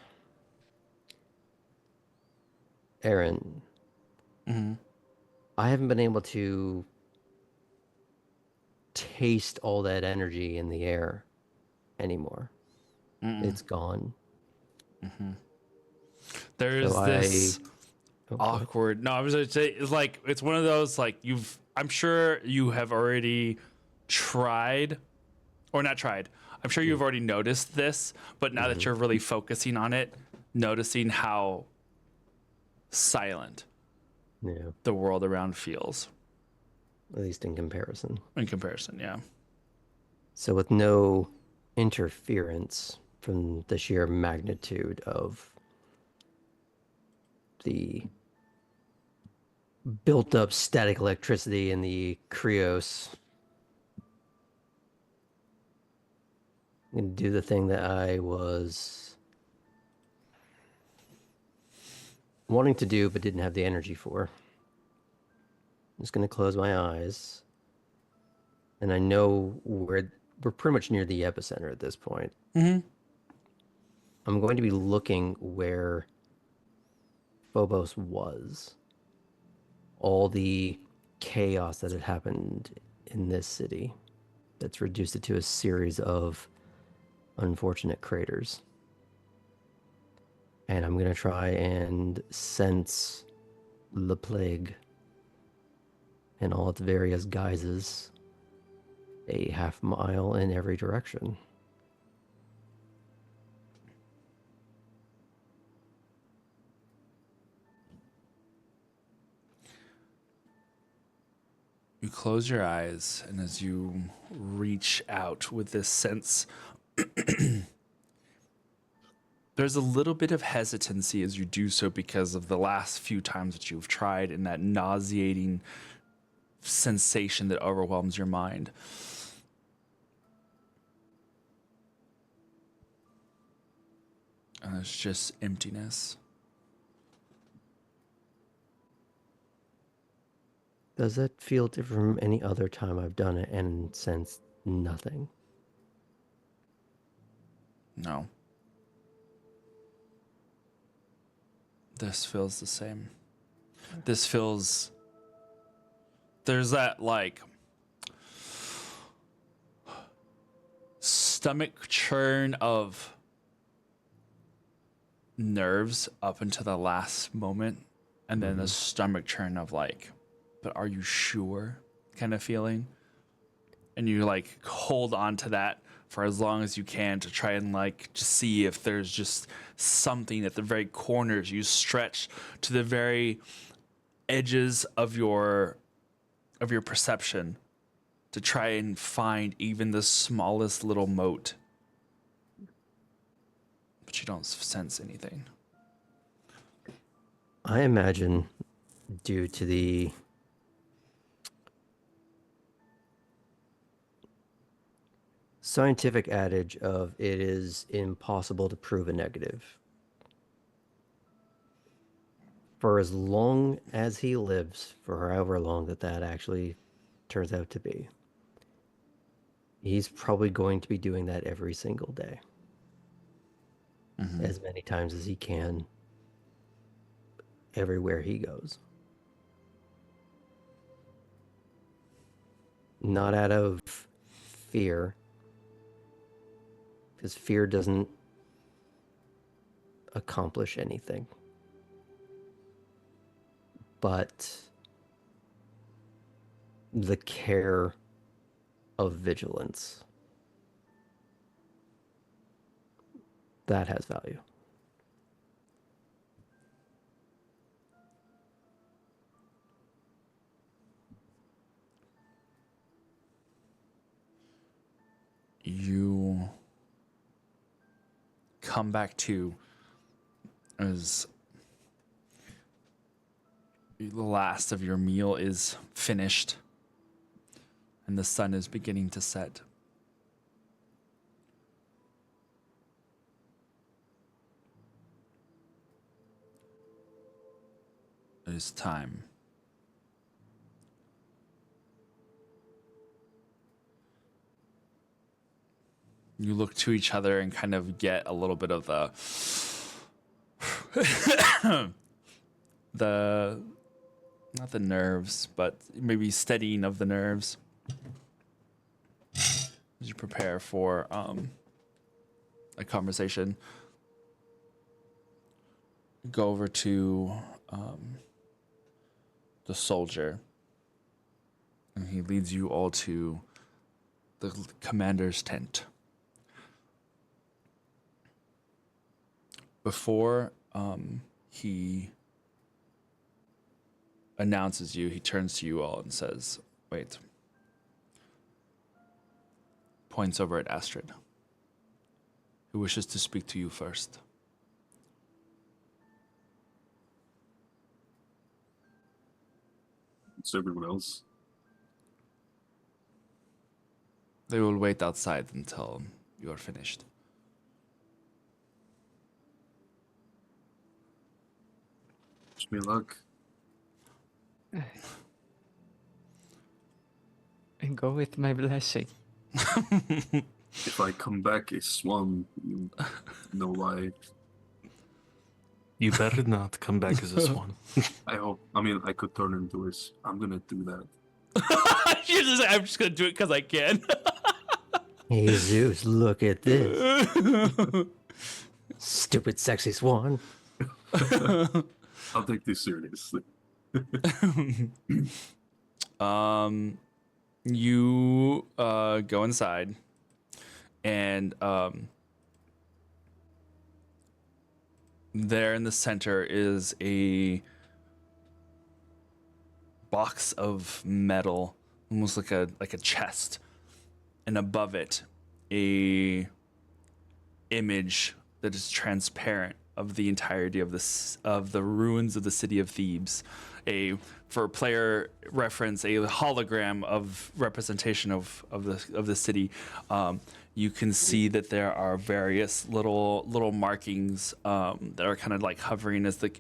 Aaron, I haven't been able to taste all that energy in the air anymore. It's gone. There's So this oh, awkward. No, I was gonna say it's like it's one of those like you've. I'm sure you have already tried, or not tried. I'm sure you've already noticed this, but now that you're really focusing on it, noticing how silent yeah, the world around feels at least in comparison. in comparison. Yeah. So with no interference from the sheer magnitude of the built up static electricity in the Krios, I'm going to do the thing that I was wanting to do but didn't have the energy for. I'm just going to close my eyes. And I know we're pretty much near the epicenter at this point. I'm going to be looking where Phobos was. All the chaos that had happened in this city that's reduced it to a series of unfortunate craters. And I'm going to try and sense the plague in all its various guises a half mile in every direction. You close your eyes, and as you reach out with this sense, there's a little bit of hesitancy as you do so because of the last few times that you've tried and that nauseating sensation that overwhelms your mind. And it's just emptiness. Does that feel different from any other time I've done it and sensed nothing? No. This feels the same. This feels. There's that, like, stomach churn of nerves up until the last moment, and then the stomach churn of, like, but are you sure kind of feeling. And you, like, hold on to that for as long as you can to try and, like, just see if there's just something at the very corners. You stretch to the very edges of your perception to try and find even the smallest little mote, but you don't sense anything. I imagine, due to the scientific adage of it is impossible to prove a negative, for as long as he lives, for however long that actually turns out to be, he's probably going to be doing that every single day. As many times as he can, everywhere he goes. Not out of fear, because fear doesn't accomplish anything, but the care of vigilance. That has value. You come back to as the last of your meal is finished and the sun is beginning to set. It is time. You look to each other and kind of get a little bit of the not the nerves, but maybe steadying of the nerves as you prepare for a conversation. Go over to the soldier, and he leads you all to the commander's tent. Before he announces you, he turns to you all and says, wait. Points over at Astrid, who wishes to speak to you first. It's everyone else. They will wait outside until you are finished. Wish me luck. And go with my blessing. If I come back a swan, you know why. You better not come back as a swan. I hope. I mean, I could turn into a. I'm gonna do that. I'm just gonna do it because I can. Hey Zeus, look at this. Stupid sexy swan. I'll take this seriously. You go inside, and there in the center is a box of metal, almost like a chest, and above it a image that is transparent of the entirety of this of the ruins of the city of Thebes. For player reference, a hologram of representation of the city. You can see that there are various little markings that are kind of like hovering as it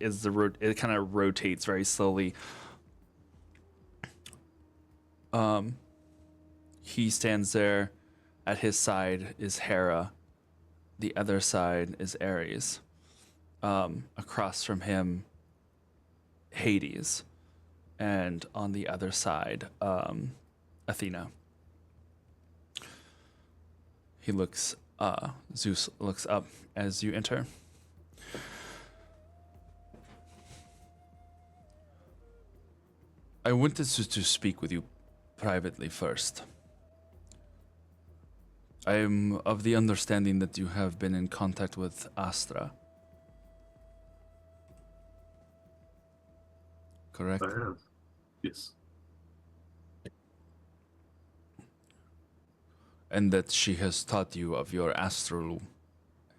kind of rotates very slowly. He stands there. At his side is Hera. The other side is Ares. Across from him, Hades, and on the other side, Athena. Zeus looks up as you enter. I wanted to speak with you privately first. I am of the understanding that you have been in contact with Astra. Correct? I have. Yes. And that she has taught you of your astral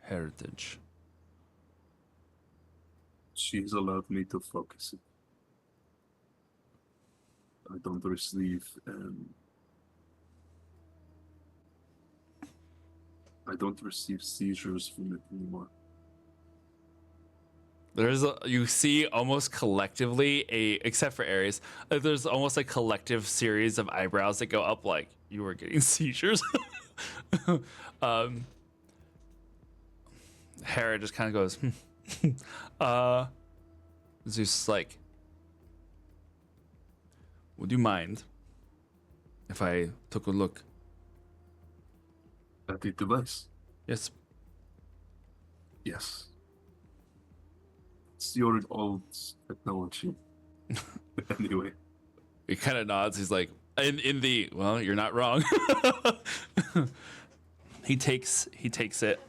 heritage. She's allowed me to focus it. I don't receive seizures from it anymore. You see almost collectively except for Ares, there's almost a collective series of eyebrows that go up like you were getting seizures. Hera just kind of goes, Zeus like, would you mind if I took a look? At the device? Yes. Yes. It's your old technology. Anyway. He kind of nods. He's like, well, you're not wrong. He takes it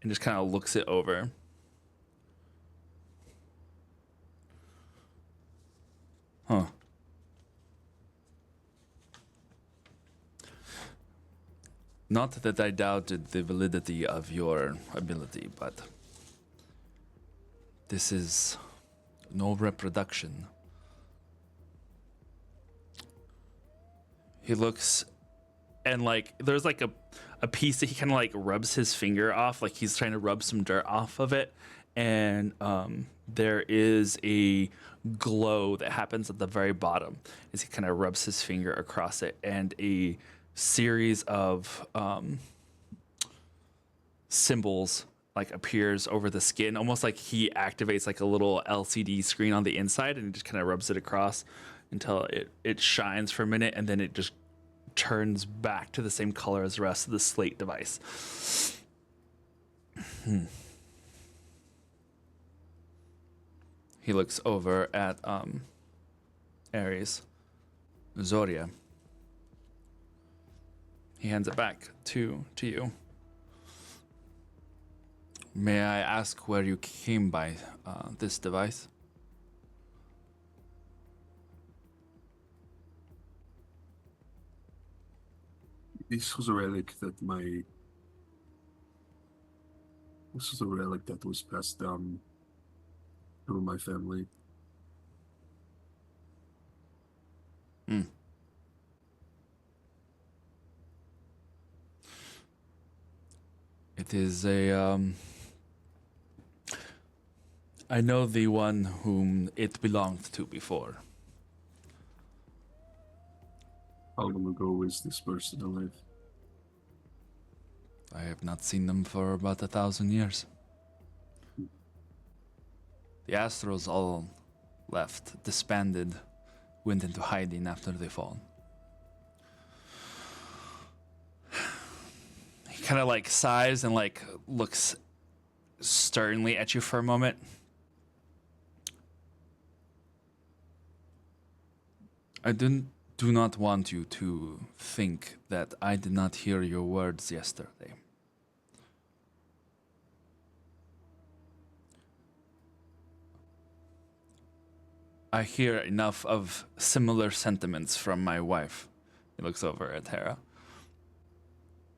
and just kind of looks it over. Huh. Not that I doubted the validity of your ability, but this is no reproduction. He looks, and like there's like a piece that he kind of like rubs his finger off, like he's trying to rub some dirt off of it, and there is a glow that happens at the very bottom as he kind of rubs his finger across it, and a series of symbols like appears over the skin, almost like he activates like a little LCD screen on the inside, and he just kind of rubs it across until it shines for a minute, and then it just turns back to the same color as the rest of the slate device. He looks over at Ares. Zoria. He hands it back to you. May I ask where you came by this device? This was a relic that was passed down through my family. It is I know the one whom it belonged to before. How long ago is this person alive? I have not seen them for about 1,000 years. The Astros all left, disbanded, went into hiding after they fall. He kind of like sighs and like looks sternly at you for a moment. I do not want you to think that I did not hear your words yesterday. I hear enough of similar sentiments from my wife. He looks over at Hera.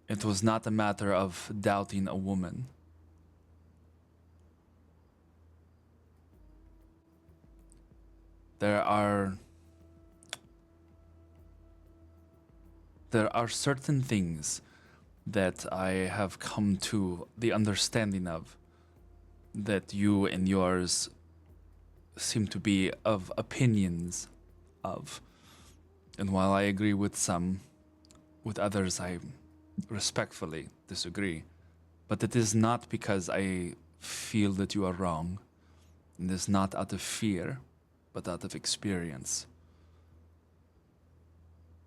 It was not a matter of doubting a woman. There are certain things that I have come to the understanding of that you and yours seem to be of opinions of. And while I agree with some, with others I respectfully disagree. But it is not because I feel that you are wrong. And it's not out of fear, but out of experience.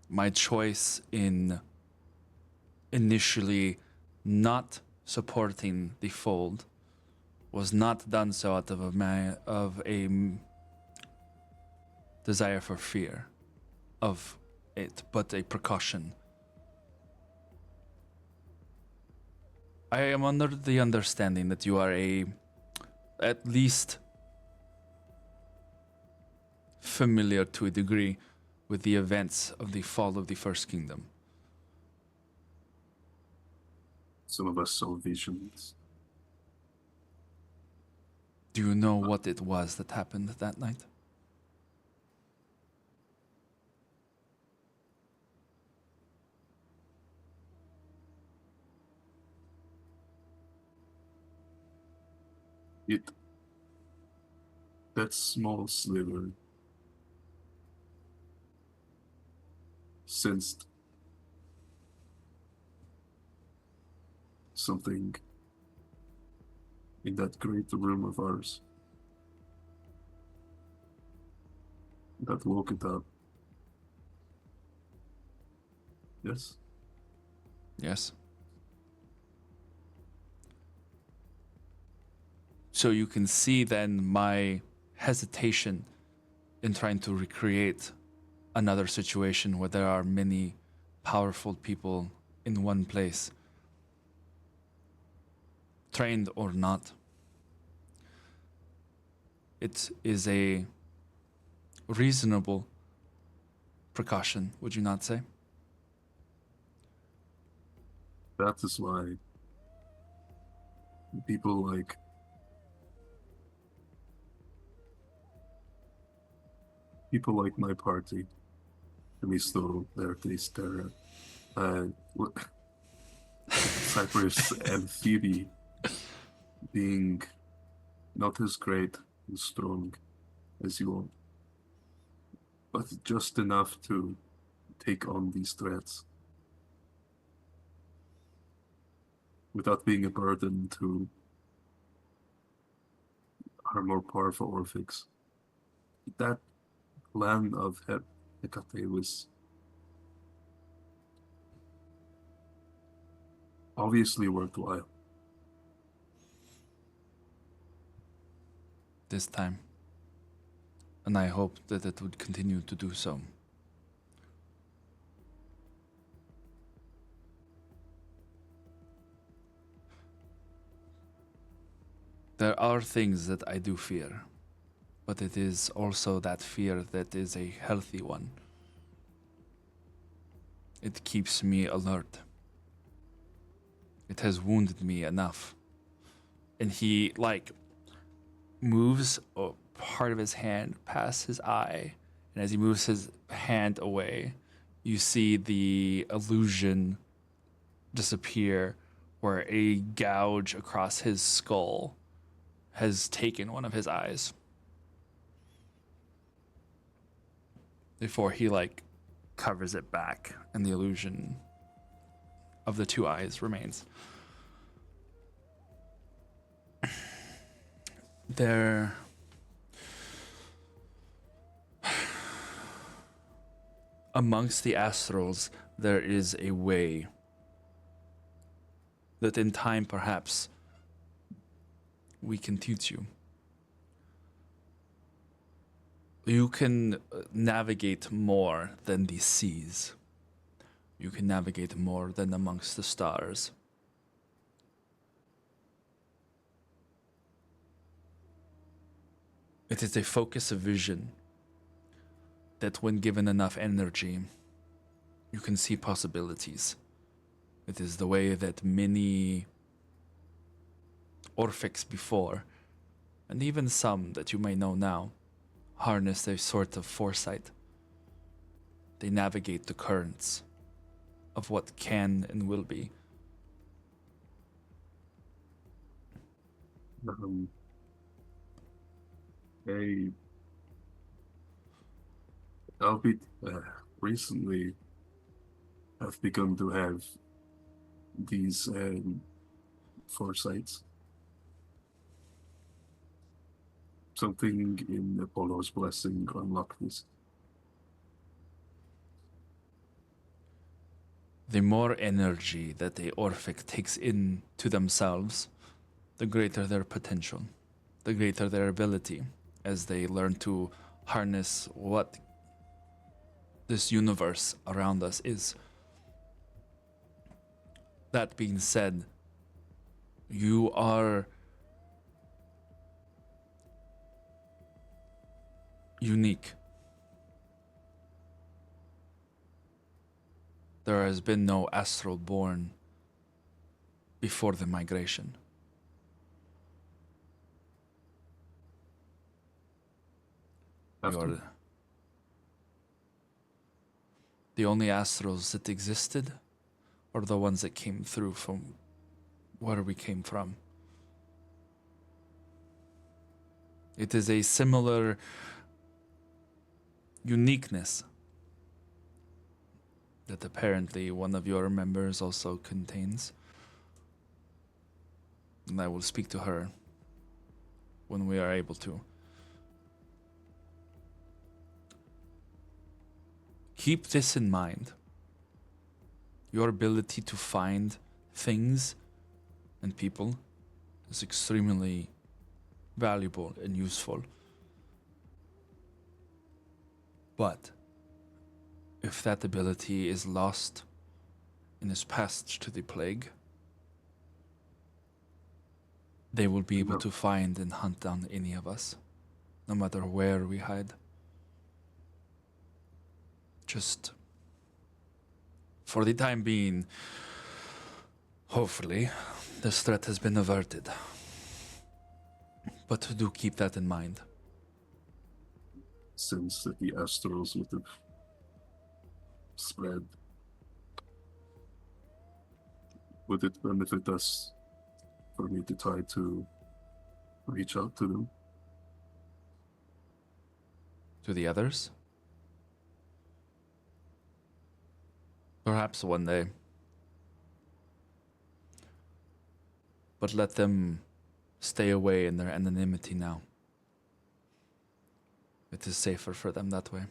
My choice in initially not supporting the fold was not done so out of a desire for fear of it, but a precaution. I am under the understanding that you are at least familiar to a degree with the events of the fall of the First Kingdom. Some of us saw visions. Do you know what it was that happened that night? That small sliver sensed something in that great room of ours that woke it up. Yes? Yes. So you can see then my hesitation in trying to recreate another situation where there are many powerful people in one place, trained or not. It is a reasonable precaution, would you not say? That is why people like my party, at least though their taste there, Cyprus and Phoebe being not as great and strong as you all, but just enough to take on these threats without being a burden to our more powerful Orphics. That plan of Hecate was obviously worthwhile. This time. And I hope that it would continue to do so. There are things that I do fear, but it is also that fear that is a healthy one. It keeps me alert. It has wounded me enough. And he, moves a part of his hand past his eye, and as he moves his hand away, you see the illusion disappear where a gouge across his skull has taken one of his eyes. Before he covers it back and the illusion of the two eyes remains. There amongst the astrals there is a way that in time perhaps we can teach you. You can navigate more than the seas. You can navigate more than amongst the stars. It is a focus of vision that when given enough energy, you can see possibilities. It is the way that many Orphics before, and even some that you may know now, harness a sort of foresight. They navigate the currents of what can and will be. Albeit recently have begun to have these foresights. something in Apollo's blessing unlock this? The more energy that a Orphic takes in to themselves, the greater their potential, the greater their ability as they learn to harness what this universe around us is. That being said, you are unique. There has been no astral born before the migration. After? You're the only astrals that existed are the ones that came through from where we came from. It is a similar uniqueness that apparently one of your members also contains. And I will speak to her when we are able to. Keep this in mind. Your ability to find things and people is extremely valuable and useful. But if that ability is lost and is passed to the plague, they will be able to find and hunt down any of us, no matter where we hide. Just for the time being, hopefully, this threat has been averted. But do keep that in mind. Since that the astrals would have spread, would it benefit us for me to try to reach out to them? To the others? Perhaps one day. But let them stay away in their anonymity now. It is safer for them that way.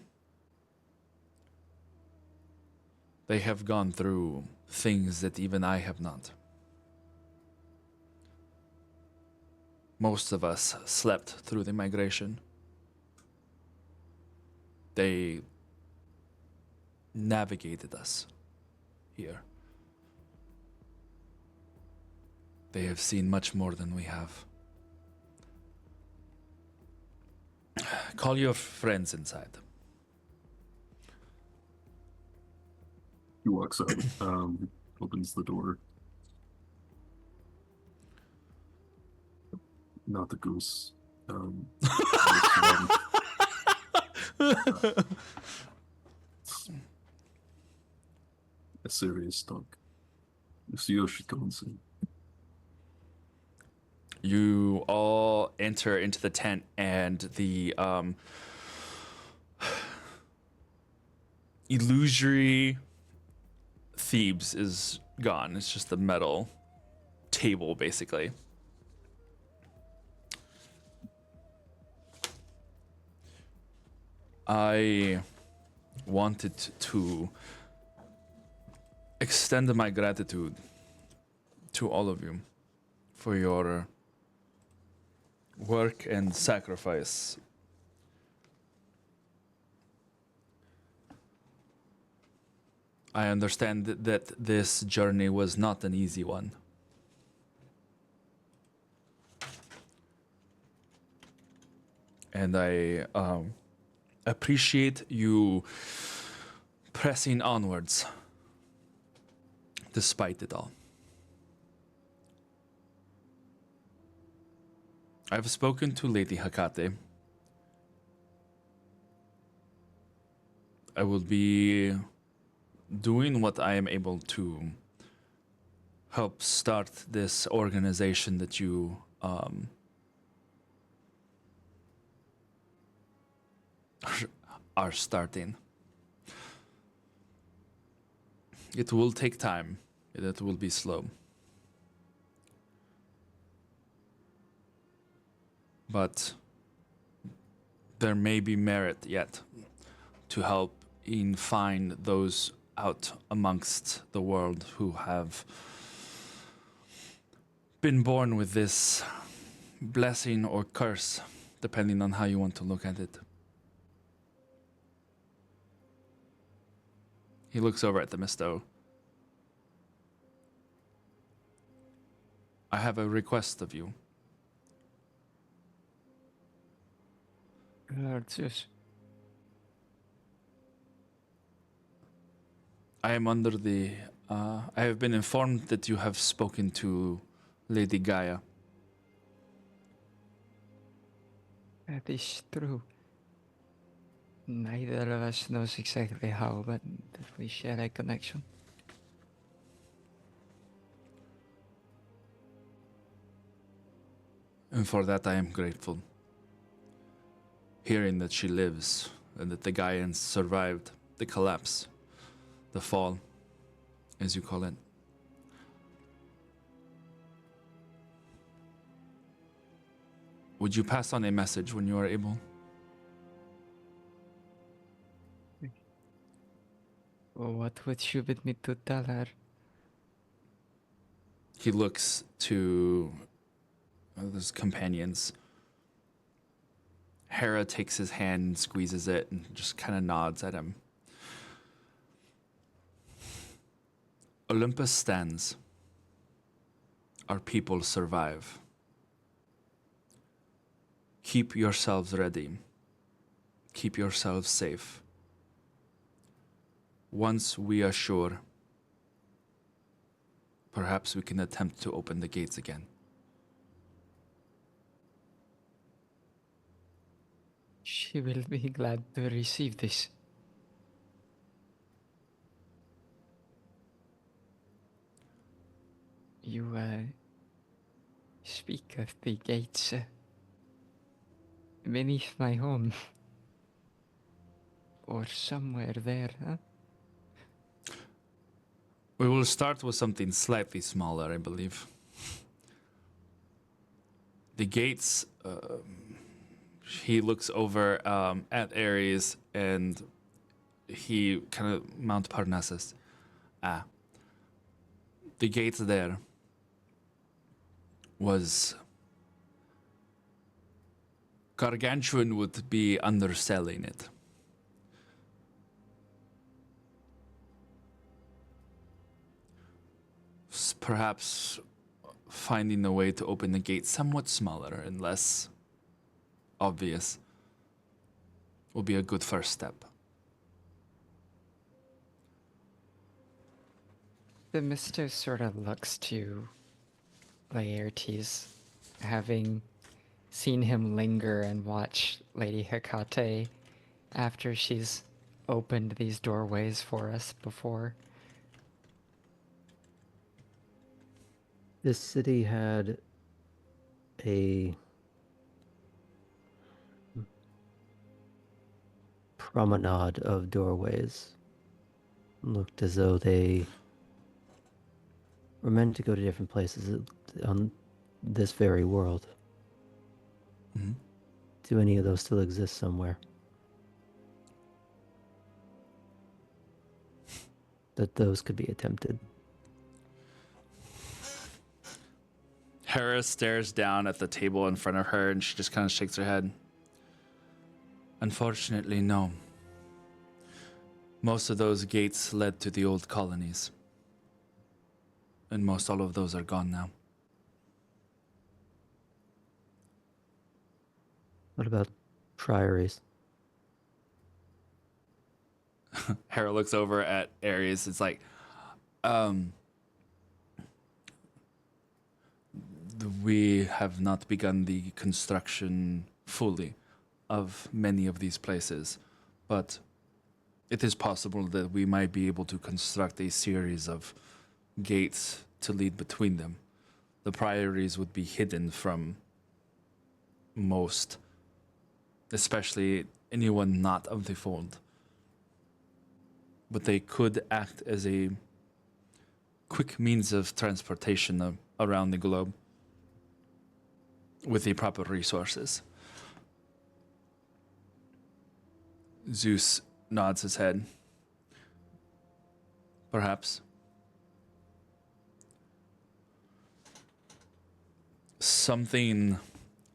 They have gone through things that even I have not. Most of us slept through the migration. They navigated us here. They have seen much more than we have. Call your friends inside. He walks out, opens the door. Not the goose. A serious dog. Monsieur should go inside. You all enter into the tent, and the illusory Thebes is gone. It's just the metal table, basically. I wanted to extend my gratitude to all of you for your work and sacrifice. I understand that this journey was not an easy one. And I appreciate you pressing onwards despite it all. I've spoken to Lady Hakate. I will be doing what I am able to help start this organization that you are starting. It will take time. It will be slow. But there may be merit yet to help in find those out amongst the world who have been born with this blessing or curse, depending on how you want to look at it. He looks over at the Misto. I have a request of you. Lord Zeus. I am under the. I have been informed that you have spoken to Lady Gaia. That is true. Neither of us knows exactly how, but we share a connection. And for that I am grateful. Hearing that she lives and that the Gaians survived the collapse, the fall, as you call it. Would you pass on a message when you are able? What would you bid me to tell her? He looks to his companions. Hera takes his hand and squeezes it and just kind of nods at him. Olympus stands. Our people survive. Keep yourselves ready. Keep yourselves safe. Once we are sure, perhaps we can attempt to open the gates again. She will be glad to receive this. You speak of the gates beneath my home. Or somewhere there, huh? We will start with something slightly smaller, I believe. The gates, he looks over at Ares and he kind of Mount Parnassus. The gates there was Gargantuan would be underselling it. Perhaps finding a way to open the gate somewhat smaller and less obvious will be a good first step. The Misto sort of looks to Laertes, having seen him linger and watch Lady Hecate after she's opened these doorways for us before. This city had a promenade of doorways. Looked as though they were meant to go to different places on this very world. Mm-hmm. Do any of those still exist somewhere? That those could be attempted. Hera stares down at the table in front of her and she just kind of shakes her head. Unfortunately, no. Most of those gates led to the old colonies. And most all of those are gone now. What about priories? Hera looks over at Ares. It's like, we have not begun the construction fully of many of these places, but it is possible that we might be able to construct a series of gates to lead between them. The priories would be hidden from most, especially anyone not of the fold. But they could act as a quick means of transportation around the globe with the proper resources. Zeus nods his head. Perhaps. Something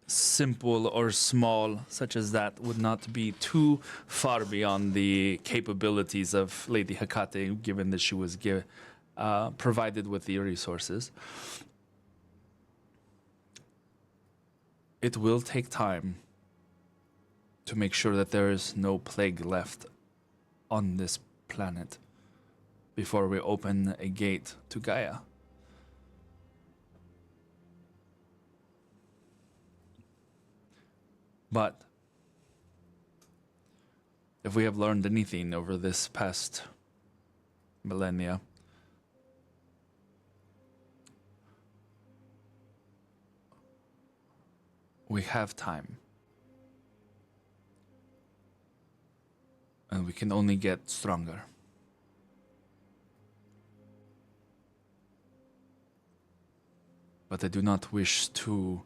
simple or small, such as that, would not be too far beyond the capabilities of Lady Hecate, given that she was provided with the resources. It will take time to make sure that there is no plague left on this planet before we open a gate to Gaia. But if we have learned anything over this past millennia, we have time. And we can only get stronger. But I do not wish to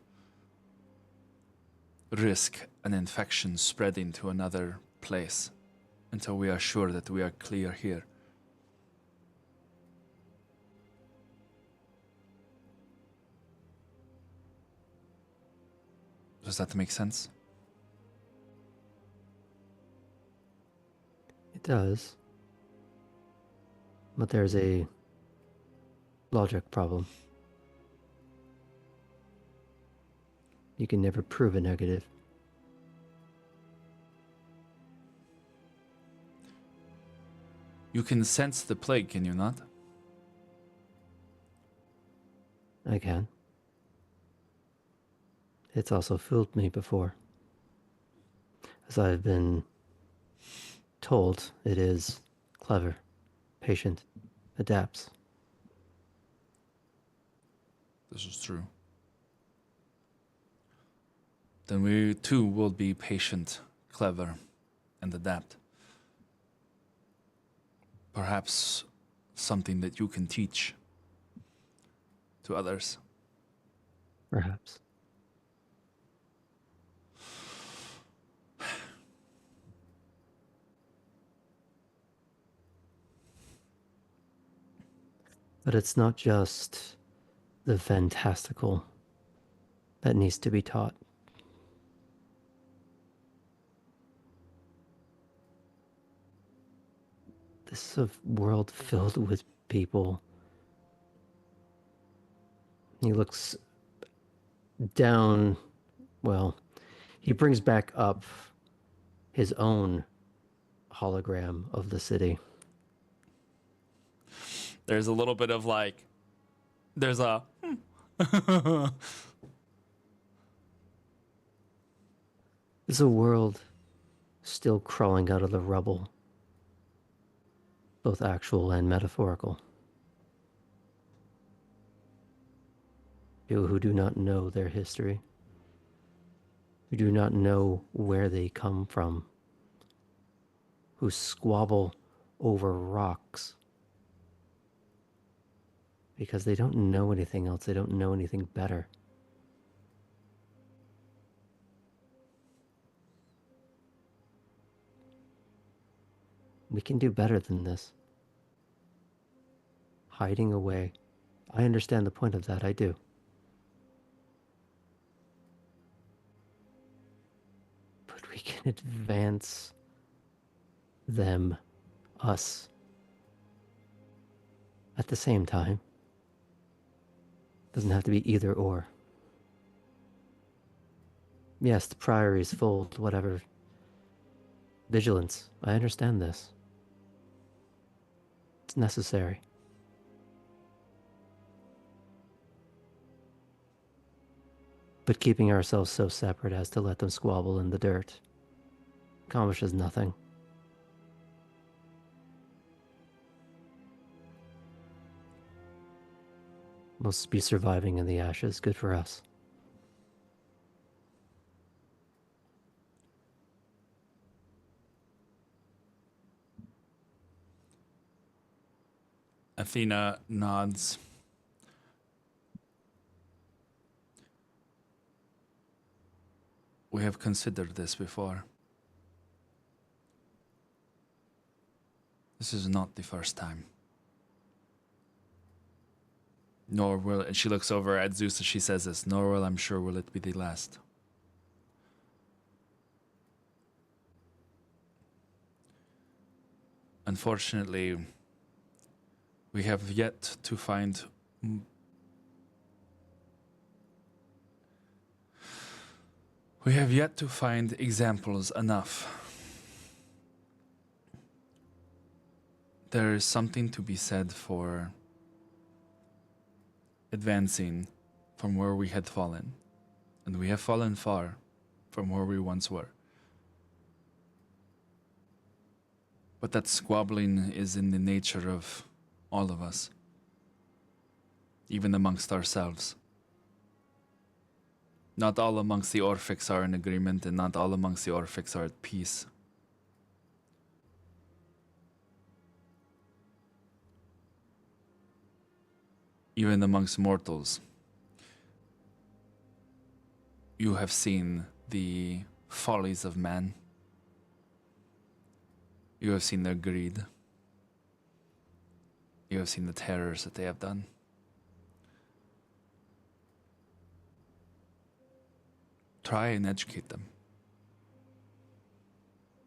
risk an infection spreading to another place until we are sure that we are clear here. Does that make sense? It does. But there's a logic problem. You can never prove a negative. You can sense the plague, can you not? I can. It's also fooled me before. As I've been told, it is clever, patient, adapts. This is true. Then we too will be patient, clever, and adapt. Perhaps something that you can teach to others. Perhaps. But it's not just the fantastical that needs to be taught. This is a world filled with people. He looks down, well, he brings back up his own hologram of the city. There's a little bit of like, there's a, It's a world still crawling out of the rubble, both actual and metaphorical. People who do not know their history, who do not know where they come from, who squabble over rocks because they don't know anything else, they don't know anything better. We can do better than this. Hiding away. I understand the point of that, I do. But we can advance them, us, at the same time. Doesn't have to be either or. Yes, the Priory is full, whatever. Vigilance. I understand this. It's necessary. But keeping ourselves so separate as to let them squabble in the dirt accomplishes nothing. We'll be surviving in the ashes. Good for us. Athena nods. We have considered this before. This is not the first time. Nor will, and she looks over at Zeus as she says this, nor will, I'm sure, will it be the last. Unfortunately, we have yet to find examples enough. There is something to be said for advancing from where we had fallen, and we have fallen far from where we once were. But that squabbling is in the nature of all of us, even amongst ourselves. Not all amongst the Orphics are in agreement, and not all amongst the Orphics are at peace. Even amongst mortals, you have seen the follies of man. You have seen their greed. You have seen the terrors that they have done. Try and educate them.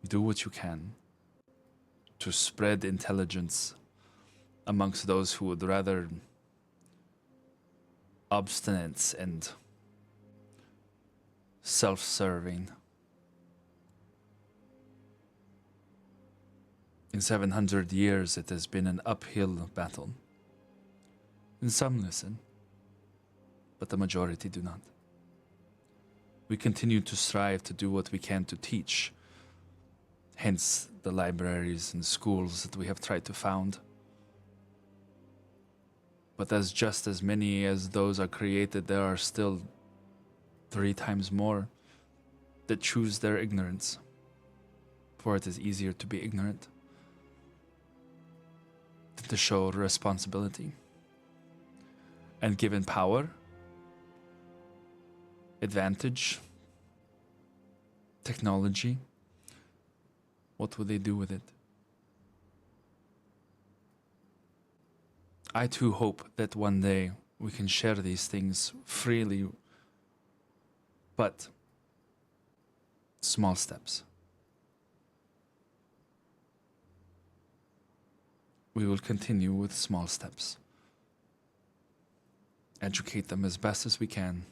Do what you can to spread intelligence amongst those who would rather obstinance and self-serving. In 700 years, it has been an uphill battle. And some listen, but the majority do not. We continue to strive to do what we can to teach, hence the libraries and schools that we have tried to found. But as just as many as those are created, there are still 3 times more that choose their ignorance, for it is easier to be ignorant than to show responsibility. And given power, advantage, technology, what would they do with it? I too hope that one day we can share these things freely, but small steps. We will continue with small steps. Educate them as best as we can,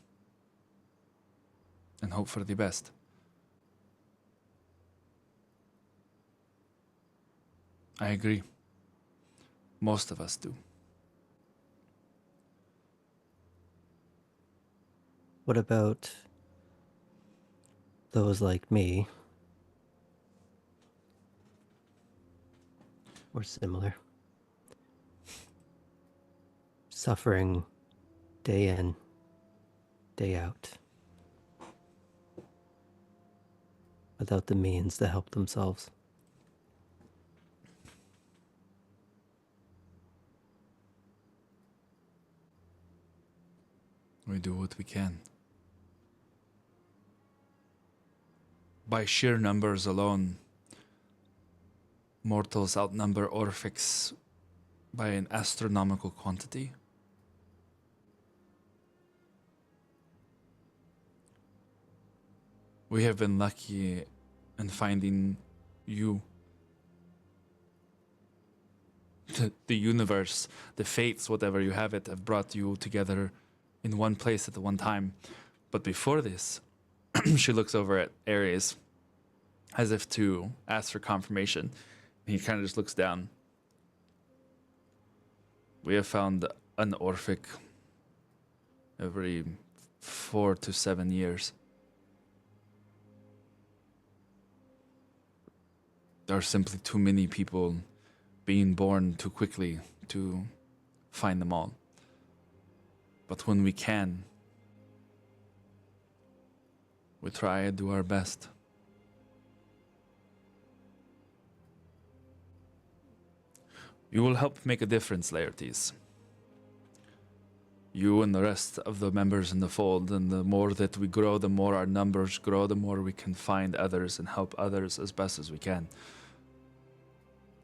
and hope for the best. I agree. Most of us do. What about those like me? Or similar. Suffering day in, day out. Without the means to help themselves. We do what we can. By sheer numbers alone, mortals outnumber Orphics by an astronomical quantity. We have been lucky in finding you. The universe, the fates, whatever you have it, have brought you together in one place at the one time. But before this, she looks over at Ares as if to ask for confirmation. He kind of just looks down. We have found an Orphic every 4 to 7 years. There are simply too many people being born too quickly to find them all. But when we can, we try and do our best. You will help make a difference, Laertes. You and the rest of the members in the fold, and the more that we grow, the more our numbers grow, the more we can find others and help others as best as we can.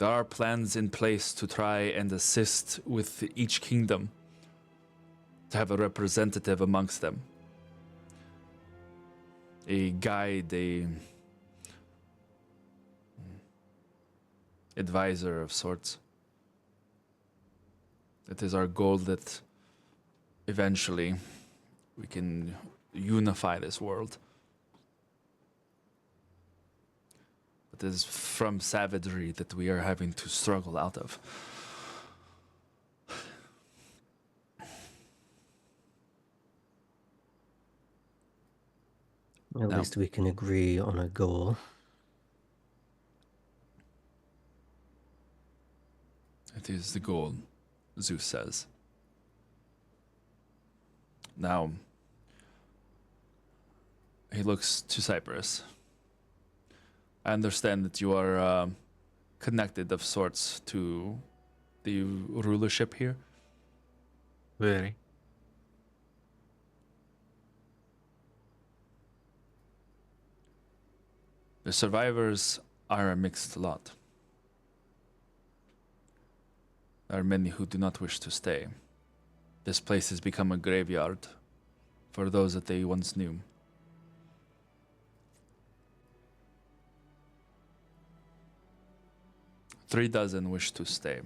There are plans in place to try and assist with each kingdom, to have a representative amongst them. A guide, a advisor of sorts. It is our goal that eventually we can unify this world. It is from savagery that we are having to struggle out of. At No. least we can agree on a goal. It is the goal, Zeus says. Now, he looks to Cyprus. I understand that you are connected of sorts to the rulership here. Very. The survivors are a mixed lot. There are many who do not wish to stay. This place has become a graveyard for those that they once knew. 36 wish to stay.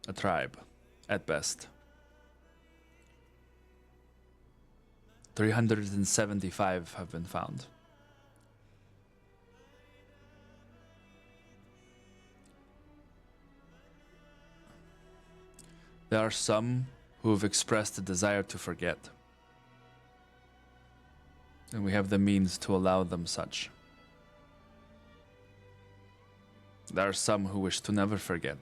A tribe, at best. 375 have been found. There are some who have expressed a desire to forget. And we have the means to allow them such. There are some who wish to never forget.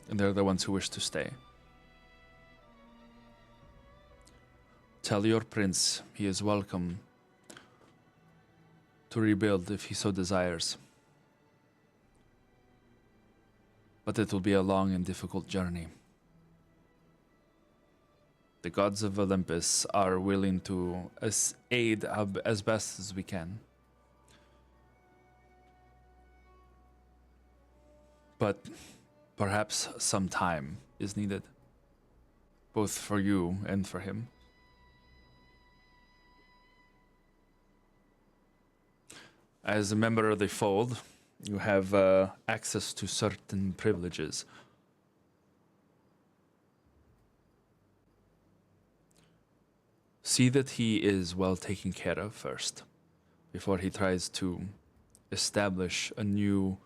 And they're the ones who wish to stay. Tell your prince he is welcome to rebuild if he so desires. But it will be a long and difficult journey. The gods of Olympus are willing to aid as best as we can. But perhaps some time is needed, both for you and for him. As a member of the Fold, you have access to certain privileges. See that he is well taken care of first, before he tries to establish a new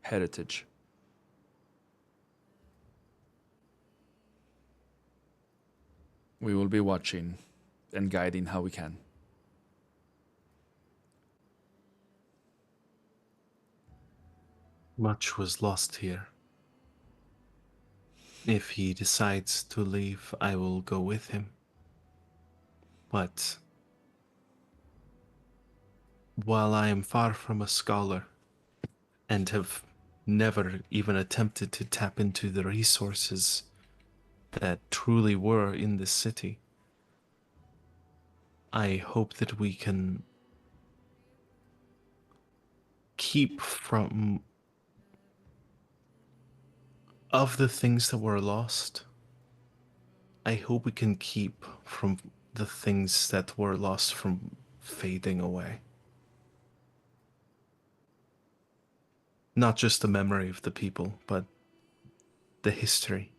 heritage. We will be watching and guiding how we can. Much was lost here. If he decides to leave, I will go with him. But while I am far from a scholar and have never even attempted to tap into the resources that truly were in this city, I hope that we can keep from of the things that were lost. I hope we can keep from the things that were lost from fading away. Not just the memory of the people, but the history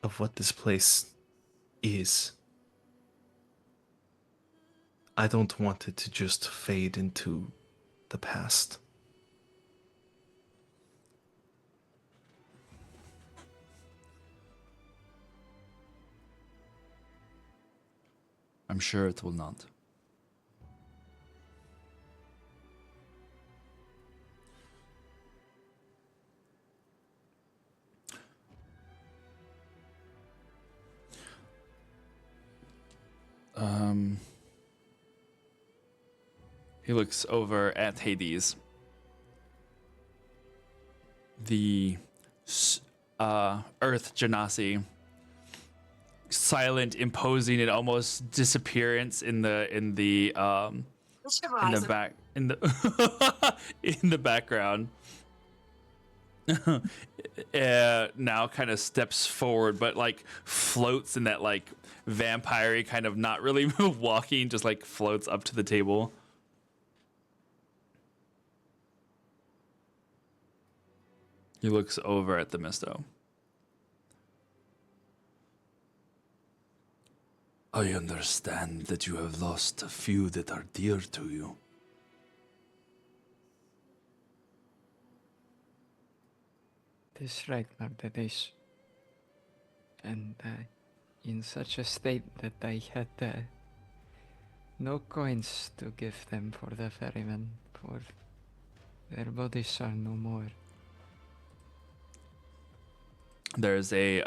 of what this place is. I don't want it to just fade into the past. I'm sure it will not. He looks over at Hades. The Earth Genasi, silent, imposing, and almost disappearance in the in the back in the in the background now kind of steps forward, but like floats in that like vampire kind of not really walking, just like floats up to the table. He looks over at the Misto. I understand that you have lost a few that are dear to you. This Ragnar that is. And in such a state that I had no coins to give them for the ferryman, for their bodies are no more. There's a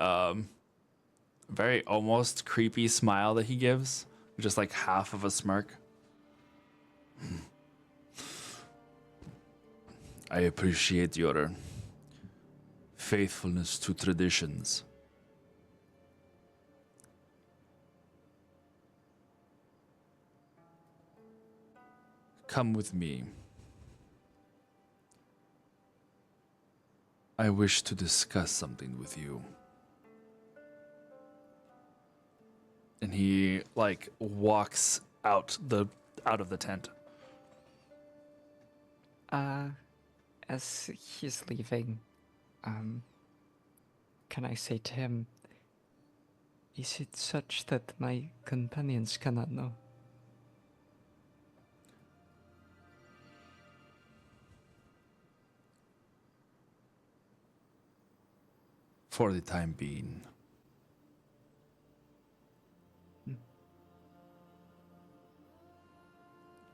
very almost creepy smile that he gives, just like half of a smirk. I appreciate your faithfulness to traditions. Come with me. I wish to discuss something with you. And he like walks out of the tent. As he's leaving, can I say to him, is it such that my companions cannot know? For the time being.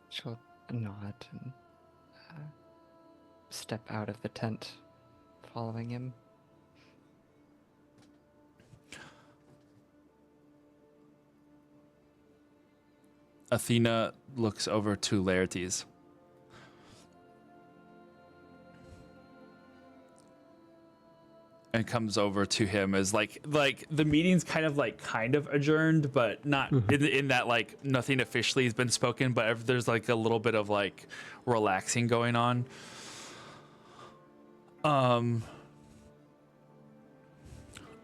She'll nod and step out of the tent, following him. Athena looks over to Laertes. And comes over to him as like the meeting's kind of adjourned, but not in that like nothing officially has been spoken, but there's like a little bit of like relaxing going on.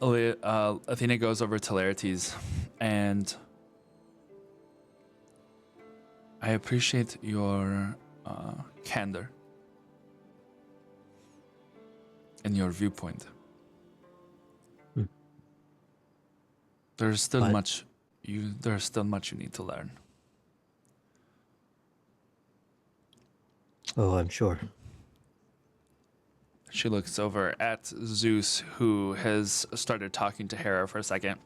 Athena goes over to Laertes, and I appreciate your candor and your viewpoint. There's still much you need to learn. Oh, I'm sure. She looks over at Zeus, who has started talking to Hera for a second.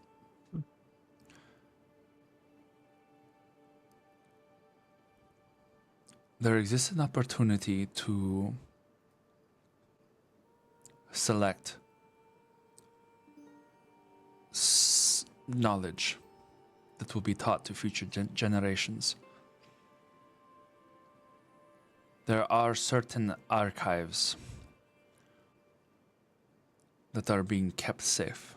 There exists an opportunity to select knowledge that will be taught to future generations. There are certain archives that are being kept safe.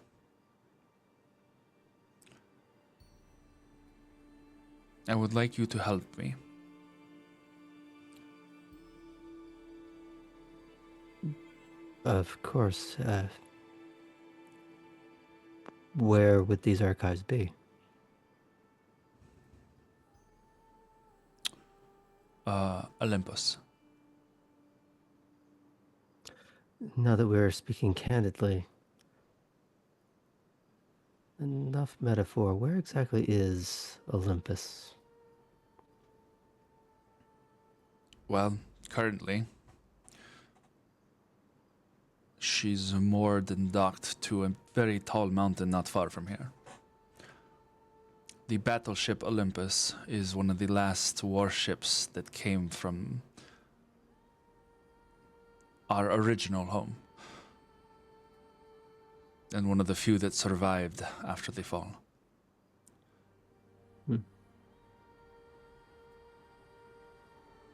I would like you to help me. Of course. Where would these archives be? Olympus. Now that we're speaking candidly, enough metaphor. Where exactly is Olympus? Well, currently, she's moored and docked to a very tall mountain not far from here. The battleship Olympus is one of the last warships that came from our original home, and one of the few that survived after the fall.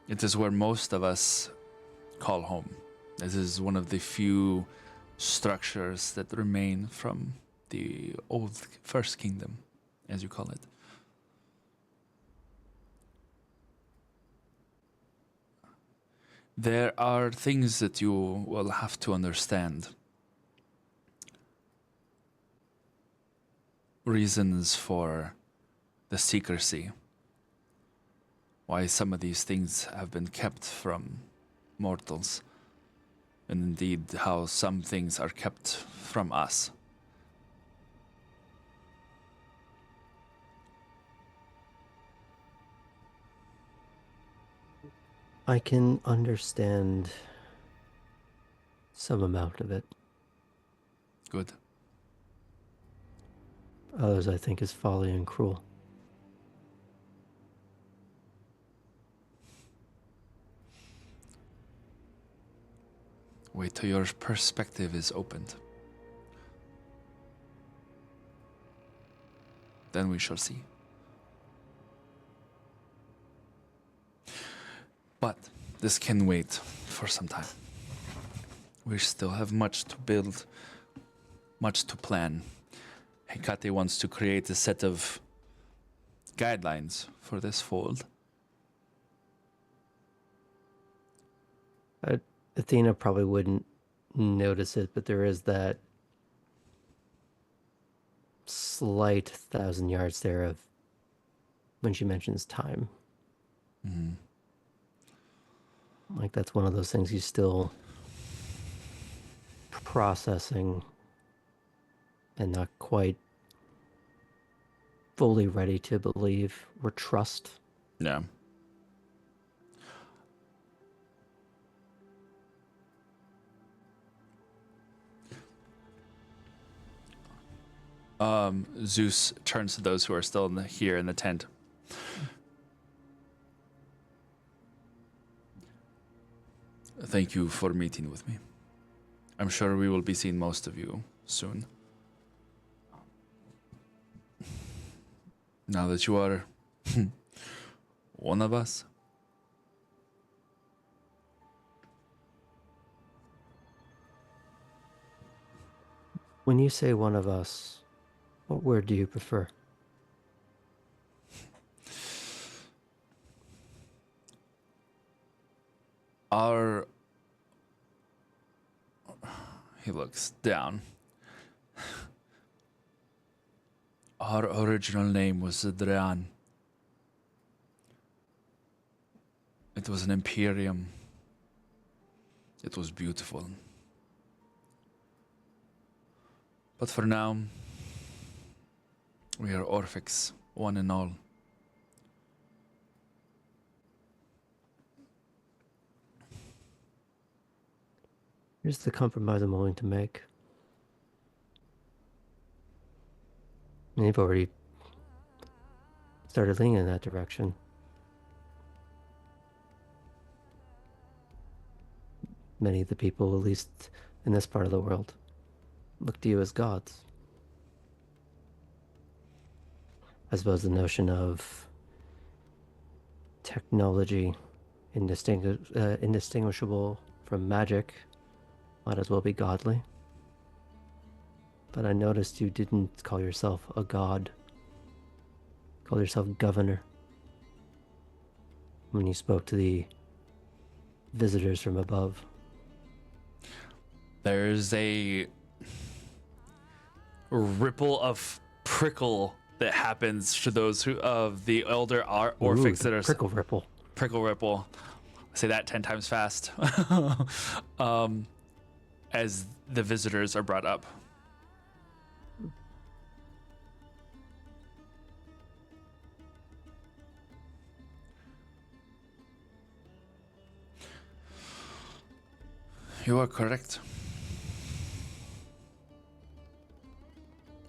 It is where most of us call home. This is one of the few structures that remain from the old First Kingdom, as you call it. There are things that you will have to understand. Reasons for the secrecy. Why some of these things have been kept from mortals. And indeed, how some things are kept from us. I can understand some amount of it. Good. Others I think is folly and cruel. Wait till your perspective is opened. Then we shall see. But this can wait for some time. We still have much to build, much to plan. Hecate wants to create a set of guidelines for this fold. Athena probably wouldn't notice it, but there is that slight 1,000 yards there of when she mentions time. Mm-hmm. Like that's one of those things he's still processing and not quite fully ready to believe or trust. Yeah. Zeus turns to those who are still here in the tent. Thank you for meeting with me. I'm sure we will be seeing most of you soon. Now that you are one of us. When you say one of us, what word do you prefer? He looks down. Our original name was Adrian. It was an imperium. It was beautiful. But for now, we are Orphics, one and all. Here's the compromise I'm willing to make. And you've already started leaning in that direction. Many of the people, at least in this part of the world, look to you as gods. I suppose the notion of technology indistinguishable from magic might as well be godly. But I noticed you didn't call yourself a god. Call yourself governor. When you spoke to the visitors from above. There's a ripple of prickle that happens to those who of the elder Orphics that are prickle ripple. Prickle ripple. Say that 10 times fast. As the visitors are brought up. You are correct.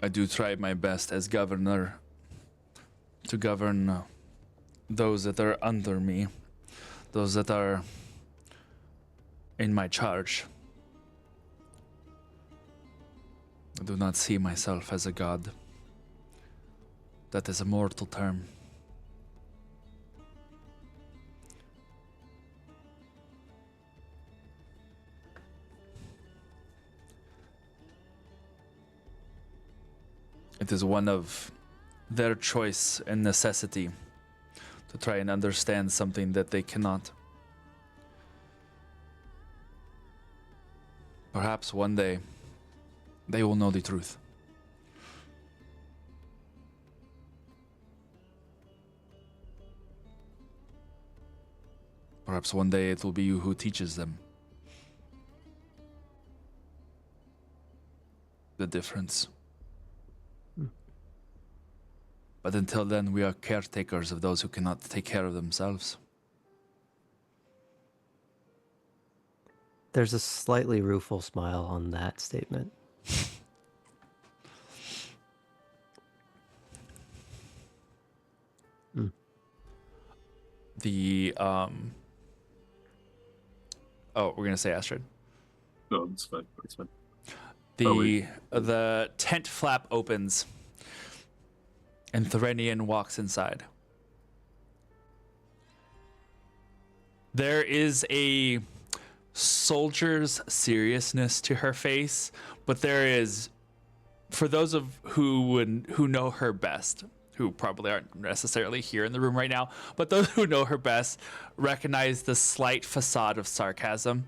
I do try my best as governor to govern those that are under me, those that are in my charge. I do not see myself as a god. That is a mortal term. It is one of their choice and necessity to try and understand something that they cannot. Perhaps one day they will know the truth. Perhaps one day it will be you who teaches them the difference. But until then, we are caretakers of those who cannot take care of themselves. There's a slightly rueful smile on that statement. The oh, we're gonna say Astrid. No, it's fine. It's fine. The tent flap opens, and Thorenian walks inside. There is a soldier's seriousness to her face, but there is, for those of who know her best, who probably aren't necessarily here in the room right now, but those who know her best recognize the slight facade of sarcasm.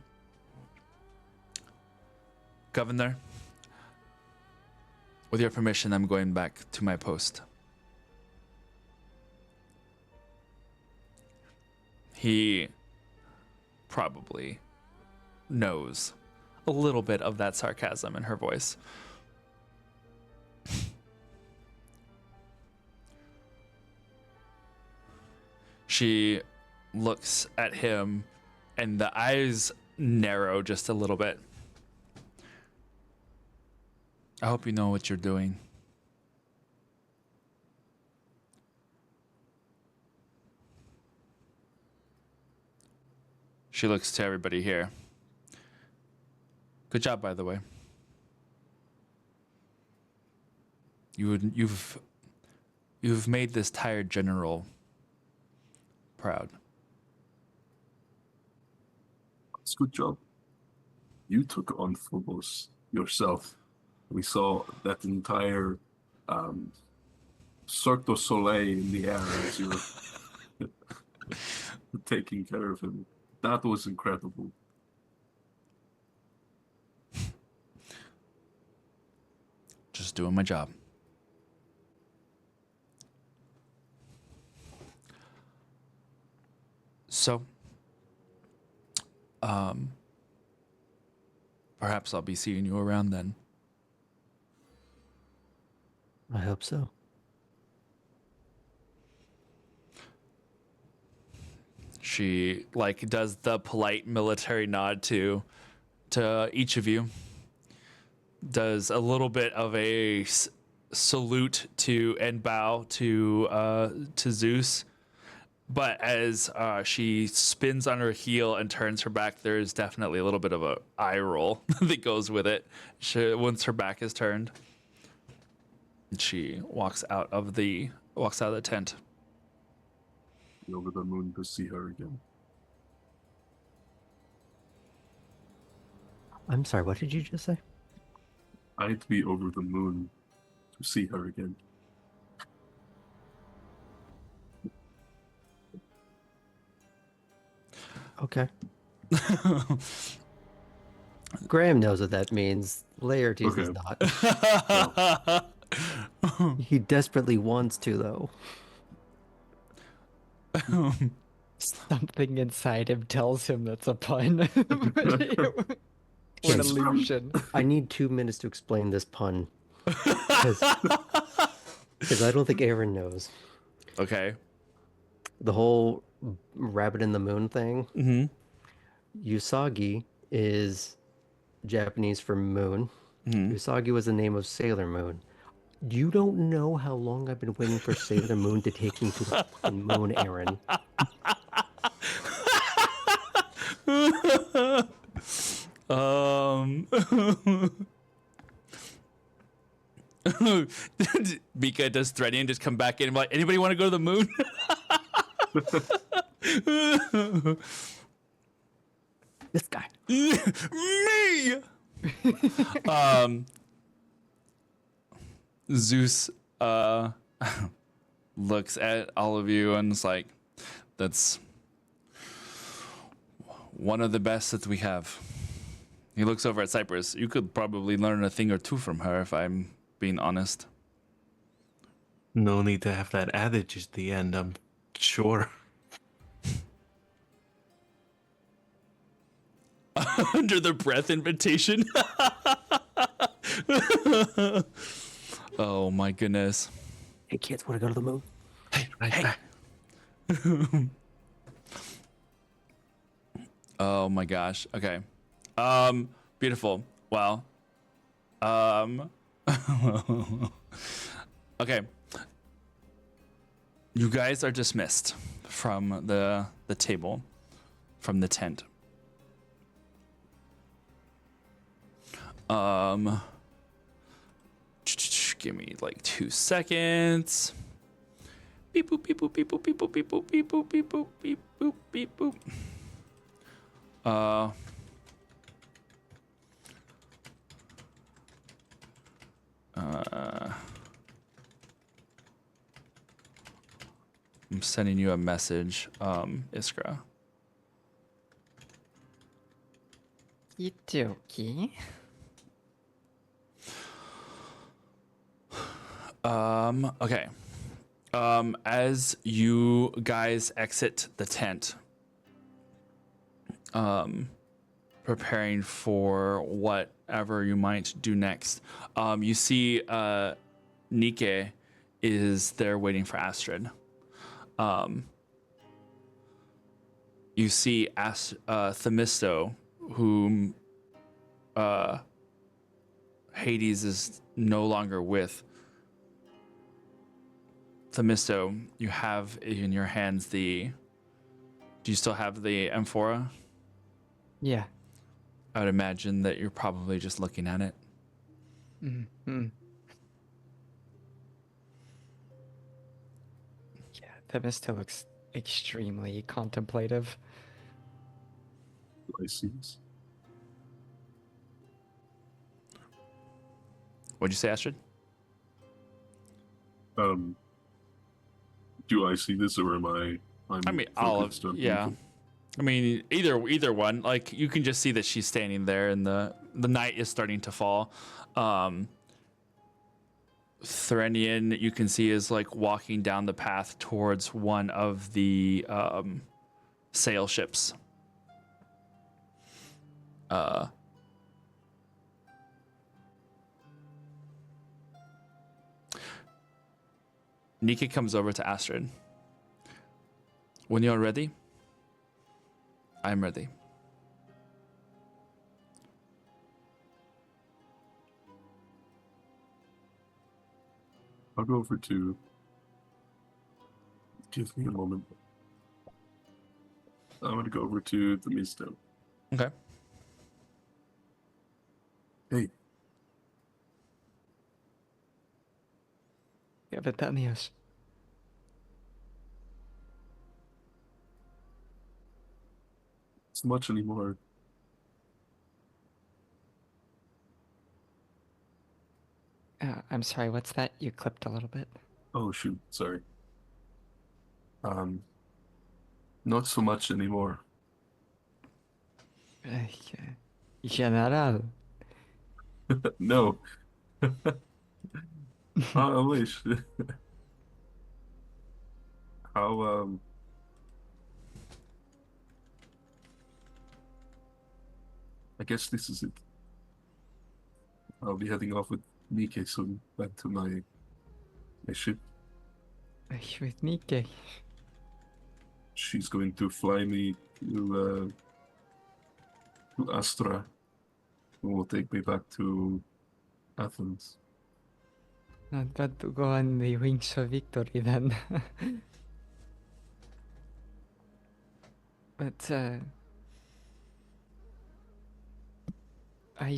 Governor, with your permission, I'm going back to my post. He probably knows a little bit of that sarcasm in her voice. She looks at him, and the eyes narrow just a little bit. I hope you know what you're doing. She looks to everybody here. Good job, by the way. You've made this tired general proud. It's a good job. You took on Phobos yourself. We saw that entire Cirque du Soleil in the air as you were taking care of him. That was incredible. Just doing my job. So, perhaps I'll be seeing you around then. I hope so. She does the polite military nod to each of you. Does a little bit of a salute to and bow to Zeus. But as she spins on her heel and turns her back, there's definitely a little bit of a eye roll that goes with it. Once her back is turned, she walks out of the tent. Over the moon to see her again. I'm sorry, what did you just say? I'd be over the moon to see her again. Okay. Graham knows what that means. Laertes does not. He desperately wants to, though. Something inside him tells him that's a pun. What an illusion. I need 2 minutes to explain this pun. Because I don't think Aaron knows. Okay. The whole rabbit in the moon thing. Mm-hmm. Usagi is Japanese for moon. Mm-hmm. Usagi was the name of Sailor Moon. You don't know how long I've been waiting for Sailor Moon to take me to the fucking moon, Aaron. Mika does threatening, just come back in and be like, anybody want to go to the moon? This guy. Me! Zeus looks at all of you and is like, that's one of the best that we have. He looks over at Cypress. You could probably learn a thing or two from her, if I'm being honest. No need to have that adage at the end, I'm sure. Under the breath invitation. Oh my goodness. Hey kids, want to go to the moon? Hey, back. Oh my gosh. Okay. Beautiful. Well. Okay. You guys are dismissed from the table, from the tent. Give me like 2 seconds. Beep boop beep boop beep boop beep boop beep boop beep boop beep boop beep boop beep boop. I'm sending you a message, Iskra. Okie Okay. As you guys exit the tent, preparing for whatever you might do next, you see Nike is there waiting for Astrid. You see Themisto, whom Hades is no longer with. Themisto, you have in your hands the... Do you still have the amphora? Yeah. I would imagine that you're probably just looking at it. Mm-hmm. Yeah, Themisto looks extremely contemplative. License. What'd you say, Astrid? Do I see this or am I? I mean, all of... focused on Yeah. Nico? I mean, either one. Like, you can just see that she's standing there, and the night is starting to fall. Therenian, you can see, is like walking down the path towards one of the sail ships. Nika comes over to Astrid. When you're ready, I'm ready. I'll go over to. Give me a moment. I'm gonna go over to the Misto. Okay. Hey, Yeah, but Daniels. it's much anymore. I'm sorry, what's that? You clipped a little bit. Oh shoot, sorry. Not so much anymore. General. No. I wish. How I guess this is it. I'll be heading off with Nike soon back to my ship. With Nike. She's going to fly me to Astra and will take me back to Athens. Not bad to go on the wings of victory then. But I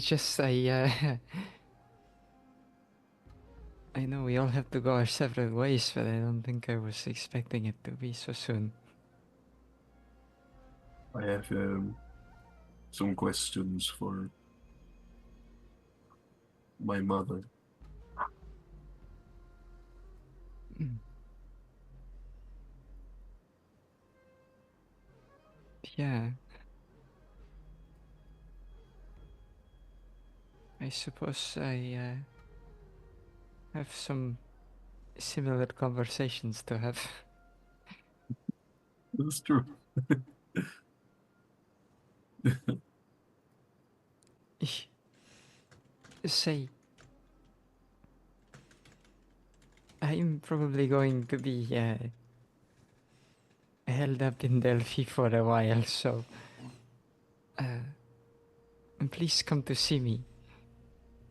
know we all have to go our separate ways, but I don't think I was expecting it to be so soon. I have some questions for my mother. Yeah. I suppose I have some similar conversations to have. That's true. Say, I'm probably going to be held up in Delphi for a while, so please come to see me.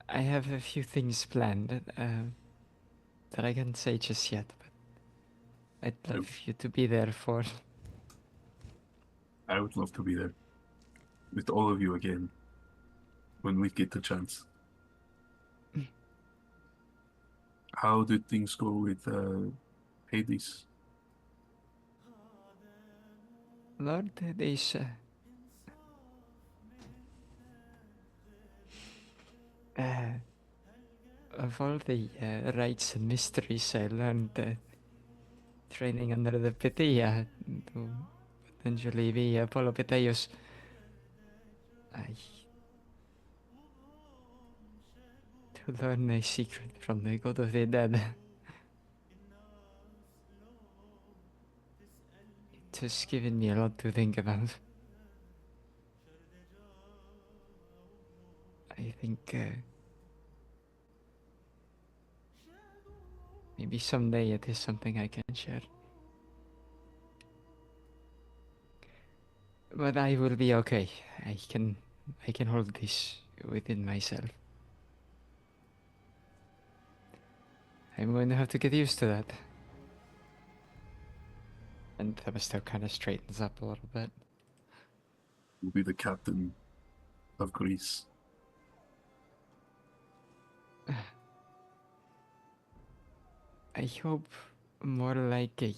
I have a few things planned that I can't say just yet, but I'd love you to be there for. I would love to be there with all of you again when we get the chance. How did things go with Hades? Lord, there's of all the rites and mysteries I learned training under the Pythia to potentially be Apollo Pythios, I to learn a secret from the god of the dead. It has given me a lot to think about. I think maybe someday it is something I can share. But I will be okay. I can hold this within myself. I'm going to have to get used to that. And Themisto kind of straightens up a little bit. You'll be the captain of Greece. I hope more like a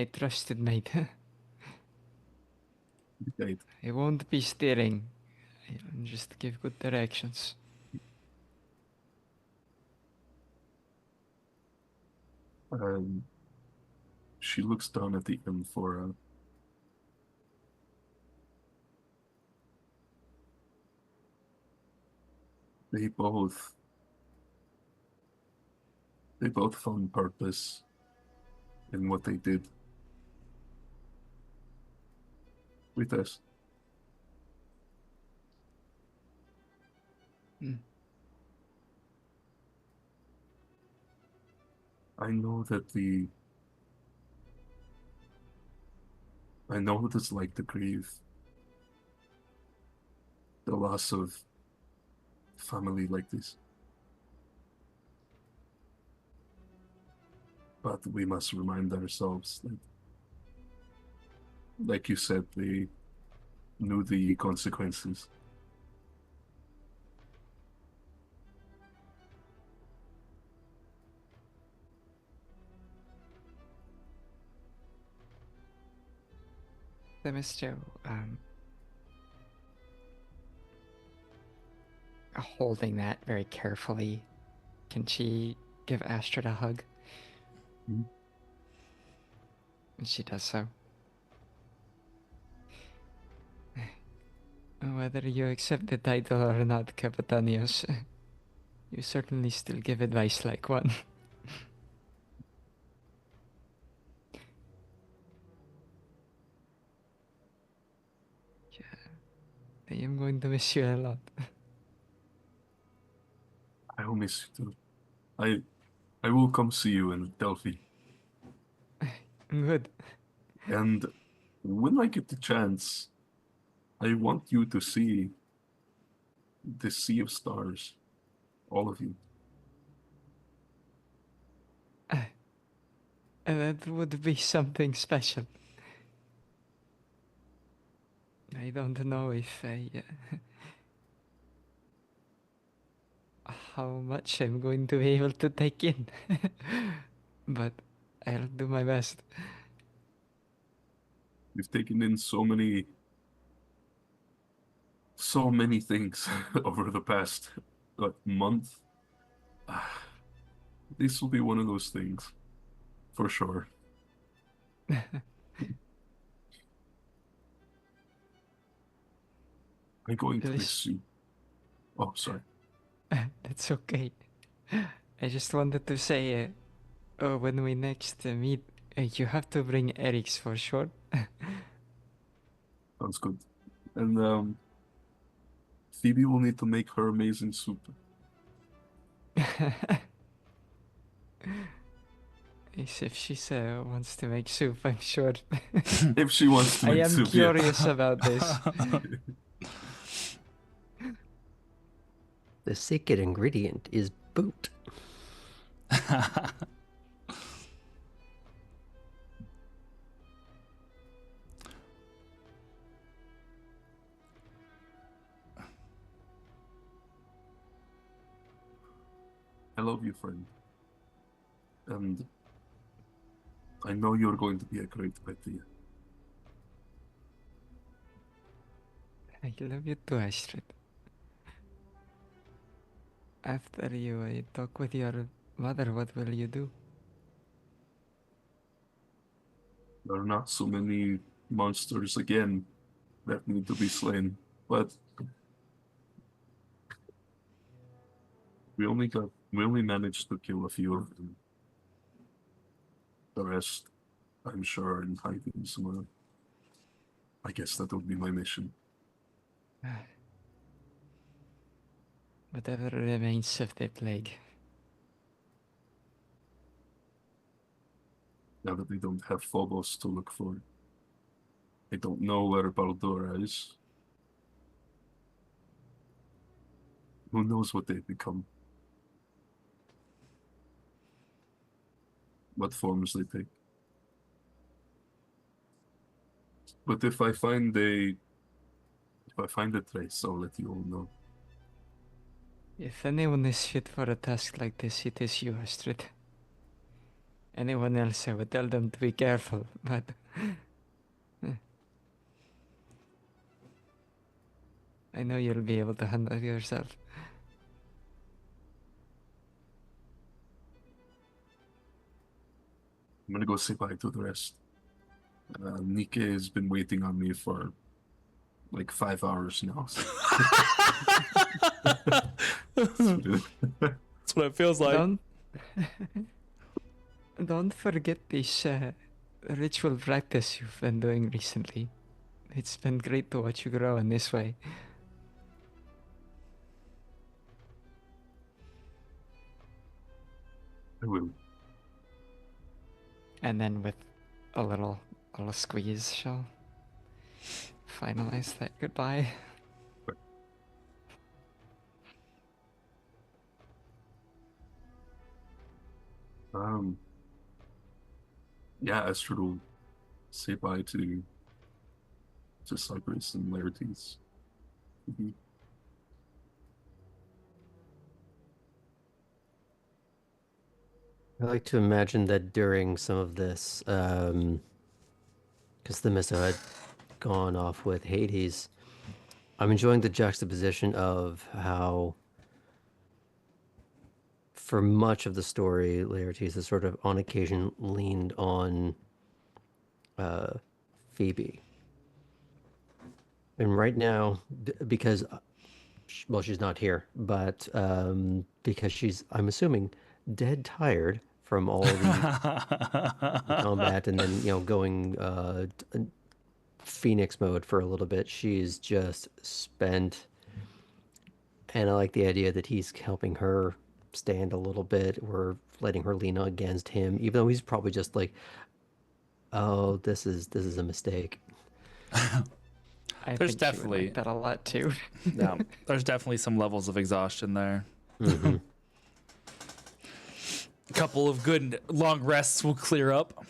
trusted mate. Right. I won't be steering. I'll just give good directions. She looks down at the amphora. They both found purpose in what they did with us. Hmm. I know what it's like to grieve the loss of family like this. But we must remind ourselves that, like you said, they knew the consequences. Themisto, holding that very carefully, can she give Astrid a hug? Mhm. And she does so. Whether you accept the title or not, Capitanios, you certainly still give advice like one. I am going to miss you a lot. I will miss you too. I will come see you in Delphi. Good. And when I get the chance, I want you to see the sea of stars. All of you. That would be something special. I don't know if how much I'm going to be able to take in, but I'll do my best. You've taken in so many things over the past month. This will be one of those things, for sure. I'm going to Please. miss you. Oh, sorry. That's okay. I just wanted to say, oh, when we next meet, you have to bring Eric's for sure. Sounds good. And Phoebe will need to make her amazing soup. As if she wants to make soup, I'm sure. If she wants to I make am soup, curious about this. The secret ingredient is boot. I love you, friend. And I know you're going to be a great idea. I love you too, Astrid. After you talk with your mother, what will you do? There are not so many monsters again that need to be slain, but we only managed to kill a few of them. The rest, I'm sure, are in hiding somewhere. I guess that would be my mission. Whatever remains of the plague. Now that we don't have Phobos to look for, I don't know where Baldura is. Who knows what they've become? What forms they take. But if I find a trace, I'll let you all know. If anyone is fit for a task like this, it is you, Astrid. Anyone else, I would tell them to be careful, but... I know you'll be able to handle yourself. I'm gonna go say bye to the rest. Nike has been waiting on me for like 5 hours now. So. That's what it feels like. Don't forget this ritual practice you've been doing recently. It's been great to watch you grow in this way. I will. And then with a little squeeze, she'll finalize that goodbye. Yeah, Astrid will say bye to Cypress and Laertes. I like to imagine that during some of this, because Themisto had gone off with Hades, I'm enjoying the juxtaposition of how, for much of the story, Laertes has sort of on occasion leaned on Phoebe. And right now, because, well, she's not here, but because she's, I'm assuming, dead tired from all the combat and then, going Phoenix mode for a little bit. She's just spent. And I like the idea that he's helping her stand a little bit. We're letting her lean against him, even though he's probably just like, oh, this is a mistake. There's think she would definitely- like that a lot too. No, there's definitely some levels of exhaustion there. Mm-hmm. A couple of good long rests will clear up.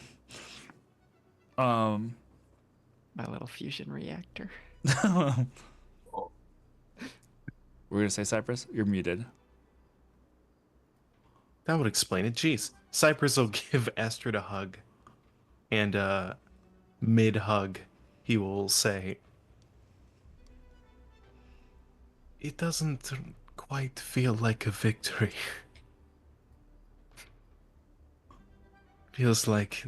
My little fusion reactor. We're gonna say Cypress. You're muted. That would explain it. Jeez. Cypress will give Astrid a hug. And mid-hug, he will say, "It doesn't quite feel like a victory. Feels like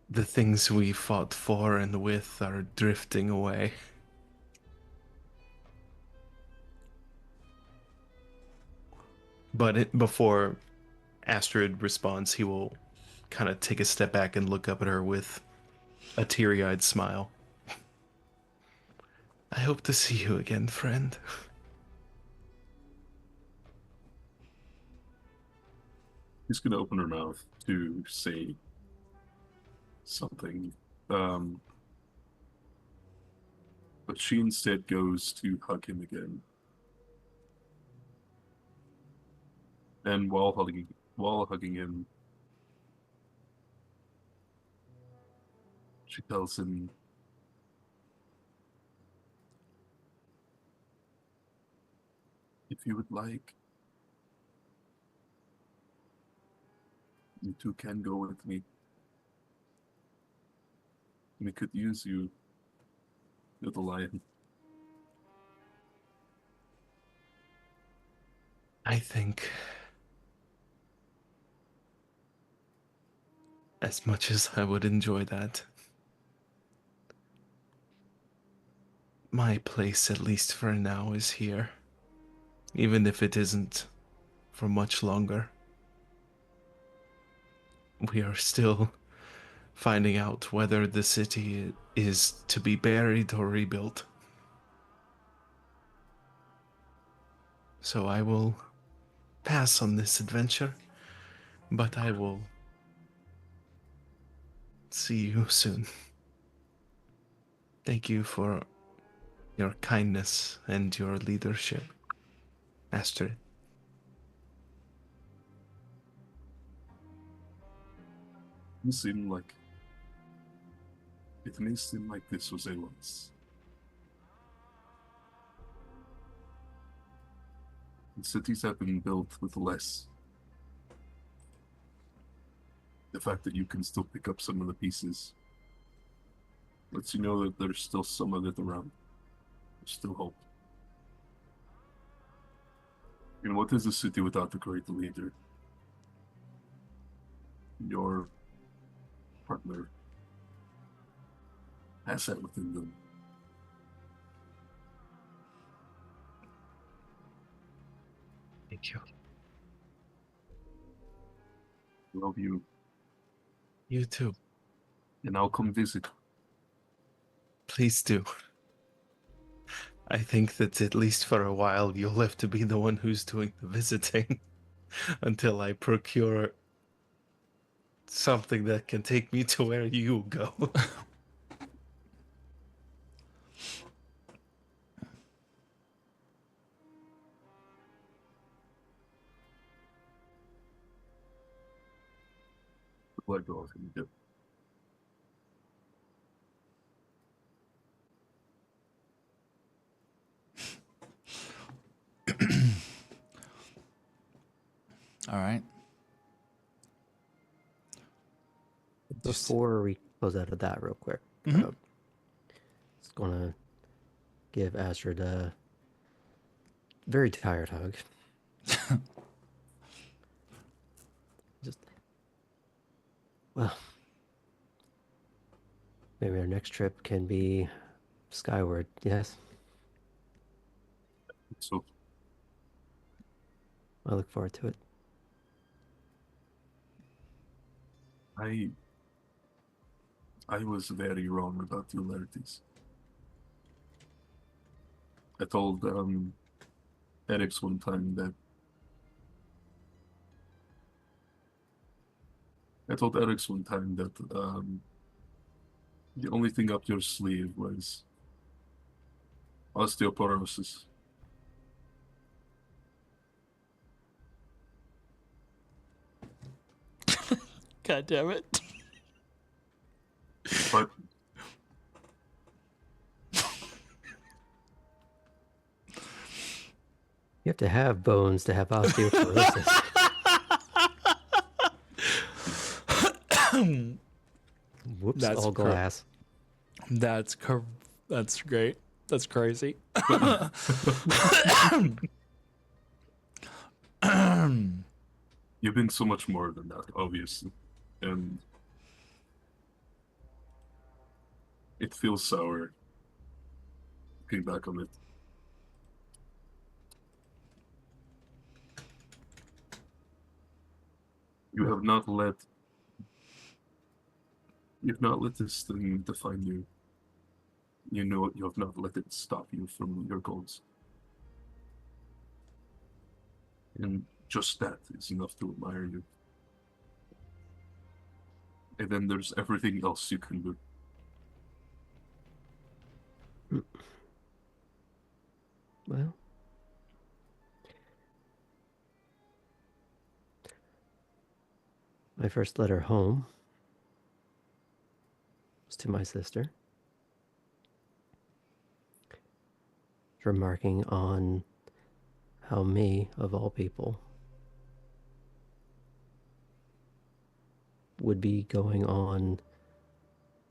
the things we fought for and with are drifting away." But before Astrid responds, he will kind of take a step back and look up at her with a teary-eyed smile. I hope to see you again, friend. She's gonna open her mouth to say something, but she instead goes to hug him again. And while hugging him, she tells him, "If you would like, you two can go with me. We could use you, little lion." I think as much as I would enjoy that, my place, at least for now, is here. Even if it isn't for much longer. We are still finding out whether the city is to be buried or rebuilt. So I will pass on this adventure, but I will see you soon. Thank you for your kindness and your leadership, Astrid. It may seem like this was a loss. The cities have been built with less. The fact that you can still pick up some of the pieces lets you know that there's still some of it around. There's still hope. And what is a city without a great leader? Your partner has that within them. Thank you. Love you, You too. and I'll come visit. Please do. I think that at least for a while you'll have to be the one who's doing the visiting until I procure something that can take me to where you go. Like all of you do. All right. Before we close out of that real quick, Mhm. just gonna give Astrid a very tired hug. Just, well, maybe our next trip can be skyward. Yes, So I look forward to it. I was very wrong about the Ularities. I told Eric's one time that the only thing up your sleeve was osteoporosis. God damn it. But You have to have bones to have osteoporosis. Whoops, That's all glass. That's great. That's crazy. you've been so much more than that, obviously. And it feels sour looking back on it. You have not let this thing define you. You know you have not let it stop you from your goals. And just that is enough to admire you. And then there's everything else you can do. Well, my first letter home was to my sister, remarking on how me, of all people, would be going on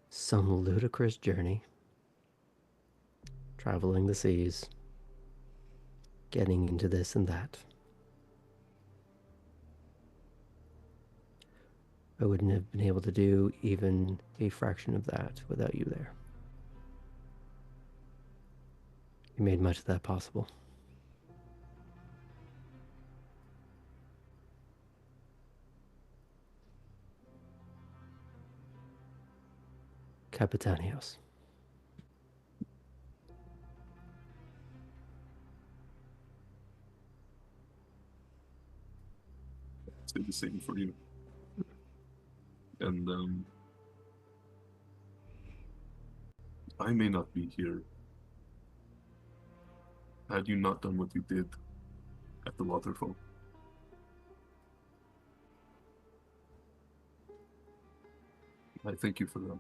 some ludicrous journey, traveling the seas, getting into this and that. I wouldn't have been able to do even a fraction of that without you there. You made much of that possible. Capitanios. Say the same for you. And I may not be here had you not done what you did at the waterfall. I thank you for that.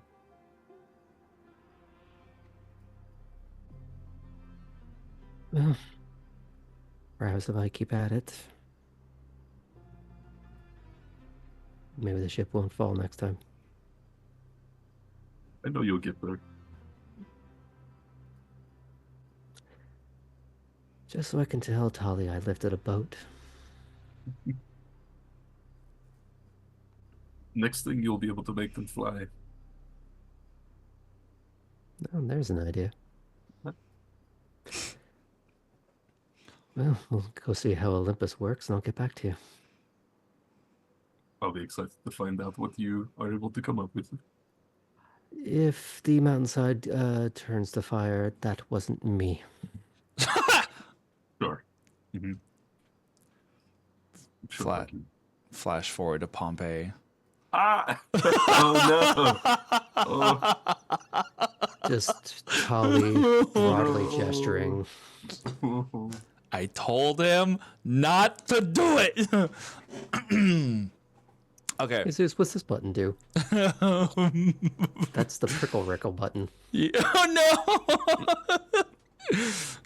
Well, perhaps if I keep at it, maybe the ship won't fall next time. I know you'll get there. Just so I can tell Tali I lifted a boat. Next thing you'll be able to make them fly. Oh, there's an idea. What? Well, we'll go see how Olympus works and I'll get back to you. I'll be excited to find out what you are able to come up with. If the mountainside turns to fire, that wasn't me. Sure. Mm-hmm. Sure, Flat. thank you. Flash forward to Pompeii. Ah! Oh no! Oh. Just Tali broadly gesturing. I told him not to do it. Okay. Hey Zeus, what's this button do? That's the prickle rickle button. Yeah, oh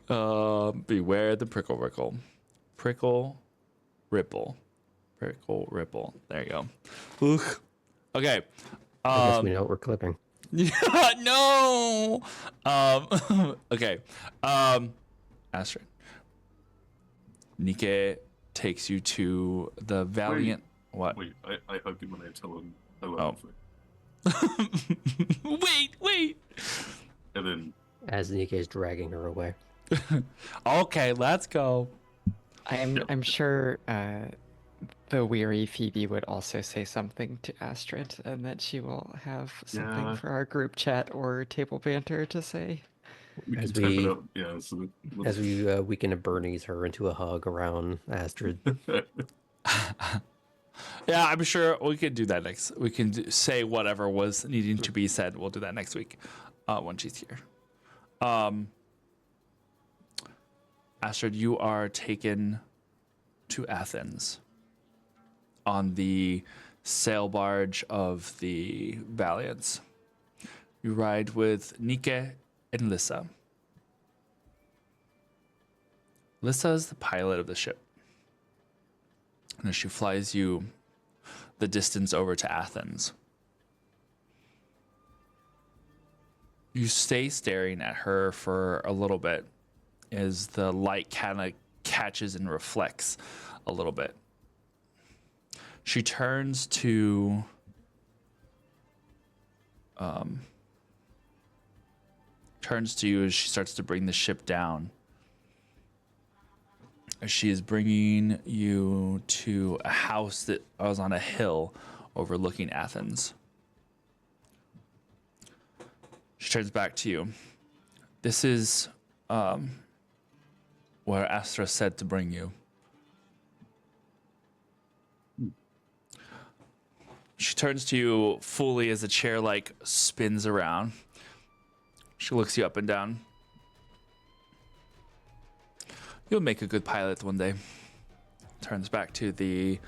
no! Beware the prickle rickle. Prickle ripple. Prickle ripple. There you go. Ugh. Okay. I guess we know what we're clipping. Yeah, no. Okay. Astrid. Nike takes you to the Valiant. What? Wait, I hug him when I tell him I Oh. love him. Wait. And then As Nike is dragging her away. Okay, let's go. I'm sure the weary Phoebe would also say something to Astrid, and that she will have something Yeah. for our group chat or table banter to say. we As can tap we- it up. Yeah, so As we weaken a Bernie's her into a hug around Astrid. Yeah, I'm sure we could do that next. We can say whatever was needing to be said. We'll do that next week when she's here. Astrid, you are taken to Athens on the sail barge of the Valiants. You ride with Nike and Lissa. Lissa is the pilot of the ship. And she flies you the distance over to Athens. You stay staring at her for a little bit as the light kind of catches and reflects a little bit. She turns to you as she starts to bring the ship down. She is bringing you to a house that was on a hill overlooking Athens. She turns back to you. This is where Astra said to bring you. She turns to you fully as the chair spins around. She looks you up and down. You'll make a good pilot one day. Turns back to the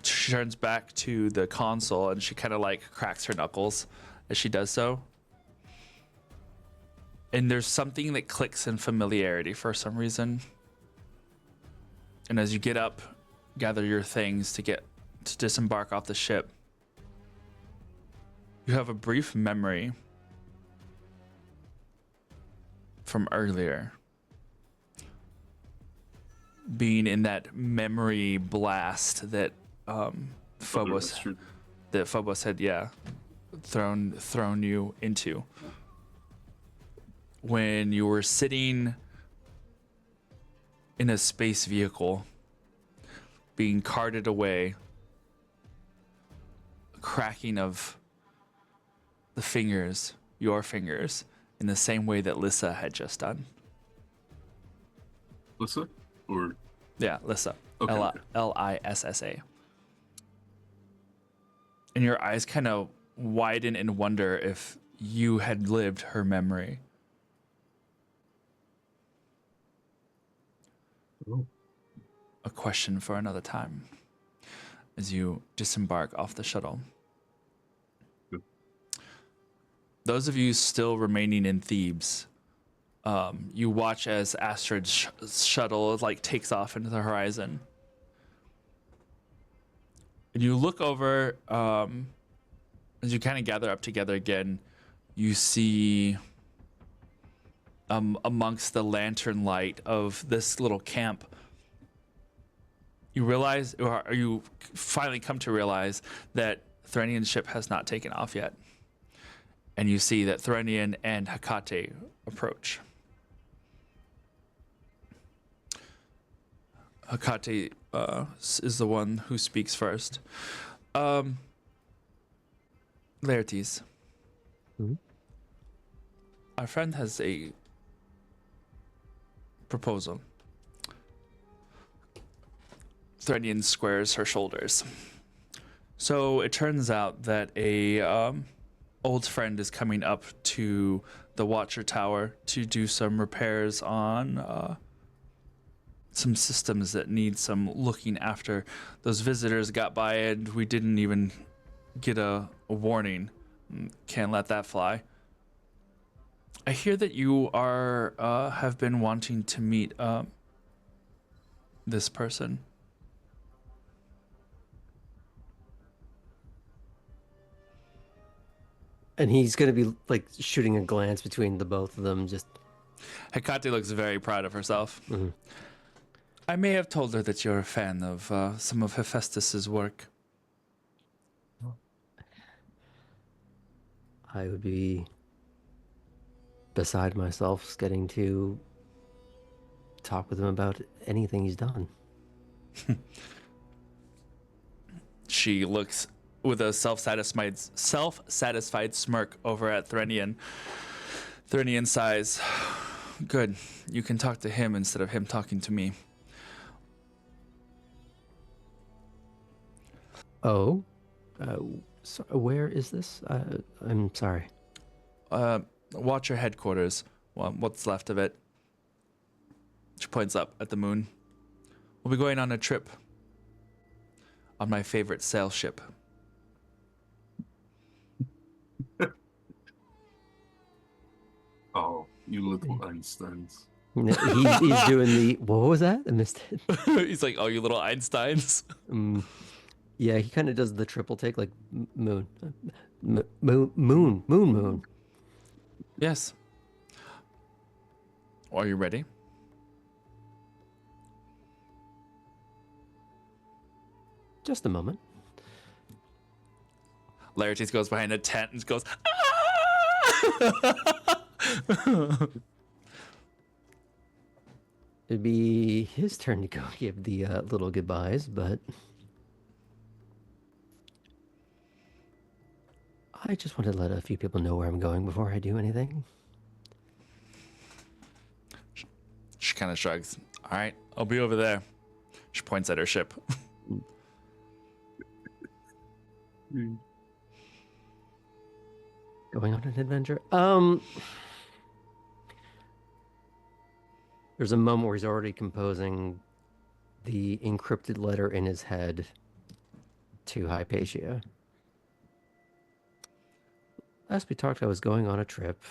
she turns back to the console and she kind of cracks her knuckles as she does so. And there's something that clicks in familiarity for some reason. And as you get up, gather your things to disembark off the ship, you have a brief memory from earlier. Being in that memory blast that Phobos had thrown you into. When you were sitting in a space vehicle being carted away, a cracking of the fingers, your fingers, in the same way that Lissa had just done. Lissa? Or Yeah, Lissa. Okay, okay. Lissa. And your eyes kind of widen in wonder if you had lived her memory. Oh. A question for another time as you disembark off the shuttle. Good. Those of you still remaining in Thebes, you watch as Astrid's shuttle takes off into the horizon. And you look over, as you kind of gather up together again, you see amongst the lantern light of this little camp, you realize, or you finally come to realize, that Threnian's ship has not taken off yet. And you see that Threnian and Hecate approach. Hecate is the one who speaks first. Laertes. Mhm. Our friend has a proposal. Threnian squares her shoulders. So it turns out that a old friend is coming up to the Watcher Tower to do some repairs on some systems that need some looking after. Those visitors got by and we didn't even get a warning. Can't let that fly. I hear that you are have been wanting to meet this person. And he's going to be shooting a glance between the both of them. Just Hecate looks very proud of herself. Mhm. I may have told her that you're a fan of some of Hephaestus's work. I would be beside myself getting to talk with him about anything he's done. She looks with a self-satisfied smirk over at Threnian. Threnian sighs. Good. You can talk to him instead of him talking to me. Oh, so where is this? I'm sorry. Watcher headquarters. Well, what's left of it. She points up at the moon. We'll be going on a trip. On my favorite sail ship. Oh, you little Einsteins. He's doing the. What was that? I missed it. He's like, oh, you little Einsteins. Yeah, he kind of does the triple take, like moon, moon. Yes. Are you ready? Just a moment. Laertes goes behind a tent and goes, It'd be his turn to go give the little goodbyes, but I just wanted to let a few people know where I'm going before I do anything. She kind of shrugs. All right, I'll be over there. She points at her ship. Going on an adventure? There's a moment where he's already composing the encrypted letter in his head to Hypatia. Last we talked, I was going on a trip.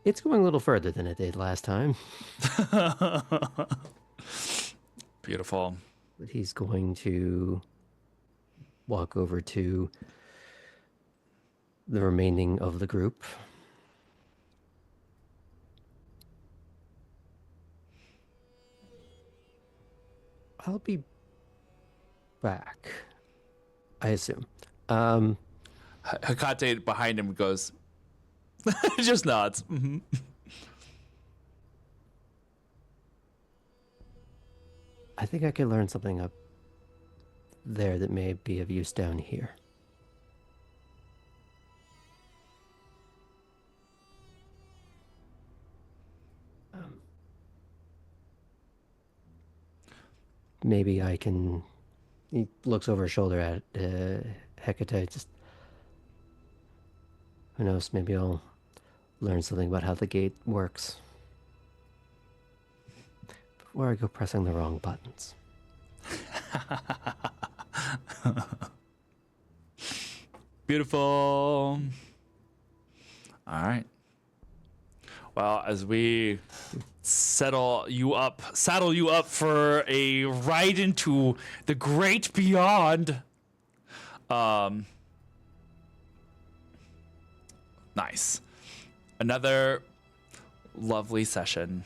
It's going a little further than it did last time. Beautiful. But he's going to walk over to the remaining of the group. I'll be back, I assume. Hecate behind him goes, just nods. Mm-hmm. I think I could learn something up there that may be of use down here. Maybe I can... He looks over his shoulder at Hecate. Just, who knows, maybe I'll learn something about how the gate works before I go pressing the wrong buttons. Beautiful. All right. Well, as we saddle you up for a ride into the great beyond. Nice. Another lovely session.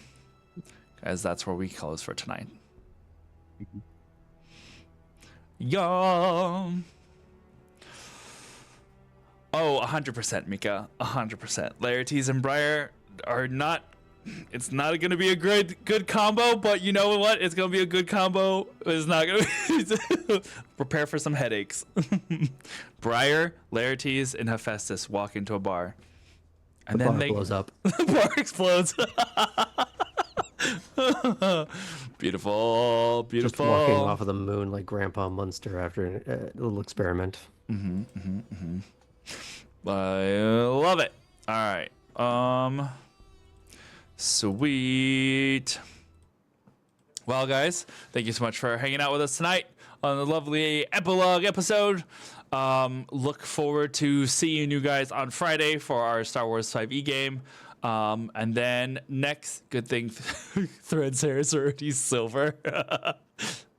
Guys, that's where we close for tonight. Yum. Oh, 100%, Mika. 100%. Laertes and Briar are not... It's not going to be a good combo, but you know what? It's going to be a good combo. It's not going to be... Prepare for some headaches. Briar, Laertes, and Hephaestus walk into a bar. And The then bar they... blows up. The bar explodes. Beautiful, beautiful. Just walking off of the moon like Grandpa Munster after a little experiment. I love it. All right. Sweet. Well, guys, thank you so much for hanging out with us tonight on the lovely epilogue episode. Look forward to seeing you guys on Friday for our Star Wars 5e game. And then next, good thing, Thread's hair is already silver.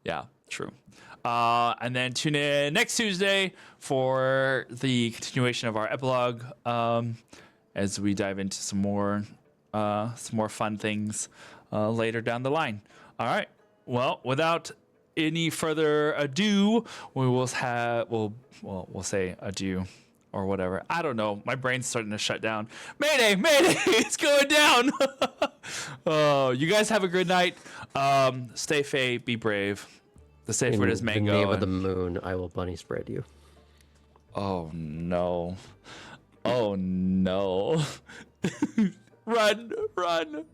Yeah, true. And then tune in next Tuesday for the continuation of our epilogue, as we dive into some more fun things later down the line. All right. Well, without any further ado, we'll say adieu. Or whatever. I don't know. My brain's starting to shut down. Mayday! Mayday! It's going down! Oh, you guys have a good night. Stay fey. Be brave. The safe word is mango. In the name of the moon, I will bunny spread you. Oh, no. Oh, no. Run! Run!